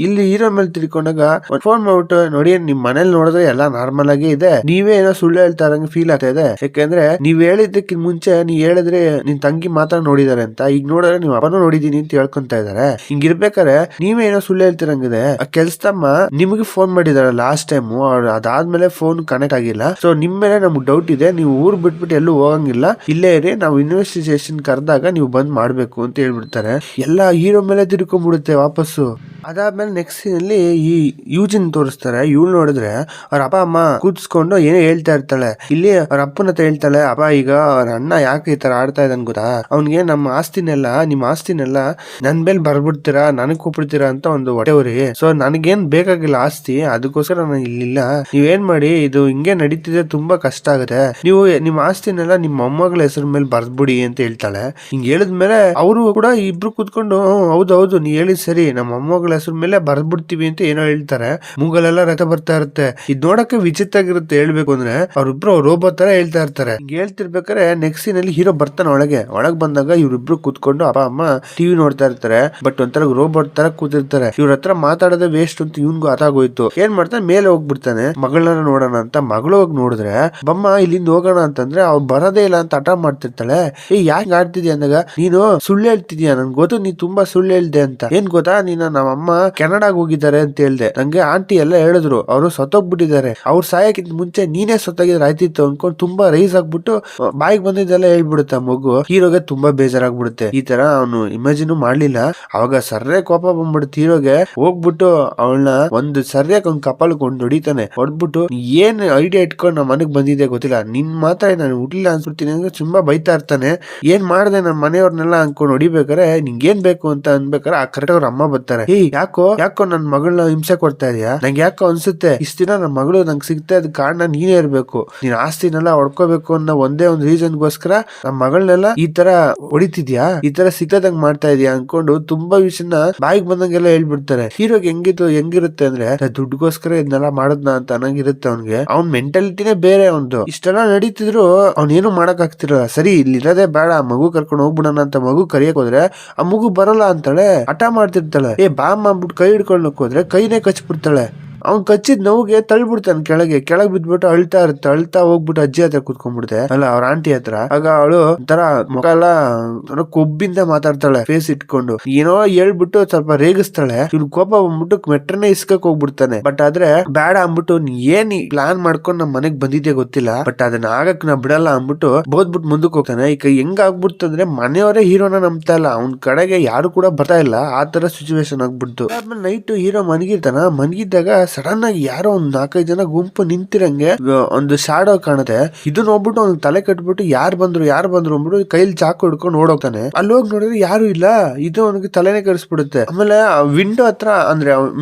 ಇಲ್ಲಿ ಹೀರೋ ಮೇಲೆ ತಿರ್ಕೊಂಡಾಗ ಫೋನ್ ಮಾಡ್ಬಿಟ್ಟು ನೋಡಿ ನಿಮ್ ಮನೇಲಿ ನೋಡಿದ್ರೆ ಎಲ್ಲ ನಾರ್ಮಲ್ ಆಗಿ ಇದೆ, ನೀವೇ ಏನೋ ಸುಳ್ಳು ಹೇಳ್ತಾ ಇರಂಗೆ ಫೀಲ್ ಆಗ್ತಾ ಇದೆ, ಯಾಕಂದ್ರೆ ನೀವ್ ಹೇಳಿದ್ದಕ್ಕಿಂತ ಮುಂಚೆ ನೀವ್ ಹೇಳಿದ್ರೆ ನಿನ್ ತಂಗಿ ಮಾತ್ರ ನೋಡಿದಾರೆ ಅಂತ, ಈಗ ನೋಡಿದ್ರೆ ನೀವ್ ಅಪ್ಪನೂ ನೋಡಿದೀನಿ ಅಂತ ಹೇಳ್ಕೊಂತ ಇದಾರೆ. ಹಿಂಗಿರ್ಬೇಕಾರೆ ನೀವೇ ಏನೋ ಸುಳ್ಳು ಹೇಳ್ತಿರಂಗಿದೆ. ಆ ಕೆಲ್ಸದಮ್ಮ ನಿಮ್ಗೆ ಫೋನ್ ಮಾಡಿದಾರೆ ಲಾಸ್ಟ್ ಟೈಮ್, ಅದಾದ್ಮೇಲೆ ಫೋನ್ ಕನೆಕ್ಟ್ ಆಗಿಲ್ಲ, ಸೊ ನಿಮ್ ಮೇಲೆ ನಮ್ಗೆ ಡೌಟ್ ಇದೆ, ನೀವು ಊರ್ ಬಿಟ್ಬಿಟ್ಟು ಎಲ್ಲೂ ಹೋಗಂಗಿಲ್ಲ, ಇಲ್ಲೇ ಇರಿ, ನಾವು ಇನ್ವೆಸ್ಟಿಗೇಷನ್ ಕರೆದಾಗ ನೀವು ಬಂದ್ ಮಾಡ್ಬೇಕು ಅಂತ ಹೇಳ್ಬಿಡ್ತಾರೆ. ಎಲ್ಲ ಹೀರೋ ಮೇಲೆ ತಿರ್ಕೊಂಡ್ಬಿಡುತ್ತೆ ವಾಪಸ್ಸು. ಅದಾದ್ಮೇಲೆ ನೆಕ್ಸ್ಟ್ ಸೀನ್ ಅಲ್ಲಿ ಈ ಯೂಜಿನ್ ತೋರಿಸ್ತಾರೆ. ಇವಳು ನೋಡಿದ್ರೆ ಅವ್ರ ಅಪ್ಪ ಅಮ್ಮ ಕೂತ್ಸ್ಕೊಂಡು ಏನೋ ಹೇಳ್ತಾ ಇರ್ತಾಳೆ. ಇಲ್ಲಿ ಅವ್ರ ಅಪ್ಪನ ಹತ್ರ ಹೇಳ್ತಾಳೆ, ಅಪ್ಪ ಈಗ ಅವ್ರ ಅಣ್ಣ ಯಾಕೆ ಈ ತರ ಆಡ್ತಾ ಇದ್ದಾನೆ ಗೊತ್ತಾ, ಅವ್ನಿಗೆ ನಿಮ್ಮ ಆಸ್ತಿನೆಲ್ಲ ನನ್ ಮೇಲೆ ಬರ್ಬಿಡ್ತೀರಾ, ನನಗ್ ಕೊಟ್ಬಿಡ್ತೀರಾ ಅಂತ ಒಂದು ಹೊಟ್ಟೆವ್ರಿ, ಸೊ ನನಗೇನ್ ಬೇಕಾಗಿಲ್ಲ ಆಸ್ತಿ, ಅದಕ್ಕೋಸ್ಕರ ನಾನು ಇಲ್ಲಿಲ್ಲ, ನೀವೇನ್ ಮಾಡಿ, ಇದು ಹಿಂಗೆ ನಡೀತಿದೆ, ತುಂಬಾ ಕಷ್ಟ ಆಗುತ್ತೆ, ನೀವು ನಿಮ್ಮ ಆಸ್ತಿನೆಲ್ಲ ನಿಮ್ಮ ಮೊಮ್ಮಗಳ ಹೆಸರು ಮೇಲೆ ಬರ್ದ್ಬಿಡಿ ಅಂತ ಹೇಳ್ತಾಳೆ. ಹಿಂಗ್ ಹೇಳಿದ್ಮೇಲೆ ಅವರು ಕೂಡ ಇಬ್ರು ಕೂತ್ಕೊಂಡು ಹೌದೌದು ನೀ ಹೇಳಿದ್ ಸರಿ, ನಮ್ಮ ಮೊಮ್ಮಗಳ ಹೆಸರು ಮೇಲೆ ಬರ್ದ್ಬಿಡ್ತೀವಿ ಅಂತ ಏನೋ ಹೇಳ್ತಾರೆ. ಮೂಗಲೆಲ್ಲ ರಥ ಬರ್ತಾ ಇರುತ್ತೆ. ಇದ್ ನೋಡಕ್ಕೆ ವಿಚಿತ್ರ ಆಗಿರುತ್ತೆ ಹೇಳ್ಬೇಕು ಅಂದ್ರೆ, ಅವ್ರಿಬ್ರು ರೋಬೋಟ್ ತರ ಹೇಳ್ತಾ ಇರ್ತಾರೆ. ಹಿಂಗ್ ಹೇಳ್ತಿರ್ಬೇಕಾರೆ ನೆಕ್ಸ್ಟ್ ಸೀನ್ ಅಲ್ಲಿ ಹೀರೋ ಬರ್ತಾನೆ ಒಳಗ್ ಬಂದಾಗ ಇವ್ರಿಬ್ರು ಕೂತ್ಕೊಂಡು ಅಪ್ಪ ಅಮ್ಮ ಟಿವಿ ನೋಡ್ತಾ ಇರ್ತಾರೆ. ಬಟ್ ಒಂಥರ ರೋಬೋಟ್ ತರ ಕೂತಿರ್ತಾರೆ. ಇವ್ರ ಹತ್ರ ಮಾತಾಡೋದೇ ವೇಸ್ಟ್ ಅಂತ ಇವ್ನ್ಗೂ ಅದಾಗೋಯ್ತು. ಏನ್ ಮಾಡ್ತಾನೆ, ಮೇಲೆ ಹೋಗ್ಬಿಡ್ತಾನೆ ಮಗಳನ್ನ ನೋಡೋಣ ಅಂತ. ಮಗಳು ಹೋಗಿ ನೋಡಿದ್ರೆ ಬಮ್ಮ ಇಲ್ಲಿಂದ ಹೋಗೋಣ ಅಂತಂದ್ರೆ ಅವ್ರು ಬರೋದೇ ಇಲ್ಲ ಅಂತ ಹಠ ಮಾಡ್ತಿರ್ತಾಳೆ. ಯಾಕೆ ಆಡ್ತಿದ್ಯಾ ಅಂದಾಗ, ನೀನು ಸುಳ್ಳು ಹೇಳ್ತಿದ್ಯಾ, ನನ್ ಗೊತ್ತು ನೀ ತುಂಬಾ ಸುಳ್ಳು ಹೇಳ್ದೆ ಅಂತ, ಏನ್ ಗೊತ್ತಾ ನೀನು ನಮ್ಮಮ್ಮ ಕೆನಡಾಗ ಹೋಗಿದ್ದಾರೆ ಅಂತ ಹೇಳ್ದೆ, ನಂಗೆ ಆಂಟಿ ಎಲ್ಲ ಹೇಳಿದ್ರು ಅವರು ಸತ್ತೋಗ್ಬಿಟ್ಟಿದ್ದಾರೆ, ಅವ್ರು ಸಾಯಕ್ಕಿಂತ ಮುಂಚೆ ನೀನೇ ಸತ್ತೋಗಿದ್ರೆ ಆಯ್ತಿತ್ತು ಅನ್ಕೊಂಡು ತುಂಬಾ ರೈಸ್ ಆಗ್ಬಿಟ್ಟು ಬಾಯಿಗೆ ಬಂದಿದ್ದೆಲ್ಲ ಹೇಳ್ಬಿಡುತ್ತೆ ಮಗು. ಹೀರೋಗೆ ತುಂಬಾ ಬೇಜಾರಾಗ್ಬಿಡುತ್ತೆ. ಈ ತರ ಅವನು ಇಮ್ಯಾಜಿನ್ ಮಾಡ್ಲಿಲ್ಲ. ಅವಾಗ ಸರ್ರೆ ಕೋಪ ಬಂದ್ಬಿಡುತ್ತೆ ಹೀರೋಗೆ. ಹೋಗ್ಬಿಟ್ಟು ಅವಳನ್ನ ಒಂದು ಸರ್ಯಾಗಿ ಒಂದ್ ಕಪಾಲ್ಕೊಂಡು ಹೊಡಿತಾನೆ. ಹೊಡ್ಬಿಟ್ಟು ಏನ್ ಐಡಿಯಾ ಇಟ್ಕೊಂಡು ನಮ್ಮ ಮನೆಗ್ ಬಂದಿದೆ ಗೊತ್ತಿಲ್ಲ, ನಿನ್ ಮಾತ್ರ ನಾನು ಹುಡ್ಲಿಲ್ಲ ಅನ್ಸ್ಬಿಡ್ತೀನಿ ಅಂದ್ರೆ ತುಂಬಾ ಬೈತಾ ಇರ್ತಾನೆ. ಏನ್ ಮಾಡ್ದೆ ನಮ್ಮ ಮನೆಯವ್ರನ್ನೆಲ್ಲ ಅನ್ಕೊಂಡು ಹೊಡಿಬೇಕಾರೆ ನಿಂಗೇನ್ ಬೇಕು ಅಂತ ಅನ್ಬೇಕಾರೆ ಆ ಕರೆಕ್ಟ್ ಅವ್ರ ಅಮ್ಮ ಬರ್ತಾರೆ. ಯಾಕೋ ನನ್ ಮಗಳನ್ನ ಹಿಂಸೆ ಕೊಡ್ತಾ ಇದೀಯಾ, ನಂಗೆ ಯಾಕೋ ಅನ್ಸುತ್ತೆ ಇಷ್ಟ ದಿನ ನನ್ನ ಮಗಳು ನಂಗೆ ಸಿಗ್ತಾ ಇದ್ ಕಾರಣ ನೀನೇ ಇರ್ಬೇಕು, ನೀನ್ ಆಸ್ತಿನೆಲ್ಲ ಹೊಡ್ಕೋಬೇಕು ಅನ್ನೋ ಒಂದೇ ಒಂದ್ ರೀಸನ್ಗೋಸ್ಕರ ನಮ್ಮ ಮಗಳನ್ನೆಲ್ಲ ಈ ತರ ಹೊಡಿತಿದ್ಯಾ, ಈ ತರ ಸಿಕ್ಕದಂಗ್ ಮಾಡ್ತಾ ಇದೀಯಾ ಅನ್ಕೊಂಡು ತುಂಬಾ ವಿಷಯನ ಬಾಯಿಗೆ ಬಂದಂಗೆಲ್ಲ ಹೇಳ್ಬಿಡ್ತಾರೆ. ಹೀರೋಗೆ ಹೆಂಗಿರುತ್ತೆ ಅಂದ್ರೆ ದುಡ್ಡುಗೋಸ್ಕರ ಇದನ್ನೆಲ್ಲ ಮಾಡದ್ನ ಅಂತ ಅನ್ನಂಗಿರುತ್ತೆ ಅವ್ನ್ಗೆ. ಅವ್ನ್ ಮೆಂಟಾಲಿಟಿನೇ ಬೇರೆ. ಅವ್ನ್ದು ಇಷ್ಟೆಲ್ಲ ನಡೀತಿದ್ರು ಅವ್ನ್ ಏನು ಮಾಡಕ್ ಆಗ್ತಿರಲ್ಲ. ಸರಿ ಇಲ್ಲಿ ಇರೋದೇ ಬೇಡ, ಮಗು ಕರ್ಕೊಂಡು ಹೋಗ್ಬಿಡೋಣ ಅಂತ ಮಗು ಕರಿಯಕ್ ಹೋದ್ರೆ ಆ ಮಗು ಬರಲ್ಲ ಅಂತಾಳೆ, ಹಠ ಮಾಡ್ತಿರ್ತಾಳೆ. ಬಾಮ್ಮ ಅಂದ್ಬಿಟ್ಟು ಕೈ ಹಿಡ್ಕೊಳಕ್ ಹೋದ್ರೆ ಕೈನೇ ಕಚ್ಬಿಡ್ತಾಳೆ. ಅವ್ನ್ ಕಚ್ಚಿದ್ ನೋವಿಗೆ ತಳ್ಬಿಡ್ತಾನೆ ಕೆಳಗ್ ಬಿದ್ಬಿಟ್ಟು ಅಳ್ತಾ ಹೋಗ್ಬಿಟ್ಟು ಅಜ್ಜಿ ಹತ್ರ ಕುತ್ಕೊಂಡ್ಬಿಡ್ತೆ ಅಲ್ಲ ಅವ್ರ ಆಂಟಿ ಹತ್ರ. ಆಗ ಅವಳು ಒಂಥರ ಮುಖ ಎಲ್ಲ ಕೊಬ್ಬಿಂದ ಮಾತಾಡ್ತಾಳೆ, ಫೇಸ್ ಇಟ್ಕೊಂಡು ಏನೋ ಹೇಳ್ಬಿಟ್ಟು ಸ್ವಲ್ಪ ರೇಗಿಸ್ತಾಳೆ. ಇವ್ನು ಕೋಪ ಬಂದ್ಬಿಟ್ಟು ಮೆಟ್ರನೇ ಇಸ್ಕಕ್ ಹೋಗ್ಬಿಡ್ತಾನೆ. ಬಟ್ ಆದ್ರೆ ಬೇಡ ಅಂದ್ಬಿಟ್ಟು ಏನ್ ಪ್ಲಾನ್ ಮಾಡ್ಕೊಂಡು ನಮ್ ಮನೆಗ್ ಬಂದಿದ್ದೆ ಗೊತ್ತಿಲ್ಲ, ಬಟ್ ಅದನ್ನ ಆಗಕ್ ನಾ ಬಿಡಲ್ಲ ಅಂದ್ಬಿಟ್ಟು ಬೋದ್ಬಿಟ್ಟು ಮುಂದಕ್ಕೆ ಹೋಗ್ತಾನೆ. ಈಗ ಹೆಂಗ್ ಆಗ್ಬಿಡ್ತಂದ್ರೆ ಮನೆಯವರೇ ಹೀರೋನ ನಂಬ್ತಾ ಇಲ್ಲ, ಅವ್ನ್ ಕಡೆಗೆ ಯಾರು ಕೂಡ ಬರ್ತಾ ಇಲ್ಲ, ಆ ತರ ಸಿಚುವೇಶನ್ ಆಗ್ಬಿಡ್ತು. ಆದ್ಮೇಲೆ ನೈಟ್ ಹೀರೋ ಮನ್ಗಿದ್ದಾಗ ಸಡನ್ ಆಗಿ ಯಾರೋ ಒಂದ್ 4-5 ಜನ ಗುಂಪು ನಿಂತಿರಂಗೆ ಒಂದು ಶಾಡೋ ಕಾಣುತ್ತೆ. ಇದು ನೋಡ್ಬಿಟ್ಟು ಅವ್ನಿಗೆ ತಲೆ ಕಟ್ಬಿಟ್ಟು ಯಾರು ಬಂದ್ರು ಅಂದ್ಬಿಟ್ಟು ಕೈಲಿ ಚಾಕು ಹಿಡ್ಕೊಂಡು ಓಡೋಗ್ತಾನೆ. ಅಲ್ಲಿ ಹೋಗಿ ನೋಡಿದ್ರೆ ಯಾರು ಇಲ್ಲ. ಇದು ಅವನಿಗೆ ತಲೆನೇ ಕರೆಸ್ಬಿಡುತ್ತೆ. ಆಮೇಲೆ ವಿಂಡೋ ಹತ್ರ ಅಂದ್ರೆ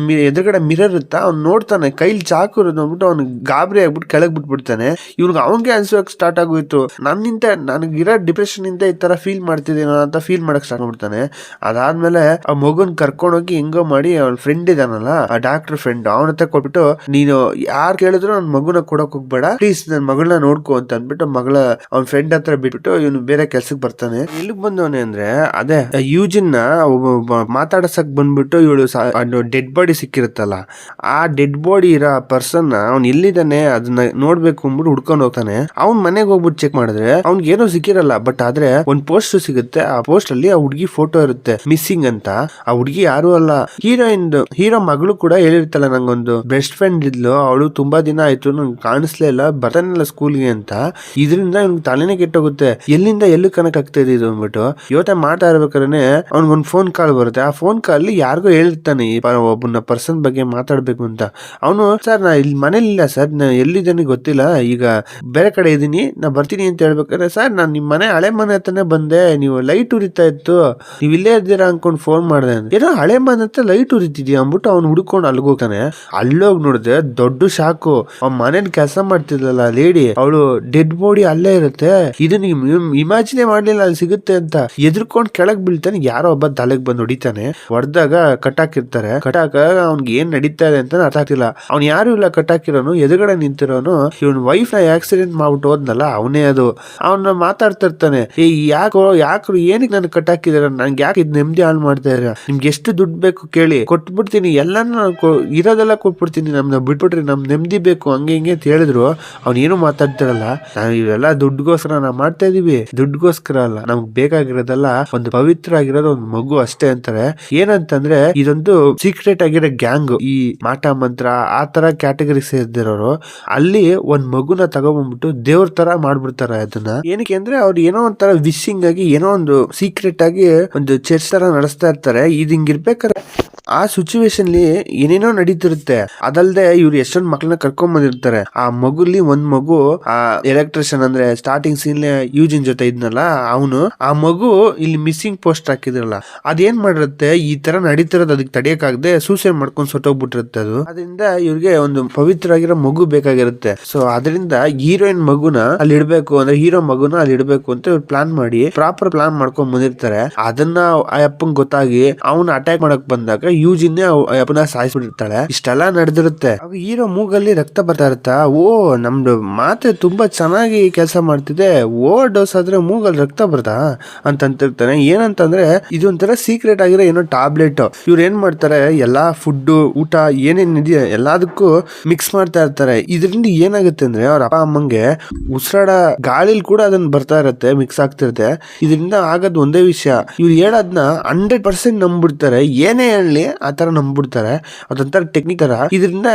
ಎದುರುಗಡೆ ಮಿರರ್ ಇರುತ್ತಾ, ಅವ್ನು ನೋಡ್ತಾನೆ ಕೈಲಿ ಚಾಕು ಇರೋದು ನೋಡ್ಬಿಟ್ಟು ಅವ್ನಿಗೆ ಗಾಬರಿ ಆಗ್ಬಿಟ್ಟು ಕೆಳಗ್ ಬಿಟ್ಬಿಡ್ತಾನೆ. ಇವ್ನಿಗೆ ಅವನ್ಗೆ ಅನ್ಸೋಕ್ ಸ್ಟಾರ್ಟ್ ಆಗೋಯ್ತು, ನನಗಿರೋ ಡಿಪ್ರೆಷನ್ ಇಂದ ಈ ತರ ಫೀಲ್ ಮಾಡ್ತಿದ್ದೀನ ಅಂತ ಫೀಲ್ ಮಾಡಕ್ ಸ್ಟಾರ್ಟ್ ಮಾಡ್ತಾನೆ. ಅದಾದ್ಮೇಲೆ ಆ ಮಗುನ್ ಕರ್ಕೊಂಡೋಗಿ ಹೆಂಗೋ ಮಾಡಿ ಅವಳ ಫ್ರೆಂಡ್ ಇದಾನಲ್ಲ, ಆ ಡಾಕ್ಟರ್ ಫ್ರೆಂಡ್, ಅವನ ಹತ್ರ ಕೊಟ್ಬಿಟ್ಟು, ನೀನು ಯಾರು ಕೇಳಿದ್ರು ನನ್ ಮಗುನ ಕೊಡಕ್ ಹೋಗ್ಬೇಡ ಪ್ಲೀಸ್, ನನ್ ಮಗಳನ್ನ ನೋಡ್ಕೊ ಅಂತ ಅಂದ್ಬಿಟ್ಟು ಅವ್ನ ಫ್ರೆಂಡ್ ಹತ್ರ ಬಿಟ್ಬಿಟ್ಟು ಇವನು ಬೇರೆ ಕೆಲ್ಸಕ್ಕೆ ಬರ್ತಾನೆ. ಇಲ್ಲಿಗೆ ಬಂದವನೇ ಅಂದ್ರೆ ಅದೇ ಯೂಜಿನ್ ನ ಮಾತಾಡಸಕ್ ಬಂದ್ಬಿಟ್ಟು ಇವಳು ಡೆಡ್ ಬಾಡಿ ಸಿಕ್ಕಿರುತ್ತಲ್ಲ, ಆ ಡೆಡ್ ಬಾಡಿ ಇರೋ ಪರ್ಸನ್ ಅವ್ನ್ ಎಲ್ಲಿದ್ದಾನೆ ಅದನ್ನ ನೋಡ್ಬೇಕು ಅಂದ್ಬಿಟ್ಟು ಹುಡ್ಕೊಂಡು ಹೋಗ್ತಾನೆ. ಅವ್ನ್ ಮನೆಗೆ ಹೋಗ್ಬಿಟ್ಟು ಚೆಕ್ ಮಾಡಿದ್ರೆ ಅವ್ನ್ಗೆ ಏನೋ ಸಿಕ್ಕಿರಲ್ಲ. ಬಟ್ ಆದ್ರೆ ಒಂದ್ ಪೋಸ್ಟ್ ಸಿಗುತ್ತೆ. ಆ ಪೋಸ್ಟ್ ಅಲ್ಲಿ ಆ ಹುಡುಗಿ ಫೋಟೋ ಇರುತ್ತೆ ಮಿಸ್ಸಿಂಗ್ ಅಂತ. ಆ ಹುಡುಗಿ ಯಾರು ಅಲ್ಲ, ಹೀರೋ ಮಗಳು ಕೂಡ ಹೇಳಿರ್ತಲ್ಲ, ನಂಗೊಂದು ಬೆಸ್ಟ್ ಫ್ರೆಂಡ್ ಇದ್ಲು, ಅವಳು ತುಂಬಾ ದಿನ ಆಯ್ತು ನಂಗೆ ಕಾಣಿಸ್ಲೇ ಇಲ್ಲ, ಬರ್ತಾನಿಲ್ಲ ಸ್ಕೂಲ್ಗೆ ಅಂತ. ಇದರಿಂದ ಇವ್ನಿಗೆ ತಲೆನೇ ಕೆಟ್ಟೋಗುತ್ತೆ, ಎಲ್ಲಿಂದ ಎಲ್ಲೂ ಕನೆಕ್ಟ್ ಆಗ್ತಾ ಇದೆ ಇದು ಅಂದ್ಬಿಟ್ಟು ಯೋಚನೆ ಮಾಡ್ತಾ ಇರ್ಬೇಕಾದ್ರೆ ಅವ್ನಿಗೊಂದು ಫೋನ್ ಕಾಲ್ ಬರುತ್ತೆ. ಆ ಫೋನ್ ಕಾಲ್ ಯಾರಿಗೋ ಹೇಳಿರ್ತಾನೆ ಒಬ್ಬನ ಪರ್ಸನ್ ಬಗ್ಗೆ ಮಾತಾಡ್ಬೇಕು ಅಂತ. ಅವನು, ಸರ್ ನಾ ಇಲ್ಲಿ ಮನೇಲಿ ಇಲ್ಲ ಸರ್, ನಾ ಎಲ್ಲಿದ್ದೇನೆ ಗೊತ್ತಿಲ್ಲ, ಈಗ ಬೇರೆ ಕಡೆ ಇದೀನಿ, ನಾ ಬರ್ತೀನಿ ಅಂತ ಹೇಳ್ಬೇಕಾದ್ರೆ, ಸರ್ ನಾನ್ ನಿಮ್ ಮನೆ ಹಳೆ ಮನೆ ಹತ್ರನೇ ಬಂದೆ, ನೀವು ಲೈಟ್ ಉರಿತಾ ಇತ್ತು, ನೀವ್ ಇಲ್ಲೇ ಇದ್ದೀರಾ ಅನ್ಕೊಂಡ್ ಫೋನ್ ಮಾಡ್ದೆ. ಏನೋ ಹಳೆ ಮನೆ ಹತ್ರ ಲೈಟ್ ಉರಿತಿದ್ಯಾ ಅಂದ್ಬಿಟ್ಟು ಅವ್ನು ಹುಡ್ಕೊಂಡು ಅಲ್ಗೋಗ್ತಾನೆ. ಅಲ್ಲೋಗಿ ನೋಡಿದ್ರೆ ದೊಡ್ಡ ಶಾಕು, ಅವ್ನ ಮನೇಲಿ ಕೆಲಸ ಮಾಡ್ತಿದ್ಲಲ್ಲ ಲೇಡಿ, ಅವಳು ಡೆಡ್ ಬಾಡಿ ಅಲ್ಲೇ ಇರುತ್ತೆ. ಇದನ್ನ ಇಮ್ಯಾಜಿನೇ ಮಾಡ್ಲಿಲ್ಲ ಅಲ್ಲಿ ಸಿಗುತ್ತೆ ಅಂತ. ಎದ್ರಕೊಂಡ್ ಕೆಳಗ್ ಬೀಳ್ತಾನೆ, ಯಾರೋ ಒಬ್ಬ ತಲೆಗ್ ಬಂದು ಹೊಡಿತಾನೆ. ಹೊಡೆದಾಗ ಕಟ್ಟಾಕಿರ್ತಾರೆ. ಕಟ್ಟಾಕ ಅವ್ನ್ಗೆ ಏನ್ ನಡೀತಾ ಇದೆ ಅಂತ ಅರ್ಥ ಆಗ್ತಿಲ್ಲ. ಅವ್ನ್ ಯಾರು ಇಲ್ಲ ಕಟ್ಟಾಕಿರೋನು, ಎದುರುಗಡೆ ನಿಂತಿರೋನು ಇವನ್ ವೈಫ್ ನ ಆಕ್ಸಿಡೆಂಟ್ ಮಾಡ್ಬಿಟ್ಟು ಹೋದ್ನಲ್ಲ ಅವನೇ. ಅದು ಅವನ್ನ ಮಾತಾಡ್ತಾ ಇರ್ತಾನೆ, ಯಾಕೋ ಏನಕ್ಕೆ ನನ್ ಕಟ್ಟಾಕಿದಾರ, ನಂಗೆ ಯಾಕೆ ಇದ್ ನೆಮ್ಮದಿ ಹಾಳು ಮಾಡ್ತಾ ಇರ, ನಿಮ್ಗೆ ಎಷ್ಟು ದುಡ್ಡು ಬೇಕು ಕೇಳಿ ಕೊಟ್ಬಿಡ್ತೀನಿ, ಎಲ್ಲಾನು ಇರೋದೆಲ್ಲ ಕೊಟ್ಬಿಡ್ತೀನಿ, ನಮ್ನ ಬಿಟ್ಬಿಟ್ರಿ, ನಮ್ ನೆಮ್ಮದಿ ಬೇಕು ಹಂಗೆ ಹಿಂಗೆ ಅಂತ ಹೇಳಿದ್ರು. ಅವ್ನ್ ಏನು ಮಾತಾಡ್ತಿರಲ್ಲ, ನಾವ್ ಇವೆಲ್ಲ ದುಡ್ಡುಗೋಸ್ಕರ ನಾವ್ ಮಾಡ್ತಾ ಇದೀವಿ, ದುಡ್ಡುಗೋಸ್ಕರ ಅಲ್ಲ, ನಮ್ಗೆ ಬೇಕಾಗಿರೋದೆಲ್ಲ ಒಂದು ಪವಿತ್ರ ಆಗಿರೋದು ಒಂದು ಮಗು ಅಷ್ಟೇ ಅಂತಾರೆ. ಏನಂತಂದ್ರೆ ಇದೊಂದು ಸೀಕ್ರೆಟ್ ಆಗಿರೋ ಗ್ಯಾಂಗ್, ಈ ಮಾಟ ಮಂತ್ರ ಆ ತರ ಕ್ಯಾಟಗರಿ ಸೇರಿದಿರೋರು. ಅಲ್ಲಿ ಒಂದ್ ಮಗುನ ತಗೊಂಡ್ಬಂದ್ಬಿಟ್ಟು ದೇವ್ರ ತರ ಮಾಡ್ಬಿಡ್ತಾರೆ. ಅದನ್ನ ಏನಕ್ಕೆ ಅಂದ್ರೆ ಅವ್ರು ಏನೋ ಒಂಥರ ವಿಶಿಂಗ್ ಆಗಿ ಏನೋ ಒಂದು ಸೀಕ್ರೆಟ್ ಆಗಿ ಒಂದು ಚರ್ಚ್ ತರ ನಡೆಸ್ತಾ ಇರ್ತಾರೆ. ಇದು ಹಿಂಗಿರ್ಬೇಕಾದ್ರೆ ಆ ಸಿಚುವೇಶನ್ ಏನೇನೋ ನಡೀತಿರುತ್ತೆ. ಅದಲ್ದೆ ಇವ್ರು ಎಷ್ಟೊಂದು ಮಕ್ಕಳನ್ನ ಕರ್ಕೊಂಡ್ ಬಂದಿರ್ತಾರೆ. ಆ ಮಗುಲಿ ಒಂದ್ ಮಗು ಆ ಎಲೆಕ್ಟ್ರಿಷಿಯನ್ ಅಂದ್ರೆ ಸ್ಟಾರ್ಟಿಂಗ್ ಸೀನ್ ಯೂಜಿನ್ ಜೊತೆ ಇದ್ನಲ್ಲ ಅವನು, ಆ ಮಗು ಇಲ್ಲಿ ಮಿಸ್ಸಿಂಗ್ ಪೋಸ್ಟ್ ಹಾಕಿದ್ರಲ್ಲ, ಅದೇನ್ ಮಾಡಿರುತ್ತೆ, ಈ ತರ ನಡೀತಿರೋದು ಅದಕ್ಕೆ ತಡೆಯಕ್ಕಾಗದೆ ಸೂಸೈಡ್ ಮಾಡ್ಕೊಂಡು ಸೊಟ್ಟೋಗ್ಬಿಟ್ಟಿರುತ್ತೆ. ಅದು ಅದರಿಂದ ಇವ್ರಿಗೆ ಒಂದು ಪವಿತ್ರ ಆಗಿರೋ ಮಗು ಬೇಕಾಗಿರುತ್ತೆ. ಸೊ ಅದರಿಂದ ಹೀರೋಯಿನ್ ಮಗುನ ಅಲ್ಲಿ ಇಡ್ಬೇಕು ಅಂದ್ರೆ ಹೀರೋ ಮಗುನ ಅಲ್ಲಿ ಇಡ್ಬೇಕು ಅಂತ ಇವ್ರು ಪ್ಲಾನ್ ಮಾಡಿ ಪ್ರಾಪರ್ ಪ್ಲಾನ್ ಮಾಡ್ಕೊಂಡ್ ಬಂದಿರ್ತಾರೆ. ಅದನ್ನ ಆ ಅಪ್ಪಂಗ್ ಗೊತ್ತಾಗಿ ಅವನ ಅಟ್ಯಾಕ್ ಮಾಡಕ್ ಬಂದಾಗ ಯೂಜಿನ್ ಅಪ್ಪನ ಸಾಯಿಸ್ಬಿಟ್ಟಿರ್ತಾಳೆ. ಇಷ್ಟೆಲ್ಲ ನಡೆದಿರುತ್ತೆ. ಹೀರೋ ಮೂಗಲ್ಲಿ ರಕ್ತ ಬರ್ತಾ ಇರುತ್ತಾ, ಓ ನಮ್ದು ಮಾತೆ ತುಂಬಾ ಚೆನ್ನಾಗಿ ಕೆಲಸ ಮಾಡ್ತಿದೆ, ಓವರ್ ಡೋಸ್ ಆದ್ರೆ ಮೂಗಲ್ಲಿ ರಕ್ತ ಬರ್ತಾ ಅಂತಿರ್ತಾನೆ. ಏನಂತಂದ್ರೆ ಇದೊಂಥರ ಸೀಕ್ರೆಟ್ ಆಗಿರೋ ಏನೋ ಟ್ಯಾಬ್ಲೆಟ್. ಇವ್ರು ಏನ್ ಮಾಡ್ತಾರೆ, ಎಲ್ಲಾ ಫುಡ್ ಊಟ ಏನೇನಿದೆಯಾ ಎಲ್ಲದಕ್ಕೂ ಮಿಕ್ಸ್ ಮಾಡ್ತಾ ಇರ್ತಾರೆ. ಇದರಿಂದ ಏನಾಗುತ್ತೆ ಅಂದ್ರೆ ಅವ್ರ ಅಪ್ಪ ಅಮ್ಮಂಗೆ ಉಸಿರಾಡ ಗಾಳಿಲ್ ಕೂಡ ಅದನ್ನ ಬರ್ತಾ ಇರತ್ತೆ, ಮಿಕ್ಸ್ ಆಗ್ತಿರುತ್ತೆ. ಇದರಿಂದ ಆಗೋದು ಒಂದೇ ವಿಷಯ, ಇವ್ರು ಹೇಳೋದ್ನ 100% ನಂಬಿಡ್ತಾರೆ. ಏನೇ ಹೇಳಿ ಆ ತರ ನಂಬಿಡ್ತಾರೆ. ಅದೊಂಥರ ಟೆಕ್ನಿಕ್ ತರ. ಇದರಿಂದ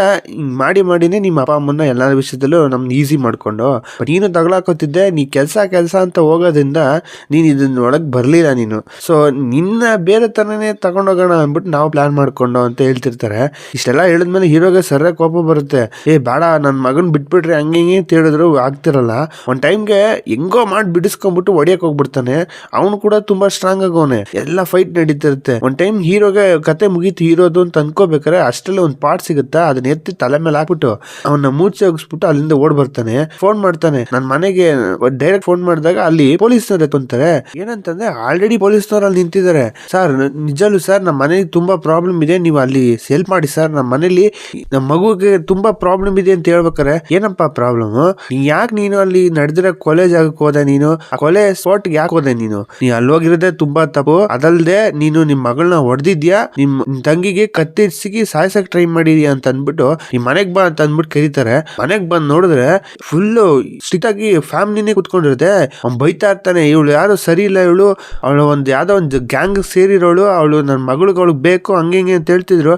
ಮಾಡಿನೇ ನಿಮ್ಮ ಅಪ್ಪ ಅಮ್ಮನ ಎಲ್ಲಾ ವಿಷಯದಲ್ಲೂ ನಮ್ನ ಈಸಿ ಮಾಡ್ಕೊಂಡು, ನೀನು ತಗೊಳಕೋತಿದ್ದೆ, ನೀ ಕೆಲ್ಸ ಅಂತ ಹೋಗೋದ್ರಿಂದ ನೀನ್ ಇದನ್ನ ಒಳಗ್ ಬರ್ಲಿಲ್ಲ ನೀನು, ಸೊ ನಿನ್ನ ಬೇರೆ ತರನೇ ತಗೊಂಡೋಗೋಣ ಅಂದ್ಬಿಟ್ಟು ನಾವು ಪ್ಲಾನ್ ಮಾಡ್ಕೊಂಡು ಅಂತ ಹೇಳ್ತಿರ್ತಾರೆ. ಇಷ್ಟೆಲ್ಲ ಹೇಳಿದ್ಮೇಲೆ ಹೀರೋಗೆ ಸರ್ರ ಕೋಪ ಬರುತ್ತೆ. ಬೇಡ ನನ್ ಮಗನ್ ಬಿಟ್ಬಿಟ್ರೆ ಹಂಗೆ ಅಂತ ಹೇಳಿದ್ರು ಆಗ್ತಿರಲ್ಲ. ಒಂದ್ ಟೈಮ್ಗೆ ಹೆಂಗೋ ಮಾಡಿ ಬಿಡಿಸ್ಕೊಂಡ್ಬಿಟ್ಟು ಹೊಡಿಯಕ್ ಹೋಗ್ಬಿಡ್ತಾನೆ. ಅವನು ಕೂಡ ತುಂಬಾ ಸ್ಟ್ರಾಂಗ್ ಆಗೋನೆ. ಎಲ್ಲ ಫೈಟ್ ನಡೀತಿರುತ್ತೆ. ಒಂದ್ ಟೈಮ್ ಹೀರೋಗೆ ಕತೆ ಮುಗೀತು ಹೀರೋದು ಅಂತ ಅನ್ಕೋಬೇಕಾರೆ ಅಷ್ಟಲ್ಲೇ ಒಂದ್ ಪಾರ್ಟ್ ಸಿಗುತ್ತೆ. ಅದನ್ನ ಎತ್ತಿ ತಲೆ ಮೇಲೆ ಹಾಕ್ಬಿಟ್ಟು ಅವನ್ನ ಮೂರ್ಛೆ ಹೋಗಿಸ್ಬಿಟ್ಟು ಅಲ್ಲಿಂದ ಓಡ್ ಬರ್ತಾನೆ. ಫೋನ್ ಮಾಡ್ತಾನೆ ನನ್ ಮನೆಗೆ. ಡೈರೆಕ್ಟ್ ಫೋನ್ ಮಾಡಿದಾಗ ಅಲ್ಲಿ ಪೊಲೀಸ್ನವ್ರು ಎತ್ಕೊಂತಾರೆ. ಏನಂತಂದ್ರೆ ಆಲ್ರೆಡಿ ಪೊಲೀಸ್ನವ್ರು ಅಲ್ಲಿ ನಿಂತಿದ್ದಾರೆ. ಸರ್ ನಿಜಲ್ಲೂ ಸರ್ ನಮ್ಮ ಮನೆಗೆ ತುಂಬಾ ಪ್ರಾಬ್ಲಮ್ ಇದೆ, ನೀವು ಅಲ್ಲಿ ಹೆಲ್ಪ್ ಮಾಡಿ ಸರ್, ನಮ್ಮ ಮನೇಲಿ ನಮ್ಮ ಮಗುಗೆ ತುಂಬಾ ಪ್ರಾಬ್ಲಮ್ ಇದೆ ಅಂತ ಹೇಳ್ಬೇಕಾರೆ, ಏನಪ್ಪಾ ಪ್ರಾಬ್ಲಮ್, ಯಾಕೆ ನೀನು ಅಲ್ಲಿ ನಡೆದಿರೋ ಕೊಲೆ ಜಾಗಕ್ಕೆ ಹೋದೆ, ನೀನು ಆ ಕೊಲೆ ಸ್ಪಾಟ್ ಯಾಕೆ ಹೋದೆ, ನೀನು ಅಲ್ಲಿ ಹೋಗಿರೋದೇ ತುಂಬಾ ತಪ್ಪು, ಅದಲ್ದೆ ನೀನು ನಿಮ್ ಮಗಳನ್ನ ಹೊಡೆದಿದ್ಯಾ, ನಿಮ್ ತಂಗಿಗೆ ಕತ್ತಿರಿಸಿ ಸಾಯ್ಸಕ್ ಟ್ರೈ ಮಾಡಿದ್ಯಾ ಅಂತ ಅಂದ್ಬಿಟ್ಟು ನಿಮ್ ಮನೆಗ್ ಬಾ ಅಂತ ಅಂದ್ಬಿಟ್ಟು ಕರೀತಾರೆ. ಮನೆಗ್ ಬಂದ್ ನೋಡಿದ್ರೆ ಫುಲ್ ಸ್ಟ್ರಿಕ್ಟ್ ಆಗಿ ಫ್ಯಾಮಿಲಿನೇ ಕುತ್ಕೊಂಡಿರುತ್ತೆ. ಅವ್ನ್ ಬೈತಾ ಇರ್ತಾನೆ, ಇವಳು ಯಾರು ಸರಿ ಇಲ್ಲ, ಇವಳು ಅವಳು ಒಂದ್ ಯಾವ್ದೋ ಒಂದು ಗ್ಯಾಂಗ್ ಸೇರಿರೋಳು, ಅವಳು ನನ್ನ ಮಗಳಿಗೆ ಅವಳಿಗೆ ಬೇಕು ಹಂಗೆ ಅಂತ ಹೇಳ್ತಿದ್ರು.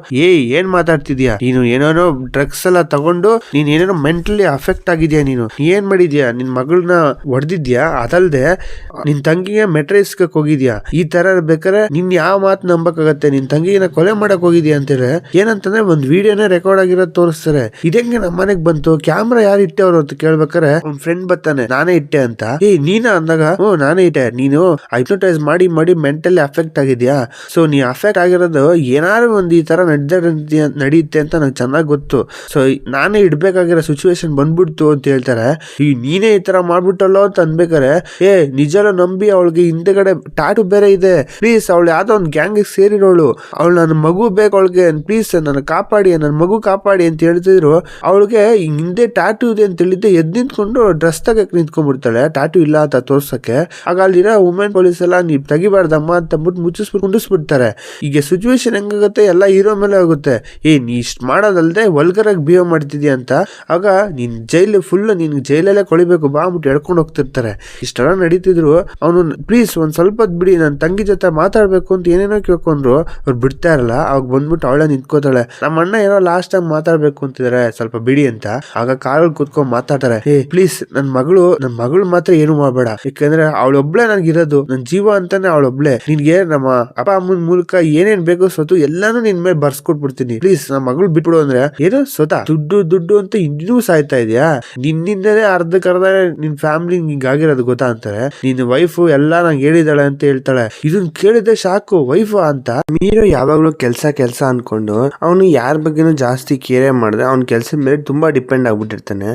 ಏನ್ ಮಾತಾಡ್ತಿದ್ಯಾ ನೀನು, ಏನೇನೋ ಡ್ರಗ್ಸ್ ಎಲ್ಲ ತಗೊಂಡು ನೀನ್ ಏನೇನೋ ಮೆಂಟಲಿ ಅಫೆಕ್ಟ್ ಆಗಿದ್ಯಾ, ನೀನು ಏನ್ ಮಾಡಿದ್ಯಾ, ನಿನ್ ಮಗಳನ್ನ ಹೊಡೆದಿದ್ಯಾ, ಅದಲ್ದೆ ನಿನ್ ತಂಗಿಗೆ ಮೆಟ್ರೈಸ್ಕಕ್ ಹೋಗಿದ್ಯಾ, ಈ ತರ ಬೇಕಾರೆ ನಿನ್ ಯಾವ ಮಾತು ನಂಬಕ್ಕಾಗತ್ತೆ, ನಿನ್ ತಂಗಿನ ಕೊಲೆ ಮಾಡಕ್ ಹೋಗಿದ್ಯಾ ಅಂತೇಳಿ. ಏನಂತಂದ್ರೆ ಒಂದ್ ವಿಡಿಯೋನೇ ರೆಕಾರ್ಡ್ ಆಗಿರೋದು ತೋರಿಸ್ತಾರೆ. ಇದಂಗೆ ನಮ್ಮ ಮನೆಗ್ ಬಂತು, ಕ್ಯಾಮ್ರಾ ಯಾರು ಇಟ್ಟೆವ್ರು ಅಂತ ಕೇಳ್ಬೇಕಾರೆ ಒಂದ್ ಫ್ರೆಂಡ್ ಬರ್ತಾನೆ, ನಾನೇ ಇಟ್ಟೆ ಅಂತ. ನೀನ ಅಂದಾಗ ನಾನೇ ಇಟ್ಟೆ, ನೀನು ಹೈಪ್ನೋಟೈಸ್ ಮಾಡಿ ಮೆಂಟಲಿ ಅಫೆಕ್ಟ್ ಆಗಿದ್ಯಾ, ಸೊ ನೀ ಅಫೆಕ್ಟ್ ಆಗಿರೋದು ಏನಾದ್ರು ಒಂದ್ ಈ ತರ ನಡೆಯುತ್ತೆ ಅಂತ ನಂಗೆ ಚೆನ್ನಾಗ್ ಗೊತ್ತು, ಸೊ ನಾನೇ ಇಡ್ಬೇಕಾಗಿರೋ ಸಿಚುವೇಶನ್ ಬಂದ್ಬಿಡ್ತು ಅಂತ ಹೇಳ್ತಾರೆ. ನೀನೇ ಈ ತರ ಮಾಡ್ಬಿಟ್ಟಲ್ಲೋ ಅಂತ ಅನ್ಬೇಕಾರೆ, ನಿಜಲ್ಲ ನಂಬಿ ಅವಳಿಗೆ ಹಿಂದೆಗಡೆ ಟಾಟು ಬೇರೆ ಇದೆ, ಪ್ಲೀಸ್ ಅವಳು ಯಾವ್ದೋ ಒಂದ್ ಗ್ಯಾಂಗ್ ಸೇರಿರೋಳು, ಅವಳನ್ನ ನನ್ನ ಮಗು ಬೇಕು ಅವಳಿಗೆ, ಪ್ಲೀಸ್ ನನ್ನ ಕಾಪಾಡಿ, ನನ್ನ ಮಗು ಕಾಪಾಡಿ ಅಂತ ಹೇಳ್ತಿದ್ರು. ಅವಳಿಗೆ ಹಿಂದೆ ಟ್ಯಾಟೂ ಇದೆ ಅಂತ ಹೇಳಿದ್ದೆ ಎದ್ದು ನಿಂತ್ಕೊಂಡು ಡ್ರೆಸ್ ತಗಕ್ ನಿಂತ್ಕೊಂಡ್ಬಿಡ್ತಾಳೆ, ಟ್ಯಾಟೂ ಇಲ್ಲ ಅಂತ ತೋರ್ಸಕ್ಕೆ. ಆಗ ಅಲ್ಲಿರೋ ವುಮೆನ್ ಪೊಲೀಸ್ ಎಲ್ಲ ನೀವ್ ತೆಗಿಬಾರ್ದಮ್ಮ ಅಂತ ಮುಚ್ಚಿಸ್ಬಿಟ್ಟು ಕುಂಡಿಸ್ಬಿಡ್ತಾರೆ. ಈಗ ಸಿಚುವೇಶನ್ ಹೆಂಗಾಗುತ್ತೆ ಎಲ್ಲ ಹೀರೋ ಮೇಲೆ ಆಗುತ್ತೆ. ನೀ ಇಷ್ಟ ಮಾಡೋದಲ್ದೆ ವಲ್ಗರ್ ಆಗಿ ಬಿಹೇವ್ ಮಾಡ್ತಿದ್ಯಾ ಅಂತ. ಆಗ ನೀನ್ ನೀನ್ ಜೈಲಲ್ಲೇ ಕೊಳಿಬೇಕು ಬಾ ಅಂದ್ಬಿಟ್ಟು ಎಳ್ಕೊಂಡು ಹೋಗ್ತಿರ್ತಾರೆ. ಇಷ್ಟೆಲ್ಲ ನಡೀತಿದ್ರು ಅವನು ಪ್ಲೀಸ್ ಒಂದ್ ಸ್ವಲ್ಪ ಬಿಡಿ, ನನ್ನ ತಂಗಿ ಜೊತೆ ಮಾತಾಡ್ಬೇಕು ಅಂತ ಏನೇನೋ ಕೇಳ್ಕೊಂಡ್ರು. ಅವ್ರು ಬಿಡ್ತಾ ಇರಲ್ಲ. ಅವಾಗ ಬಂದ್ಬಿಟ್ಟು ಅವಳೆ ನಿಂತ್ಕೋತಾಳೆ. ನಮ್ಮ ಅಣ್ಣ ಏನೋ ಲಾಸ್ಟ್ ಟೈಮ್ ಮಾತಾಡ್ಬೇಕು ಅಂತಿದಾರೆ, ಸ್ವಲ್ಪ ಬಿಡಿ ಅಂತ. ಆಗ ಕಾರಲ್ಲಿ ಕೂತ್ಕೊಂಡ್ ಮಾತಾಡ್ತಾರೆ. ಪ್ಲೀಸ್ ನನ್ ಮಗಳು ಮಾತ್ರ ಏನು ಮಾಡ್ಬೇಡ, ಯಾಕಂದ್ರೆ ಅವಳೊಬ್ಳೆ ನನ್ಗಿರೋದು, ನನ್ ಜೀವ ಅಂತಾನೆ ಅವಳೊಬ್ಳೆ. ನಿನ್ಗೆ ನಮ್ಮ ಅಪ್ಪ ಅಮ್ಮನ ಮೂಲಕ ಏನೇನ್ ಬೇಕು ಸ್ವತ್ತು ಎಲ್ಲಾನು ನಿನ್ ಮೇಲೆ ಬರ್ಸ್ಕೊಟ್ಬಿಡ್ತೀನಿ, ಪ್ಲೀಸ್ ನಮ್ಮ ಮಗಳು ಬಿಟ್ಬಿಡು ಅಂದ್ರೆ ಏನು ಸ್ವತಃ ದುಡ್ಡು ಅಂತ ಇನ್ನೂ ಸಾಯ್ತಾ ಇದೆಯಾ, ನಿನ್ನಿಂದನೇ ಅರ್ಧಕ್ಕರ್ಧ ನಿನ್ ಫ್ಯಾಮಿಲಿ ಹಿಂಗಾಗಿರೋದು ಗೊತ್ತಾ ಅಂತಾರೆ. ನಿನ್ ವೈಫ್ ಎಲ್ಲಾ ನಂಗೆ ಹೇಳಿದಾಳೆ ಅಂತ ಹೇಳ್ತಾಳೆ. ಇದನ್ ಕೇಳಿದ್ರೆ ಶಾಕು, ವೈಫ್ ಅಂತ. ಮೀರೋ ಯಾವಾಗ್ಲೂ ಕೆಲ್ಸ ಅನ್ಕೊಂಡು ಅವನು ಯಾರ ಬಗ್ಗೆನೂ ಜಾಸ್ತಿ ಕೇರೆ ಮಾಡಿದ್ರೆ ಅವ್ನ ಕೆಲ್ಸದ ಮೇಲೆ ತುಂಬಾ ಡಿಪೆಂಡ್ ಆಗ್ಬಿಟ್ಟಿರ್ತಾನೆ.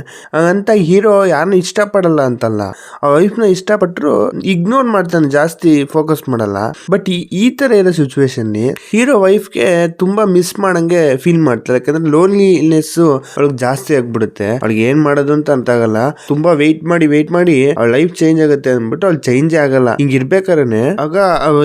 ಅಂತ ಹೀರೋ ಯಾರನ್ನ ಇಷ್ಟಪಡಲ್ಲ ಅಂತಲ್ಲ, ಆ ವೈಫ್ ನ ಇಷ್ಟಪಟ್ಟರು ಇಗ್ನೋರ್ ಮಾಡ್ತಾನೆ, ಜಾಸ್ತಿ ಫೋಕಸ್ ಮಾಡಲ್ಲ. ಬಟ್ ಈ ತರ ಇರೋ ಸಿಚುವೇಶನ್ ಹೀರೋ ವೈಫ್ಗೆ ತುಂಬಾ ಮಿಸ್ ಮಾಡಂಗೆ ಫೀಲ್ ಮಾಡ್ತಾರೆ. ಯಾಕಂದ್ರೆ ಲೋನ್ಲಿನೆಸ್ ಅವಳಿಗೆ ಜಾಸ್ತಿ ಆಗ್ಬಿಡುತ್ತೆ. ಅವಳಿಗೆ ಏನ್ ಮಾಡೋದು ಅಂತ ಆಗಲ್ಲ. ತುಂಬಾ ವೆಯ್ಟ್ ಮಾಡಿ ಅವಳ ಲೈಫ್ ಚೇಂಜ್ ಆಗುತ್ತೆ ಅಂದ್ಬಿಟ್ಟು ಅವ್ಳು ಚೇಂಜ್ ಆಗಲ್ಲ. ಹಿಂಗ್ ಇರ್ಬೇಕಾದ್ರೆ ಆಗ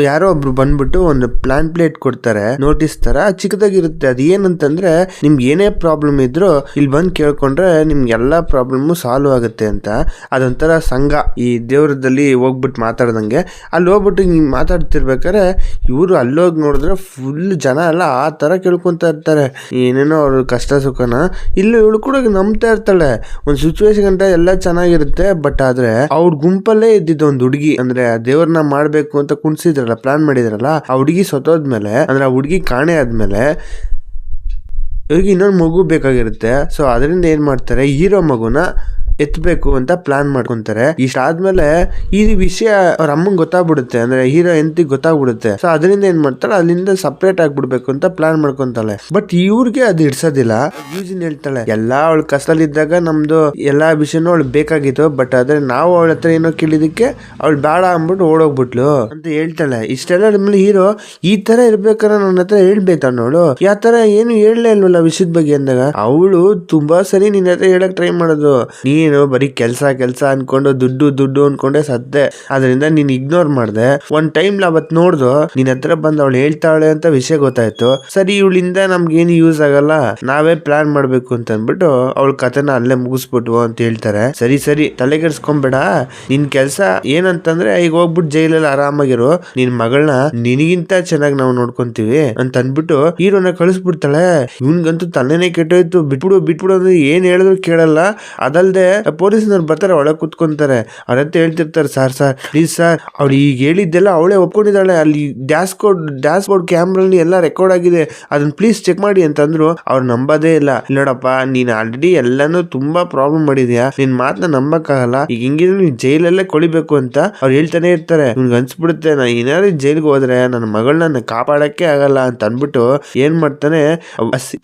ಯಾರೋ ಒಬ್ರು ಬಂದ್ಬಿಟ್ಟು ಒಂದು ಪ್ಲಾನ್ ಪ್ಲೇಟ್ ಕೊಡ್ತಾರೆ, ನೋಟಿಸ್ ತರ ಚಿಕ್ಕದಾಗಿರುತ್ತೆ. ಅದ್ ಏನಂತಂದ್ರೆ ನಿಮ್ಗೆ ಏನೇ ಪ್ರಾಬ್ಲಮ್ ಇದ್ರು ಇಲ್ಲಿ ಬಂದ್ ಕೇಳ್ಕೊಂಡ್ರೆ ನಿಮ್ಗೆ ಎಲ್ಲಾ ಪ್ರಾಬ್ಲಮ್ ಸಾಲ್ವ್ ಆಗುತ್ತೆ ಅಂತ. ಅದೊಂಥರ ಸಂಘ, ಈ ದೇವ್ರದಲ್ಲಿ ಹೋಗ್ಬಿಟ್ಟು ಮಾತಾಡ್ದಂಗೆ. ಅಲ್ಲಿ ಹೋಗ್ಬಿಟ್ಟು ಹಿಂಗ್ ಮಾತಾಡ್ತಿರ್ಬೇಕಾರೆ ಇವ್ರು ಅಲ್ಲೋಗಿ ನೋಡಿದ್ರೆ ಫುಲ್ ಜನ ಎಲ್ಲ ಆ ತರ ಕೇಳ್ಕೊಂತ ಇರ್ತಾರೆ, ಏನೇನೋ ಅವ್ರ ಕಷ್ಟ ಸುಖನ. ಇಲ್ಲಿ ಇವಳು ಕೂಡ ನಂಬ್ತಾ ಇರ್ತಾಳೆ. ಒಂದ್ ಸಿಚುವೇಶನ್ ಗಂಟ ಎಲ್ಲ ಚೆನ್ನಾಗಿರುತ್ತೆ. ಬಟ್ ಆದ್ರೆ ಅವ್ರ ಗುಂಪಲ್ಲೇ ಇದ್ದಿದ್ದು ಒಂದ್ ಹುಡುಗಿ, ಅಂದ್ರೆ ದೇವ್ರನ್ನ ಮಾಡ್ಬೇಕು ಅಂತ ಕುಣ್ಸಿದ್ರಲ್ಲ, ಪ್ಲಾನ್ ಮಾಡಿದ್ರಲ್ಲ, ಆ ಹುಡುಗಿ ಸತ್ತೋದ್ಮೇಲೆ, ಅಂದ್ರೆ ಆ ಹುಡುಗಿ ಕಾಣೆ ಆದ್ಮೇಲೆ ಇವ್ರಿಗೆ ಇನ್ನೊಂದು ಮಗು ಬೇಕಾಗಿರುತ್ತೆ. ಸೊ ಅದರಿಂದ ಏನ್ ಮಾಡ್ತಾರೆ, ಹೀರೋ ಮಗುನ ಎತ್ತಬೇಕು ಅಂತ ಪ್ಲಾನ್ ಮಾಡ್ಕೊಂತಾರೆ. ಇಷ್ಟಾದ್ಮೇಲೆ ಈ ವಿಷಯ ಅವ್ರ ಅಮ್ಮಂಗ್ ಗೊತ್ತಾಗ್ಬಿಡುತ್ತೆ, ಅಂದ್ರೆ ಹೀರೋ ಎಂತಿಗೆ ಗೊತ್ತಾಗ್ಬಿಡುತ್ತೆ. ಸೊ ಅದರಿಂದ ಏನ್ ಮಾಡ್ತಾಳೆ, ಅಲ್ಲಿಂದ ಸಪ್ರೇಟ್ ಆಗ್ಬಿಡ್ಬೇಕು ಅಂತ ಪ್ಲಾನ್ ಮಾಡ್ಕೊಂತಾಳೆ. ಬಟ್ ಇವ್ರಿಗೆ ಅದು ಇಡ್ಸೋದಿಲ್ಲ. ಯೂಜಿನ್ ಹೇಳ್ತಾಳೆ, ಎಲ್ಲಾ ಅವಳ ಕಷ್ಟದಲ್ಲಿದ್ದಾಗ ನಮ್ದು ಎಲ್ಲಾ ವಿಷಯನೂ ಅವಳು ಬೇಕಾಗಿತ್ತು, ಬಟ್ ಆದ್ರೆ ನಾವು ಅವಳ ಹತ್ರ ಏನೋ ಕೇಳಿದಕ್ಕೆ ಅವಳು ಬೇಡ ಅಂದ್ಬಿಟ್ಟು ಓಡೋಗ್ಬಿಟ್ಲು ಅಂತ ಹೇಳ್ತಾಳೆ. ಇಷ್ಟೆಲ್ಲ ನಮ್ಮಲ್ಲಿ ಹೀರೋ ಈ ತರ ಇರ್ಬೇಕಾದ್ರೆ ನನ್ನ ಹತ್ರ ಹೇಳ್ಬೇಕ ನೋಡು, ಯಾವ ತರ ಏನು ಹೇಳಲೇ ಇಲ್ವಲ್ಲ ವಿಷಯದ ಬಗ್ಗೆ ಅಂದಾಗ ಅವಳು ತುಂಬಾ ಸರಿ ನಿನ್ನ ಹತ್ರ ಹೇಳಕ್ ಟ್ರೈ ಮಾಡೋದು. ನೀನು ಬರೀ ಕೆಲ್ಸ ಅನ್ಕೊಂಡು ದುಡ್ಡು ಅನ್ಕೊಂಡೆ ಸದ್ದೆ, ಅದರಿಂದ ನೀನ್ ಇಗ್ನೋರ್ ಮಾಡ್ದೆ. ಒಂದ್ ಟೈಮ್ ಅವತ್ ನೋಡ್ದು ನಿನ್ ಹತ್ರ ಬಂದ್ ಅವಳು ಹೇಳ್ತಾಳೆ ಅಂತ ವಿಷಯ ಗೊತ್ತಾಯ್ತು. ಸರಿ ಇವಳಿಂದ ನಮ್ಗೇನು ಯೂಸ್ ಆಗಲ್ಲ, ನಾವೇ ಪ್ಲಾನ್ ಮಾಡ್ಬೇಕು ಅಂತ ಅಂದ್ಬಿಟ್ಟು ಅವಳ ಕಥೆನ ಅಲ್ಲೇ ಮುಗಿಸ್ಬಿಟ್ವು ಅಂತ ಹೇಳ್ತಾರೆ. ಸರಿ ತಲೆಗೆಡ್ಸ್ಕೊಂಬೇಡ, ನಿನ್ ಕೆಲ್ಸ ಏನಂತಂದ್ರೆ ಈಗ ಹೋಗ್ಬಿಟ್ಟು ಜೈಲಲ್ಲಿ ಆರಾಮಾಗಿರು, ನಿನ್ ಮಗಳನ್ನ ನಿನಗಿಂತ ಚೆನ್ನಾಗಿ ನಾವು ನೋಡ್ಕೊಂತೀವಿ ಅಂತ ಅಂದ್ಬಿಟ್ಟು ಹೀರೋನ ಕಳಿಸ್ಬಿಡ್ತಾಳೆ. ಇವನ್ಗಂತೂ ತಲೆನೇ ಕೆಟ್ಟೋಯ್ತು. ಬಿಟ್ಬಿಡು ಅಂದ್ರೆ ಏನ್ ಹೇಳಿದ್ರು ಕೇಳಲ್ಲ. ಅದಲ್ದೆ ಪೊಲೀಸ್ನವ್ರು ಬರ್ತಾರೆ, ಒಳಗೆ ಕುತ್ಕೊಂತಾರೆ. ಅವ್ರಂತ ಹೇಳ್ತಿರ್ತಾರೆ, ಸರ್ ಪ್ಲೀಸ್ ಸರ್, ಅವ್ಳು ಈಗ ಹೇಳಿದ್ದೆಲ್ಲ ಅವಳೇ ಒಪ್ಕೊಂಡಿದ್ದಾಳೆ, ಅಲ್ಲಿ ಡ್ಯಾಶ್ ಬೋರ್ಡ್ ಕ್ಯಾಮ್ರಲ್ಲಿ ಎಲ್ಲ ರೆಕಾರ್ಡ್ ಆಗಿದೆ, ಅದನ್ನ ಪ್ಲೀಸ್ ಚೆಕ್ ಮಾಡಿ ಅಂತಂದ್ರು. ಅವ್ರು ನಂಬೋದೇ ಇಲ್ಲ. ನೋಡಪ್ಪ, ನೀನ್ ಆಲ್ರೆಡಿ ಎಲ್ಲಾನು ತುಂಬಾ ಪ್ರಾಬ್ಲಮ್ ಮಾಡಿದ್ಯಾ, ನಿನ್ ಮಾತನ್ನ ನಂಬಕ್ಕಾಗಲ್ಲ, ಈಗ ಹಿಂಗಿದ್ರೆ ನೀನ್ ಜೈಲಲ್ಲೇ ಕೊಳಿಬೇಕು ಅಂತ ಅವ್ರು ಹೇಳ್ತಾನೆ ಇರ್ತಾರೆ. ನಿಮ್ಗೆ ಅನ್ಸ್ಬಿಡುತ್ತೆ, ನಾ ಏನಾದ್ರು ಜೈಲ್ಗೆ ಹೋದ್ರೆ ನನ್ನ ಮಗಳನ್ನ ಕಾಪಾಡಕ್ಕೆ ಆಗಲ್ಲ ಅಂತ ಅನ್ಬಿಟ್ಟು ಏನ್ ಮಾಡ್ತಾನೆ,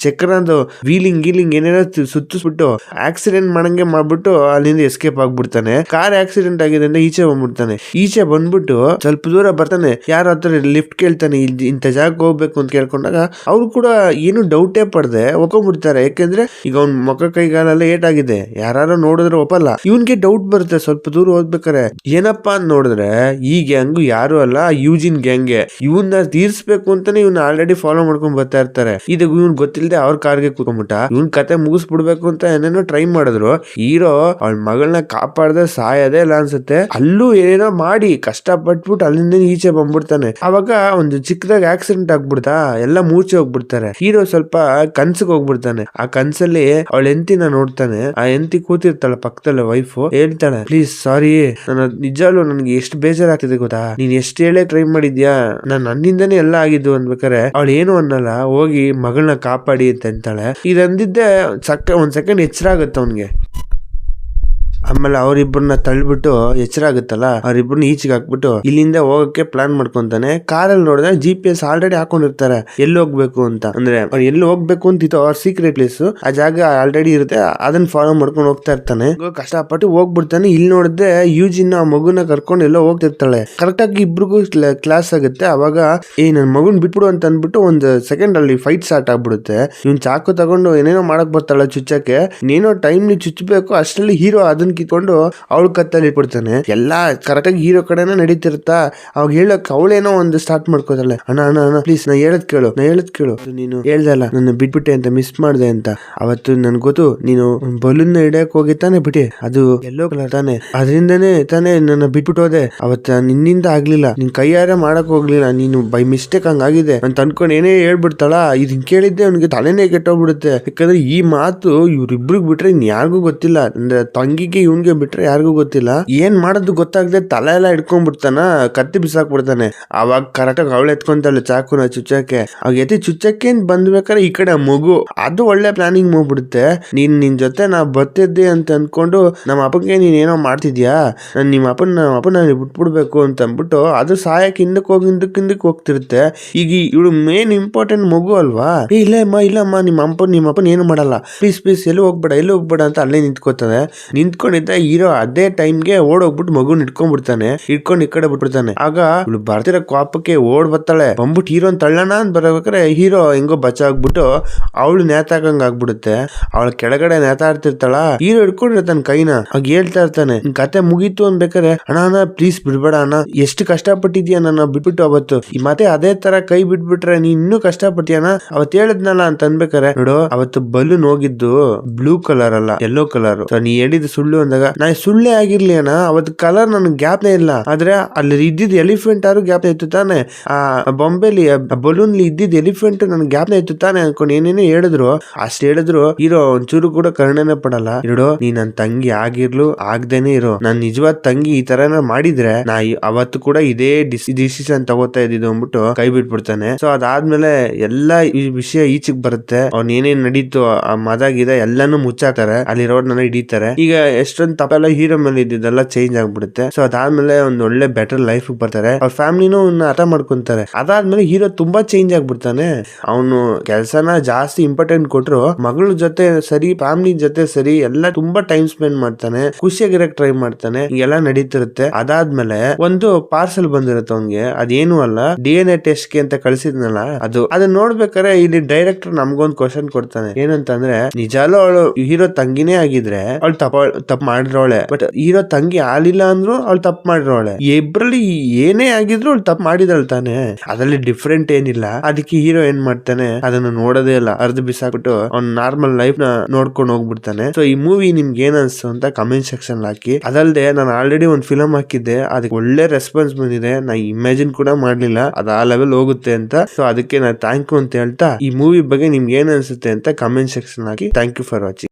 ಚಕ್ರಂದು ವೀಲಿಂಗ್ ಏನೇನೋ ಸುತ್ತಿಸ್ಬಿಟ್ಟು ಆಕ್ಸಿಡೆಂಟ್ ಮಾಡಂಗೆ ಮಾಡ್ಬಿಟ್ಟು ಅಲ್ಲಿಂದ ಎಸ್ಕೇಪ್ ಆಗ್ಬಿಡ್ತಾನೆ. ಕಾರ್ ಆಕ್ಸಿಡೆಂಟ್ ಆಗಿದೆ ಅಂತ ಈಚೆ ಬಂದ್ಬಿಟ್ಟು ಸ್ವಲ್ಪ ದೂರ ಬರ್ತಾನೆ. ಯಾರ ಹತ್ರ ಲಿಫ್ಟ್ ಕೇಳ್ತಾನೆ, ಇಂಥ ಜಾಗಕ್ಕೆ ಹೋಗ್ಬೇಕು ಅಂತ ಕೇಳ್ಕೊಂಡಾಗ ಅವ್ರು ಕೂಡ ಏನು ಡೌಟೇ ಪಡ್ದೆ ಒಪ್ಕೊಂಡ್ಬಿಡ್ತಾರೆ. ಯಾಕೆಂದ್ರೆ ಈಗ ಅವ್ನ ಮುಖ ಕೈಗಾಲೆಲ್ಲ ಏಟಾಗಿದೆ, ಯಾರು ನೋಡಿದ್ರೆ ಒಪ್ಪಲ್ಲ. ಇವನ್ಗೆ ಡೌಟ್ ಬರುತ್ತೆ ಸ್ವಲ್ಪ ದೂರ ಹೋಗ್ಬೇಕಾರೆ. ಏನಪ್ಪಾ ಅಂತ ನೋಡಿದ್ರೆ ಈ ಗ್ಯಾಂಗು ಯಾರು ಅಲ್ಲ, ಯೂಜಿನ್ ಗ್ಯಾಂಗ್ಗೆ. ಇವನ್ನ ತೀರ್ಸ್ಬೇಕು ಅಂತಾನೆ ಇವ್ನ ಆಲ್ರೆಡಿ ಫಾಲೋ ಮಾಡ್ಕೊಂಡ್ ಬರ್ತಾ ಇರ್ತಾರೆ. ಇದು ಇವ್ನ್ ಗೊತ್ತಿಲ್ಲದೆ ಅವ್ರ ಕಾರ್ಗೆ ಕೂತ್ಕೊಂಡ್ಬಿಟ್ಟ. ಇವನ್ ಕತೆ ಮುಗಿಸ್ಬಿಡ್ಬೇಕು ಅಂತ ಏನೇನೋ ಟ್ರೈ ಮಾಡಿದ್ರು. ಹೀರೋ ಅವಳ ಮಗಳನ್ನ ಕಾಪಾಡದೆ ಸಾಯದೇ ಇಲ್ಲ ಅನ್ಸುತ್ತೆ. ಅಲ್ಲೂ ಏನೇನೋ ಮಾಡಿ ಕಷ್ಟಪಟ್ಬಿಟ್ಟು ಅಲ್ಲಿಂದ ಈಚೆ ಬಂದ್ಬಿಡ್ತಾನೆ. ಅವಾಗ ಒಂದು ಚಿಕ್ಕದಾಗ ಆಕ್ಸಿಡೆಂಟ್ ಆಗ್ಬಿಡ್ತಾ, ಎಲ್ಲ ಮೂರ್ಛೆ ಹೋಗ್ಬಿಡ್ತಾರೆ. ಹೀರೋ ಸ್ವಲ್ಪ ಕನ್ಸಿಗೆ ಹೋಗ್ಬಿಡ್ತಾನೆ. ಆ ಕನ್ಸಲ್ಲಿ ಅವಳ ಹೆಂಡತಿನ ನೋಡ್ತಾನೆ. ಆ ಹೆಂಡತಿ ಕೂತಿರ್ತಾಳೆ ಪಕ್ಕದಲ್ಲಿ, ವೈಫ್ ಹೇಳ್ತಾಳೆ, ಪ್ಲೀಸ್ ಸಾರಿ, ನನ್ನ ನಿಜಾಲು ನನ್ಗೆ ಎಷ್ಟು ಬೇಜಾರಾಗ್ತಿದೆ ಗೊತ್ತಾ, ನೀನ್ ಎಷ್ಟು ಹೇಳೇ ಟ್ರೈ ಮಾಡಿದ್ಯಾ, ನನ್ನಿಂದನೇ ಎಲ್ಲ ಆಗಿದ್ದು ಅನ್ಬೇಕಾರೆ ಅವಳು ಏನು ಅನ್ನಲ್ಲ, ಹೋಗಿ ಮಗಳನ್ನ ಕಾಪಾಡಿ ಅಂತ ಅಂತಾಳೆ. ಇದಂದಿದ್ದೆ ಒಂದ್ ಸೆಕೆಂಡ್ ಎಚ್ಚರ ಆಗುತ್ತೆ ಅವನ್ಗೆ. ಆಮೇಲೆ ಅವ್ರಿಬ್ಬರನ್ನ ತಳ್ಬಿಟ್ಟು ಎಚ್ಚರ ಆಗುತ್ತಲ್ಲ, ಅವ್ರಿಬ್ಬರನ್ನ ಈಚೆಗೆ ಹಾಕ್ಬಿಟ್ಟು ಇಲ್ಲಿಂದ ಹೋಗಕ್ಕೆ ಪ್ಲಾನ್ ಮಾಡ್ಕೊಂತಾನೆ. ಕಾರಲ್ಲಿ ನೋಡಿದ್ರೆ GPS ಆಲ್ರೆಡಿ ಹಾಕೊಂಡಿರ್ತಾರೆ ಎಲ್ಲಿ ಹೋಗ್ಬೇಕು ಅಂತ. ಅಂದ್ರೆ ಅವ್ರು ಎಲ್ಲಿ ಹೋಗ್ಬೇಕು ಅಂತಿತ್ತು ಅವ್ರ ಸೀಕ್ರೆಟ್ ಪ್ಲೇಸ್, ಆ ಜಾಗ ಆಲ್ರೆಡಿ ಇರುತ್ತೆ, ಅದನ್ನ ಫಾಲೋ ಮಾಡ್ಕೊಂಡು ಹೋಗ್ತಾ ಇರ್ತಾನೆ. ಕಷ್ಟಪಟ್ಟು ಹೋಗ್ಬಿಡ್ತಾನೆ. ಇಲ್ಲಿ ನೋಡಿದ್ರೆ ಯೂಜಿನ್ ಆ ಮಗುನ ಕರ್ಕೊಂಡು ಎಲ್ಲೋ ಹೋಗ್ತಿರ್ತಾಳೆ. ಕರೆಕ್ಟ್ ಆಗಿ ಇಬ್ರಿಗೂ ಕ್ಲಾಸ್ ಆಗುತ್ತೆ. ಅವಾಗ ನನ್ ಮಗುನ್ ಬಿಟ್ಬಿಡು ಅಂತ ಅಂದ್ಬಿಟ್ಟು ಒಂದ್ ಸೆಕೆಂಡ್ ಅಲ್ಲಿ ಫೈಟ್ ಸ್ಟಾರ್ಟ್ ಆಗ್ಬಿಡುತ್ತೆ. ಇವ್ನ್ ಚಾಕು ತಗೊಂಡು ಏನೇನೋ ಮಾಡಕ್ ಬರ್ತಾಳೆ ಚುಚ್ಚಕ್ಕೆ. ಇನ್ನೇನೋ ಟೈಮ್ ನಿ ಚುಚ್ಚಬೇಕು ಅಷ್ಟರಲ್ಲಿ ಹೀರೋ ಅದನ್ನ ಕಿತ್ಕೊಂಡು ಅವಳ ಕತ್ತಲ್ಲಿ ಇಟ್ಬಿಡ್ತಾನೆ. ಎಲ್ಲಾ ಕರೆಕ್ಟ್ ಆಗಿ ಹೀರೋ ಕಡೆನ ನಡೀತಿರ್ತಾ ಅವಾಗ ಹೇಳಕ್ ಅವಳೇನೋ ಒಂದು ಸ್ಟಾರ್ಟ್ ಮಾಡ್ಕೋತಾಳೆ. ಅಣ್ಣ ಅಣ್ಣ ಅಣ್ಣ ಪ್ಲೀಸ್ ನಾ ಹೇಳದ್ ಕೇಳು, ನೀನು ಹೇಳ್ದಲ್ಲ ನನ್ನ ಬಿಟ್ಬಿಟ್ಟೆ ಅಂತ, ಮಿಸ್ ಮಾಡ್ದೆ ಅಂತ. ಅವತ್ತು ನನ್ ಗೊತ್ತು ನೀನು ಬಲೂನ್ ಹಿಡಿಯಕ್ ಹೋಗಿ ತಾನೆ ಬಿಟ್ಟೆ, ಅದು ಎಲ್ಲೋ ಕಲರ್ ತಾನೆ, ಅದರಿಂದನೇ ತಾನೆ ನನ್ನ ಬಿಟ್ಬಿಟ್ಟು ಹೋದೆ. ಅವತ್ತ ನಿನ್ನಿಂದ ಆಗ್ಲಿಲ್ಲ, ನಿನ್ ಕೈಯಾರೆ ಮಾಡಕ್ ಹೋಗ್ಲಿಲ್ಲ, ನೀನು ಬೈ ಮಿಸ್ಟೇಕ್ ಹಂಗಾಗಿದೆ ಅಂತ ಅನ್ಕೊಂಡ್ ಏನೇ ಹೇಳ್ಬಿಡ್ತಾಳ. ಇದನ್ ಕೇಳಿದ್ದೆ ಅವ್ನಿಗೆ ತಲೆನೇ ಕೆಟ್ಟೋಗ್ಬಿಡುತ್ತೆ. ಯಾಕಂದ್ರೆ ಈ ಮಾತು ಇವ್ರಿಬ್ರಿಗೆ ಬಿಟ್ರೆ ಇನ್ ಯಾರಿಗೂ ಗೊತ್ತಿಲ್ಲ. ಅಂದ್ರೆ ತಂಗಿಗೆ ಇವ್ನ್ಗೆ ಬಿಟ್ರೆ ಯಾರಿಗೂ ಗೊತ್ತಿಲ್ಲ. ಏನ್ ಮಾಡೋದು ಗೊತ್ತಾಗದೆ ತಲೆ ಎಲ್ಲ ಇಟ್ಕೊಂಡ್ಬಿಡ್ತಾನ, ಕತ್ತಿ ಬಿಸಾಕ್ಬಿಡ್ತಾನೆ. ಅವಾಗ ಕರೆಕ್ಟ್ ಆಗಿ ಅವಳು ಎತ್ಕೊಂತಾಳೆ ಚಾಕುನ ಚುಚ್ಚಕ್ಕೆ. ಅವಾಗ ಎತ್ತಿ ಚುಚ್ಚಕ್ಕೆ ಬಂದ್ಬೇಕಾದ್ರೆ ಈ ಕಡೆ ಮಗು ಅದು ಒಳ್ಳೆ ಪ್ಲಾನಿಂಗ್ ಮಾಡ್ಬಿಡುತ್ತೆ. ನಿನ್ ಜೊತೆ ನಾ ಬರ್ತಿದ್ದೆ ಅಂತ ಅನ್ಕೊಂಡು ನಮ್ಮ ಅಪ್ಪಗೆ ನೀನ್ ಏನೋ ಮಾಡ್ತಿದ್ಯಾ, ನಮ್ಮ ಅಪ್ಪನ ಬಿಟ್ಬಿಡ್ಬೇಕು ಅಂತ ಅಂದ್ಬಿಟ್ಟು ಅದು ಸಾಯಕ್ಕೆ ಹಿಂದಕ್ಕೆ ಹೋಗ್ತಿರುತ್ತೆ. ಈಗ ಇವಳು ಮೇನ್ ಇಂಪಾರ್ಟೆಂಟ್ ಮಗು ಅಲ್ವಾ. ಇಲ್ಲಮ್ಮ ನಿಮ್ಮ ಅಪ್ಪನ ಏನು ಮಾಡಲ್ಲ, ಪ್ಲೀಸ್ ಎಲ್ಲೂ ಹೋಗ್ಬೇಡ ಅಂತ ಅಲ್ಲೇ ನಿಂತ್ಕೊಂಡಿದ್ದ ಹೀರೋ ಅದೇ ಟೈಮ್ಗೆ ಓಡೋಗ್ಬಿಟ್ಟು ಮಗುನ್ ಇಟ್ಕೊಂಡ್ಬಿಡ್ತಾನೆ. ಇಟ್ಕೊಂಡು ಈ ಕಡೆ ಬಿಟ್ಬಿಡ್ತಾನೆ. ಆಗ ಇವಳು ಬರ್ತಿರೋ ಕೋಪಕ್ಕೆ ಓಡ್ ಬರ್ತಾಳೆ. ಬಂದ್ಬಿಟ್ಟು ಹೀರೋನ್ ತಳ್ಳೋಣ ಅಂತ ಬರ್ಬೇಕಾದ್ರೆ ಹೀರೋ ಹೆಂಗೋ ಬಚಾಗ್ಬಿಟ್ಟು ಅವಳು ನೇತಾಕಂಗ್ ಆಗ್ಬಿಡುತ್ತೆ. ಅವಳ ಕೆಳಗಡೆ ನೇತಾಡ್ತಿರ್ತಾಳ. ಹೀರೋ ಹಿಡ್ಕೊಂಡಿರ್ತಾನೆ ಕೈನ. ಆಗ ಹೇಳ್ತಾ ಇರ್ತಾನೆ ಕತೆ ಮುಗೀತು ಅನ್ಬೇಕಾರೆ, ಅಣ್ಣ ಪ್ಲೀಸ್ ಬಿಡ್ಬೇಡ ಅಣ್ಣ, ಎಷ್ಟು ಕಷ್ಟಪಟ್ಟಿದ್ಯಾ ನನ್ನ ಬಿಟ್ಬಿಟ್ಟು ಅವತ್ತು, ಮತ್ತೆ ಅದೇ ತರ ಕೈ ಬಿಟ್ಬಿಟ್ರೆ ನೀನ್ ಇನ್ನೂ ಕಷ್ಟಪಟ್ಟಿಯಾನ ಅವತ್ ಹೇಳಿದ್ನಲ್ಲ ಅಂತ ಅನ್ಬೇಕಾರೆ, ನೋಡು ಅವತ್ತು ಬಲೂನ್ ಹೋಗಿದ್ದು ಬ್ಲೂ ಕಲರ್ ಅಲ್ಲ ಯೆಲ್ಲೋ ಕಲರ್. ನೀ ಹೇಳಿದ ಸುಳ್ಳು ಅಂದಾಗ ನಾ ಸುಳ್ಳೇ ಆಗಿರ್ಲಿ ಅಣ್ಣ, ಅವತ್ತು ಕಲರ್ ನನ್ಗೆ ಗ್ಯಾಪ್ನೇ ಇಲ್ಲ, ಆದ್ರೆ ಅಲ್ಲಿ ಇದ್ದಿದ್ ಎಲಿಫೆಂಟ್ ಆದ್ರೂ ಗ್ಯಾಪ್ನೇ ಇತ್ತು ತಾನೆ, ಆ ಬೊಂಬೆಲಿ ಬಲೂನ್ ಇದ್ದಿದ್ ಎಲಿಫೆಂಟ್ ನನ್ ಗ್ಯಾಪ್ನೇ ಇತ್ತು ತಾನೆ ಅನ್ಕೊಂಡು ಏನೇನೋ ಹೇಳಿದ್ರು. ಅಷ್ಟ್ ಹೇಳಿದ್ರು ಹೀರೋ ಒಂಚೂರು ಕೂಡ ಕರುಣೆನೇ ಪಡಲ್ಲ. ನೋಡು ನೀ ನನ್ ತಂಗಿ ಆಗಿರ್ಲು ಆಗ್ದೇನೆ ಇರೋ, ನನ್ ನಿಜವಾದ ತಂಗಿ ಈ ತರ ಮಾಡಿದ್ರೆ ನಾ ಅವತ್ತು ಕೂಡ ಇದೇ ಡಿಸಿಷನ್ ತಗೋತಾ ಇದ್ದಿದ್ದು ಅಂದ್ಬಿಟ್ಟು ಕೈ ಬಿಟ್ಬಿಡ್ತಾನೆ. ಸೊ ಅದಾದ್ಮೇಲೆ ಎಲ್ಲಾ ಈ ವಿಷಯ ಈಚೆಗೆ ಬರುತ್ತೆ. ಅವ್ನ್ ಏನೇನ್ ನಡೀತು ಆ ಮದಾಗಿದೆ ಎಲ್ಲಾನು ಮುಚ್ಚಾಕ್ತಾರೆ, ಅಲ್ಲಿರೋರ್ನ ಹಿಡಿತಾರೆ. ಈಗ ಎಷ್ಟೊಂದು ತಪ್ಪೆಲ್ಲ ಹೀರೋ ಮೇಲೆ ಇದ್ದಿದ್ದೆಲ್ಲ ಚೇಂಜ್ ಆಗ್ಬಿಡುತ್ತೆ. ಸೊ ಅದಾದ್ಮೇಲೆ ಒಂದ್ ಒಳ್ಳೆ ಬೆಟರ್ ಲೈಫ್ ಬರ್ತಾರೆ. ಅವ್ರ ಫ್ಯಾಮಿಲಿನೂ ಅರ್ಥ ಮಾಡ್ಕೊಂತಾರೆ. ಅದಾದ್ಮೇಲೆ ಹೀರೋ ತುಂಬಾ ಚೇಂಜ್ ಆಗ್ಬಿಡ್ತಾನೆ. ಅವನು ಕೆಲ್ಸನ ಜಾಸ್ತಿ ಇಂಪಾರ್ಟೆಂಟ್ ಕೊಟ್ರು ಮಗಳ ಜೊತೆ ಸರಿ, ಫ್ಯಾಮಿಲಿ ಜೊತೆ ಸರಿ ಎಲ್ಲ ತುಂಬಾ ಟೈಮ್ ಸ್ಪೆಂಡ್ ಮಾಡ್ತಾನೆ, ಖುಷಿಯಾಗಿರಕ್ ಟ್ರೈ ಮಾಡ್ತಾನೆ. ಎಲ್ಲ ನಡೀತಿರುತ್ತೆ. ಅದಾದ್ಮೇಲೆ ಒಂದು ಪಾರ್ಸಲ್ ಬಂದಿರುತ್ತೆ ಅವ್ನಿಗೆ. ಅದೇನು ಅಲ್ಲ, DNA ಟೆಸ್ಟ್ ಅಂತ ಕಳ್ಸಿದ್ನಲ್ಲ ಅದು. ಅದನ್ನ ನೋಡ್ಬೇಕಾದ್ರೆ ಇಲ್ಲಿ ಡೈರೆಕ್ಟರ್ ನಮ್ಗೊಂದ್ ಕ್ವಶನ್ ಕೊಡ್ತಾನೆ. ಏನಂತಂದ್ರೆ ನಿಜಾಲು ಅವಳು ಹೀರೋ ತಂಗಿನೇ ಆಗಿದ್ರೆ ಅವಳು ತಪ್ಪು ಮಾಡಿರೋಳೆ, ಬಟ್ ಹೀರೋ ತಂಗಿ ಆಲಿಲ್ಲ ಅಂದ್ರು ಅವಳು ತಪ್ಪು ಮಾಡಿರೋಳೆ. ಇಬ್ರಲ್ಲಿ ಏನೇ ಆಗಿದ್ರು ಅವಳು ತಪ್ಪು ಮಾಡಿದಳು ತಾನೆ, ಅದ್ರಲ್ಲಿ ಡಿಫ್ರೆಂಟ್ ಏನಿಲ್ಲ. ಅದಕ್ಕೆ ಹೀರೋ ಏನ್ ಮಾಡ್ತಾನೆ, ಅದನ್ನ ನೋಡೋದೇ ಇಲ್ಲ, ಅರ್ಧ ಬಿಸಾಕ್ಬಿಟ್ಟು ಅವ್ನ ನಾರ್ಮಲ್ ಲೈಫ್ ನ ನೋಡ್ಕೊಂಡು ಹೋಗ್ಬಿಡ್ತಾನೆ. ಸೊ ಈ ಮೂವಿ ನಿಮ್ಗೆ ಏನ್ ಅನ್ಸ್ತು ಅಂತ ಕಮೆಂಟ್ ಸೆಕ್ಷನ್ ಹಾಕಿ. ಅದಲ್ದೆ ನಾನು ಆಲ್ರೆಡಿ ಒಂದು ಫಿಲಮ್ ಹಾಕಿದ್ದೆ, ಅದಕ್ಕೆ ಒಳ್ಳೆ ರೆಸ್ಪಾನ್ಸ್ ಬಂದಿದೆ. ನಾ ಇಮ್ಯಾಜಿನ್ ಕೂಡ ಮಾಡ್ಲಿಲ್ಲ ಅದು ಆ ಲೆವೆಲ್ ಹೋಗುತ್ತೆ ಅಂತ. ಸೊ ಅದಕ್ಕೆ ನಾನು ಥ್ಯಾಂಕ್ ಯು ಅಂತ ಹೇಳ್ತಾ ಈ ಮೂವಿ ಬಗ್ಗೆ ನಿಮ್ಗೆ ಏನ್ ಅನ್ಸುತ್ತೆ ಅಂತ ಕಮೆಂಟ್ ಸೆಕ್ಷನ್ ಹಾಕಿ. Thank you for watching.